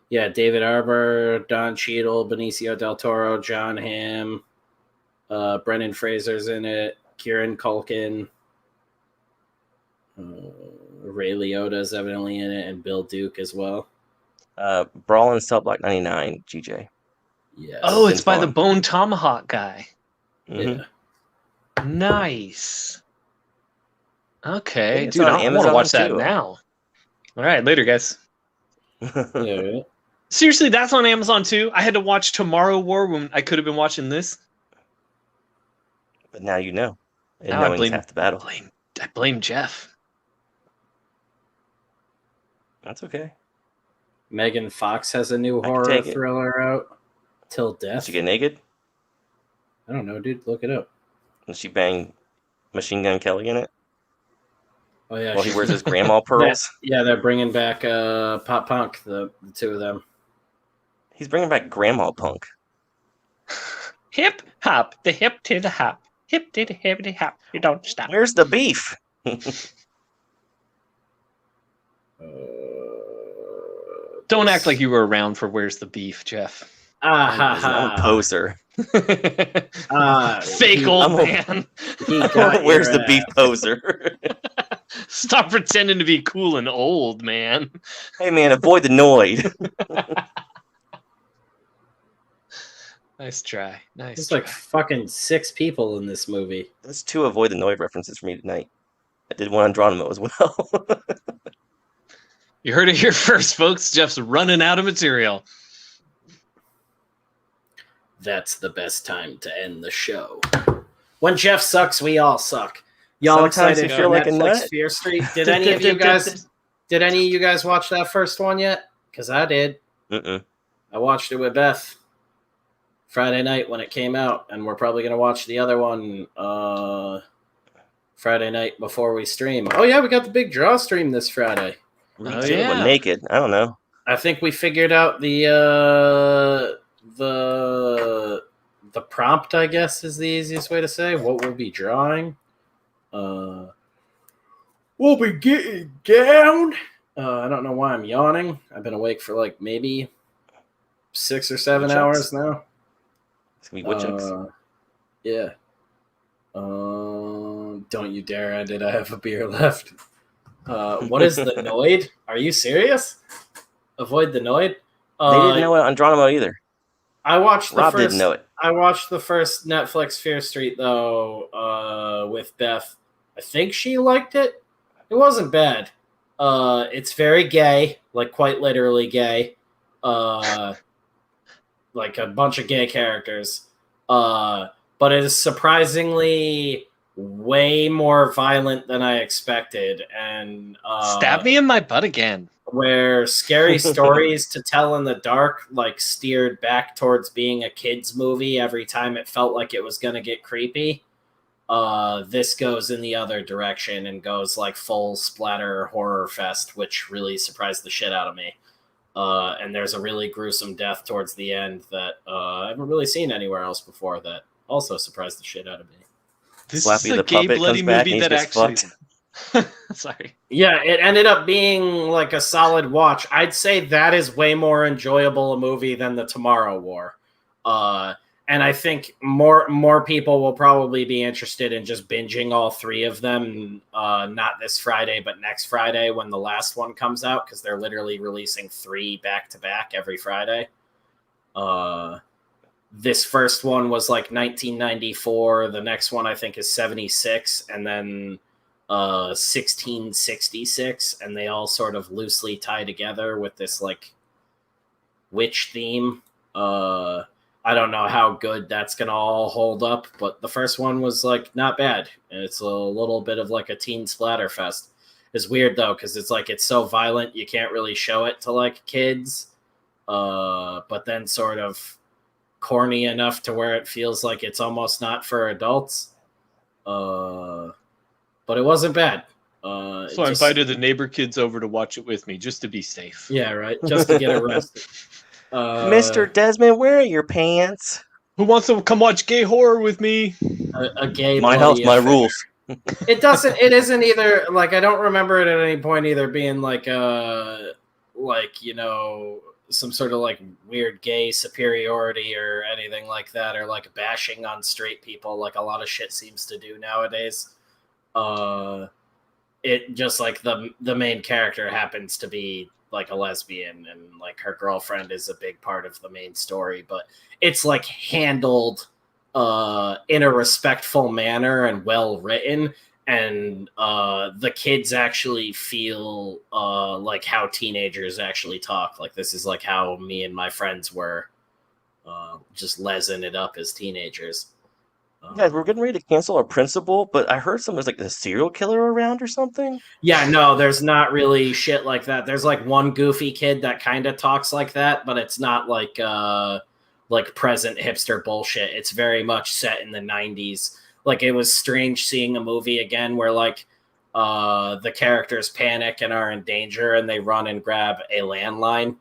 Yeah, David Arbor, Don Cheadle, Benicio del Toro, John Hamm, Brendan Fraser's in it, Kieran Culkin, Ray Liotta's evidently in it, and Bill Duke as well.
Brawl in Cell Block 99, GJ.
Yeah.
Oh, it's by the Bone Tomahawk guy.
Mm-hmm.
Yeah. Nice. Okay,
dude,
I want to watch that now. All right, later, guys.
Yeah.
Seriously, that's on Amazon too. I had to watch Tomorrow War when I could have been watching this.
But now you know. And
now
knowing half the battle.
I blame Jeff.
That's okay.
Megan Fox has a new horror thriller out. Till Death.
Did she get naked?
I don't know, dude. Look it up.
Did she bang Machine Gun Kelly in it?
Oh yeah.
While he wears his grandma pearls.
Yeah, they're bringing back Pop Punk, the two of them.
He's bringing back Grandma Punk.
Hip hop, the hip to the hop, hip to the hippity hop. You don't stop.
Where's the beef?
Don't act like you were around for Where's the Beef, Jeff.
I'm a poser.
Fake old man.
Where's the beef poser?
Stop pretending to be cool and old, man.
Hey, man, avoid the Noid.
Nice try.
There's like fucking 6 people in this movie.
That's 2 Avoid the Noid references for me tonight. I did one on Geronimo as well.
You heard it here first, folks. Jeff's running out of material.
That's the best time to end the show. When Jeff sucks, we all suck. Y'all excited for Netflix Fear Street? Did any of you guys watch that first one yet? Because I did.
Mm-mm.
I watched it with Beth Friday night when it came out, and we're probably going to watch the other one Friday night before we stream. Oh yeah, we got the big draw stream this Friday.
We're naked. I don't know.
I think we figured out the prompt, I guess, is the easiest way to say what we'll be drawing. We'll be getting down. I don't know why I'm yawning. I've been awake for like maybe 6 or 7 hours now.
It's gonna be woodchucks.
Yeah. Don't you dare end it. I have a beer left. What is the Noid? Are you serious? Avoid the Noid.
They didn't know it on Geronimo either.
I watched
Rob didn't know it.
I watched the first Netflix Fear Street though, with Beth. I think she liked it. It wasn't bad. It's very gay, like quite literally gay. Like a bunch of gay characters. But it is surprisingly way more violent than I expected. And
stab me in my butt again.
Where scary stories to tell in the dark like steered back towards being a kid's movie every time it felt like it was going to get creepy. This goes in the other direction and goes like full splatter horror fest, which really surprised the shit out of me. And there's a really gruesome death towards the end that I haven't really seen anywhere else before that also surprised the shit out of me.
This
Slappy
is
the
a gay
puppet
bloody
comes back
movie
and
that
he gets
actually...
fucked.
Sorry.
Yeah, it ended up being like a solid watch. I'd say that is way more enjoyable a movie than the Tomorrow War. And I think more people will probably be interested in just binging all three of them, not this Friday, but next Friday when the last one comes out, because they're literally releasing 3 back-to-back every Friday. This first one was like 1994. The next one I think is 76, and then 1666, and they all sort of loosely tie together with this like witch theme. I don't know how good that's gonna all hold up, but the first one was like not bad. It's a little bit of like a teen splatter fest. It's weird though, because it's like it's so violent you can't really show it to like kids, but then sort of corny enough to where it feels like it's almost not for adults. But it wasn't bad.
So I invited the neighbor kids over to watch it with me, just to be safe.
Yeah, right. Just to get arrested.
Mr. Desmond, where are your pants?
Who wants to come watch gay horror with me?
A gay
my house, my rules.
It isn't either, like, I don't remember it at any point either being like you know, some sort of like weird gay superiority or anything like that, or like bashing on straight people like a lot of shit seems to do nowadays. It just like the main character happens to be like a lesbian, and like her girlfriend is a big part of the main story, but it's like handled in a respectful manner and well written, and the kids actually feel like how teenagers actually talk. Like this is like how me and my friends were just lesing it up as teenagers.
Guys, we're getting ready to cancel our principal, but I heard there's like a serial killer around or something.
Yeah, no, there's not really shit like that. There's like one goofy kid that kind of talks like that, but it's not like present hipster bullshit. It's very much set in the 90s. Like it was strange seeing a movie again where like the characters panic and are in danger and they run and grab a landline.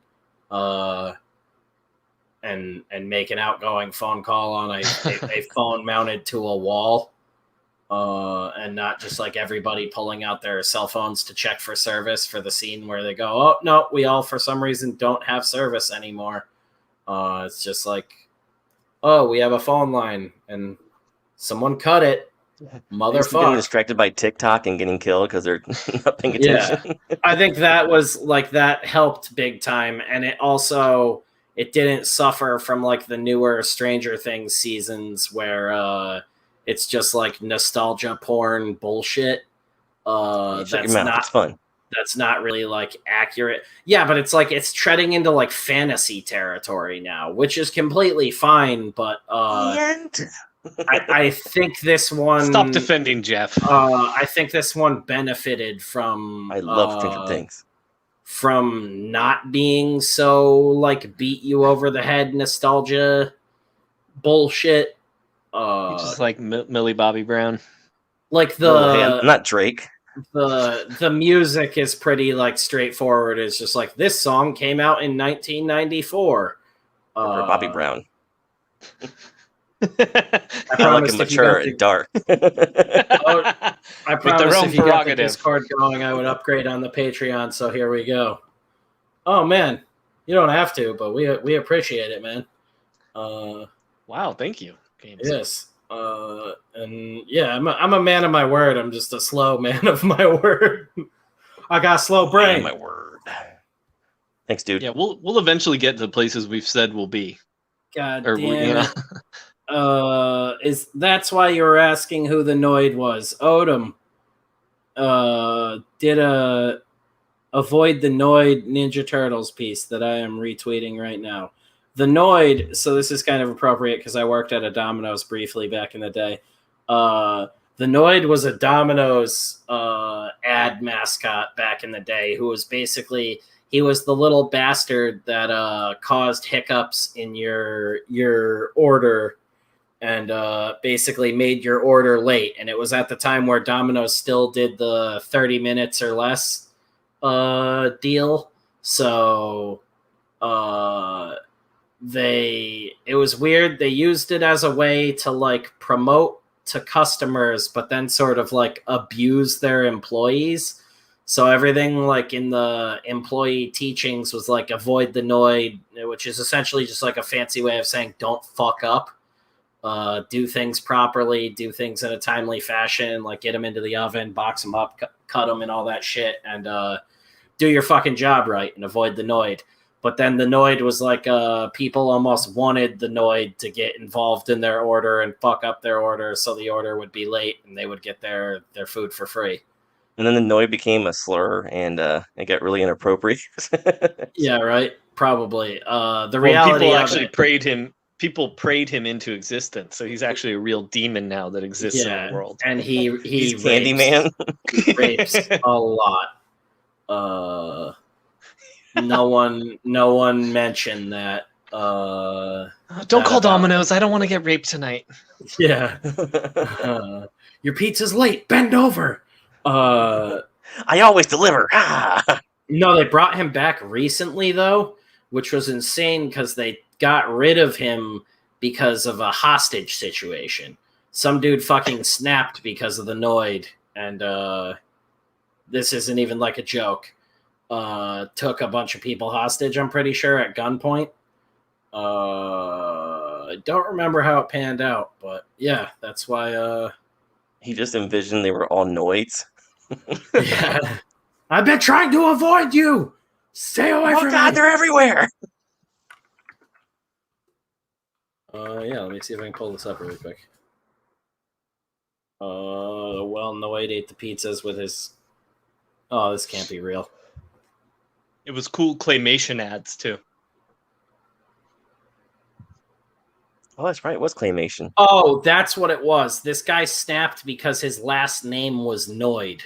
And make an outgoing phone call on a phone mounted to a wall, and not just like everybody pulling out their cell phones to check for service for the scene where they go, oh, no, we all for some reason don't have service anymore. It's just like, oh, we have a phone line and someone cut it. Motherfucker.
Getting distracted by TikTok and getting killed because they're not paying attention.
Yeah. I think that was like that helped big time, and it also... It didn't suffer from like the newer Stranger Things seasons where it's just like nostalgia porn bullshit. That's not
fun.
That's not really like accurate. Yeah, but it's like it's treading into like fantasy territory now, which is completely fine. But I think this one.
Stop defending Jeff.
I think this one benefited from.
I love Stranger Things.
From not being so like beat you over the head nostalgia bullshit.
Just like Millie Bobby Brown.
Like
I'm not Drake.
The music is pretty like straightforward. It's just like this song came out in 1994.
Bobby Brown.
I
like mature and dark.
I promise if you got the Discord going, I would upgrade on the Patreon. So here we go. Oh man, you don't have to, but we appreciate it, man.
Wow, thank you. Games.
Yes, and yeah, I'm a man of my word. I'm just a slow man of my word. I got slow brain.
My word. Thanks, dude.
Yeah, we'll eventually get to the places we've said we'll be.
God damn it. That's why you were asking who the Noid was. Odom did a Avoid the Noid Ninja Turtles piece that I am retweeting right now. The Noid, so this is kind of appropriate because I worked at a Domino's briefly back in the day. The Noid was a Domino's ad mascot back in the day who was basically, he was the little bastard that caused hiccups in your order and basically made your order late. And it was at the time where Domino's still did the 30 minutes or less deal. So it was weird. They used it as a way to like promote to customers, but then sort of like abuse their employees. So everything like in the employee teachings was like avoid the Noid, which is essentially just like a fancy way of saying don't fuck up. Do things properly, do things in a timely fashion, like get them into the oven, box them up, cut them and all that shit, and do your fucking job right and avoid the Noid. But then the Noid was like people almost wanted the Noid to get involved in their order and fuck up their order so the order would be late and they would get their food for free.
And then the Noid became a slur and it got really inappropriate.
Yeah, right? Probably. The reality
people
of
actually
it,
prayed him. People prayed him into existence, so he's actually a real demon now that exists in the world.
And he's
Candyman.
He rapes a lot. No one mentioned that.
Don't call Domino's. I don't want to get raped tonight.
Yeah. Your pizza's late. Bend over.
I always deliver.
No, they brought him back recently though, which was insane because they got rid of him because of a hostage situation. Some dude fucking snapped because of the Noid, and this isn't even like a joke. Took a bunch of people hostage, I'm pretty sure, at gunpoint. I don't remember how it panned out, but yeah, that's why
he just envisioned they were all Noids.
Yeah. I've been trying to avoid you. Stay away from me. Oh
God, they're everywhere.
Yeah, let me see if I can pull this up really quick. Well, Noid ate the pizzas with his... Oh, this can't be real.
It was cool claymation ads, too.
Oh, that's right. It was claymation.
Oh, that's what it was. This guy snapped because his last name was Noid.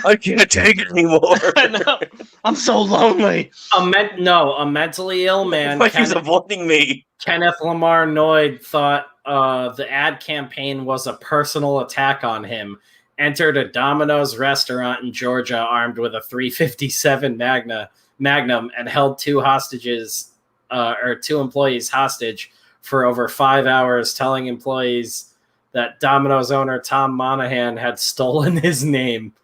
I can't take it anymore.
No, I'm so lonely.
A mentally ill man.
Like he's avoiding me.
Kenneth Lamar Noid thought the ad campaign was a personal attack on him. Entered a Domino's restaurant in Georgia armed with a .357 Magnum and held two employees hostage for over 5 hours, telling employees that Domino's owner Tom Monahan had stolen his name.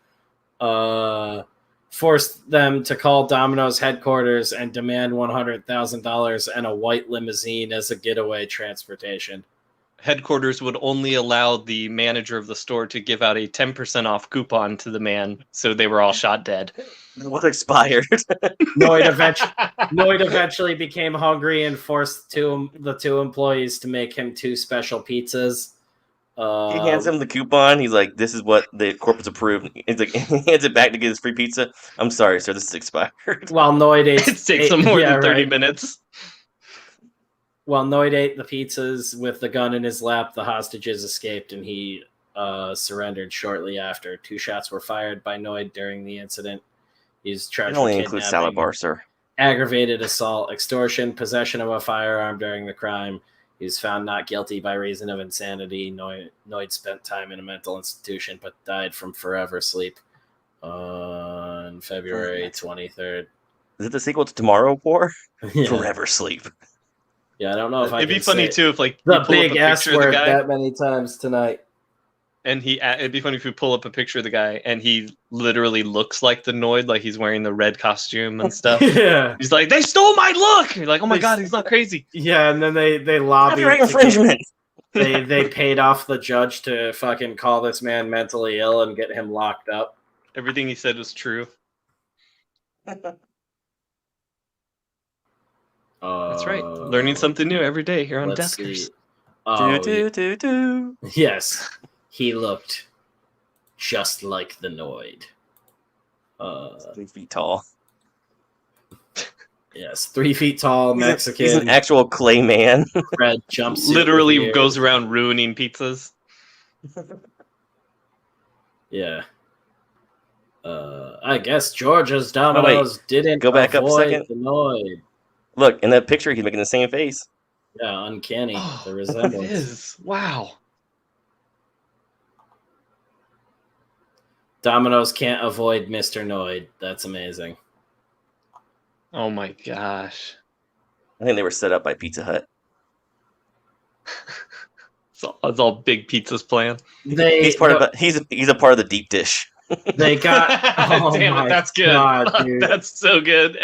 Forced them to call Domino's headquarters and demand $100,000 and a white limousine as a getaway transportation.
Headquarters would only allow the manager of the store to give out a 10% off coupon to the man, so they were all shot dead.
What expired?
Noid eventually became hungry and forced the two employees to make him two special pizzas.
He hands him the coupon. He's like, "This is what the corporate's approved." He's like, he hands it back to get his free pizza. I'm sorry, sir, this is expired.
While Noid ate,
it takes him more than 30 minutes.
While Noid ate the pizzas with the gun in his lap, the hostages escaped and he surrendered shortly after. 2 shots were fired by Noid during the incident. He's charged with
includes salad bar, sir.
Aggravated assault, extortion, possession of a firearm during the crime. He was found not guilty by reason of insanity. Noid spent time in a mental institution but died from forever sleep on February 23rd.
Is it the sequel to Tomorrow War?
Yeah.
Forever Sleep.
Yeah, I don't know if I
It'd
can
be funny,
say
too, if like
the
you pull
big
up a
S
picture of the
word
guy,
that many times tonight.
and it'd be funny if you pull up a picture of the guy and he literally looks like the Noid, like he's wearing the red costume and stuff.
Yeah.
He's like, they stole my look! You're like, oh my god, he's not crazy.
Yeah, and then they lobby
Copyright infringement.
They paid off the judge to fucking call this man mentally ill and get him locked up.
Everything he said was true. That's right. Learning something new every day here on Deskers.
Yes, he looked just like the Noid.
3 feet tall.
Yes, 3 feet tall, Mexican.
He's an actual clay man.
Red jumpsuit.
Literally goes around ruining pizzas.
Yeah. I guess George's Domino's didn't
go back up a second.
The Noid.
Look, in that picture, he's making the same face.
Yeah, uncanny.
Oh,
The resemblance.
It is. Wow.
Domino's can't avoid Mr. Noid. That's amazing.
Oh my gosh.
I think they were set up by Pizza Hut.
It's all Big Pizza's plan.
He's a part of the deep dish.
They got. Oh
Damn it, that's good.
God, dude.
That's so good.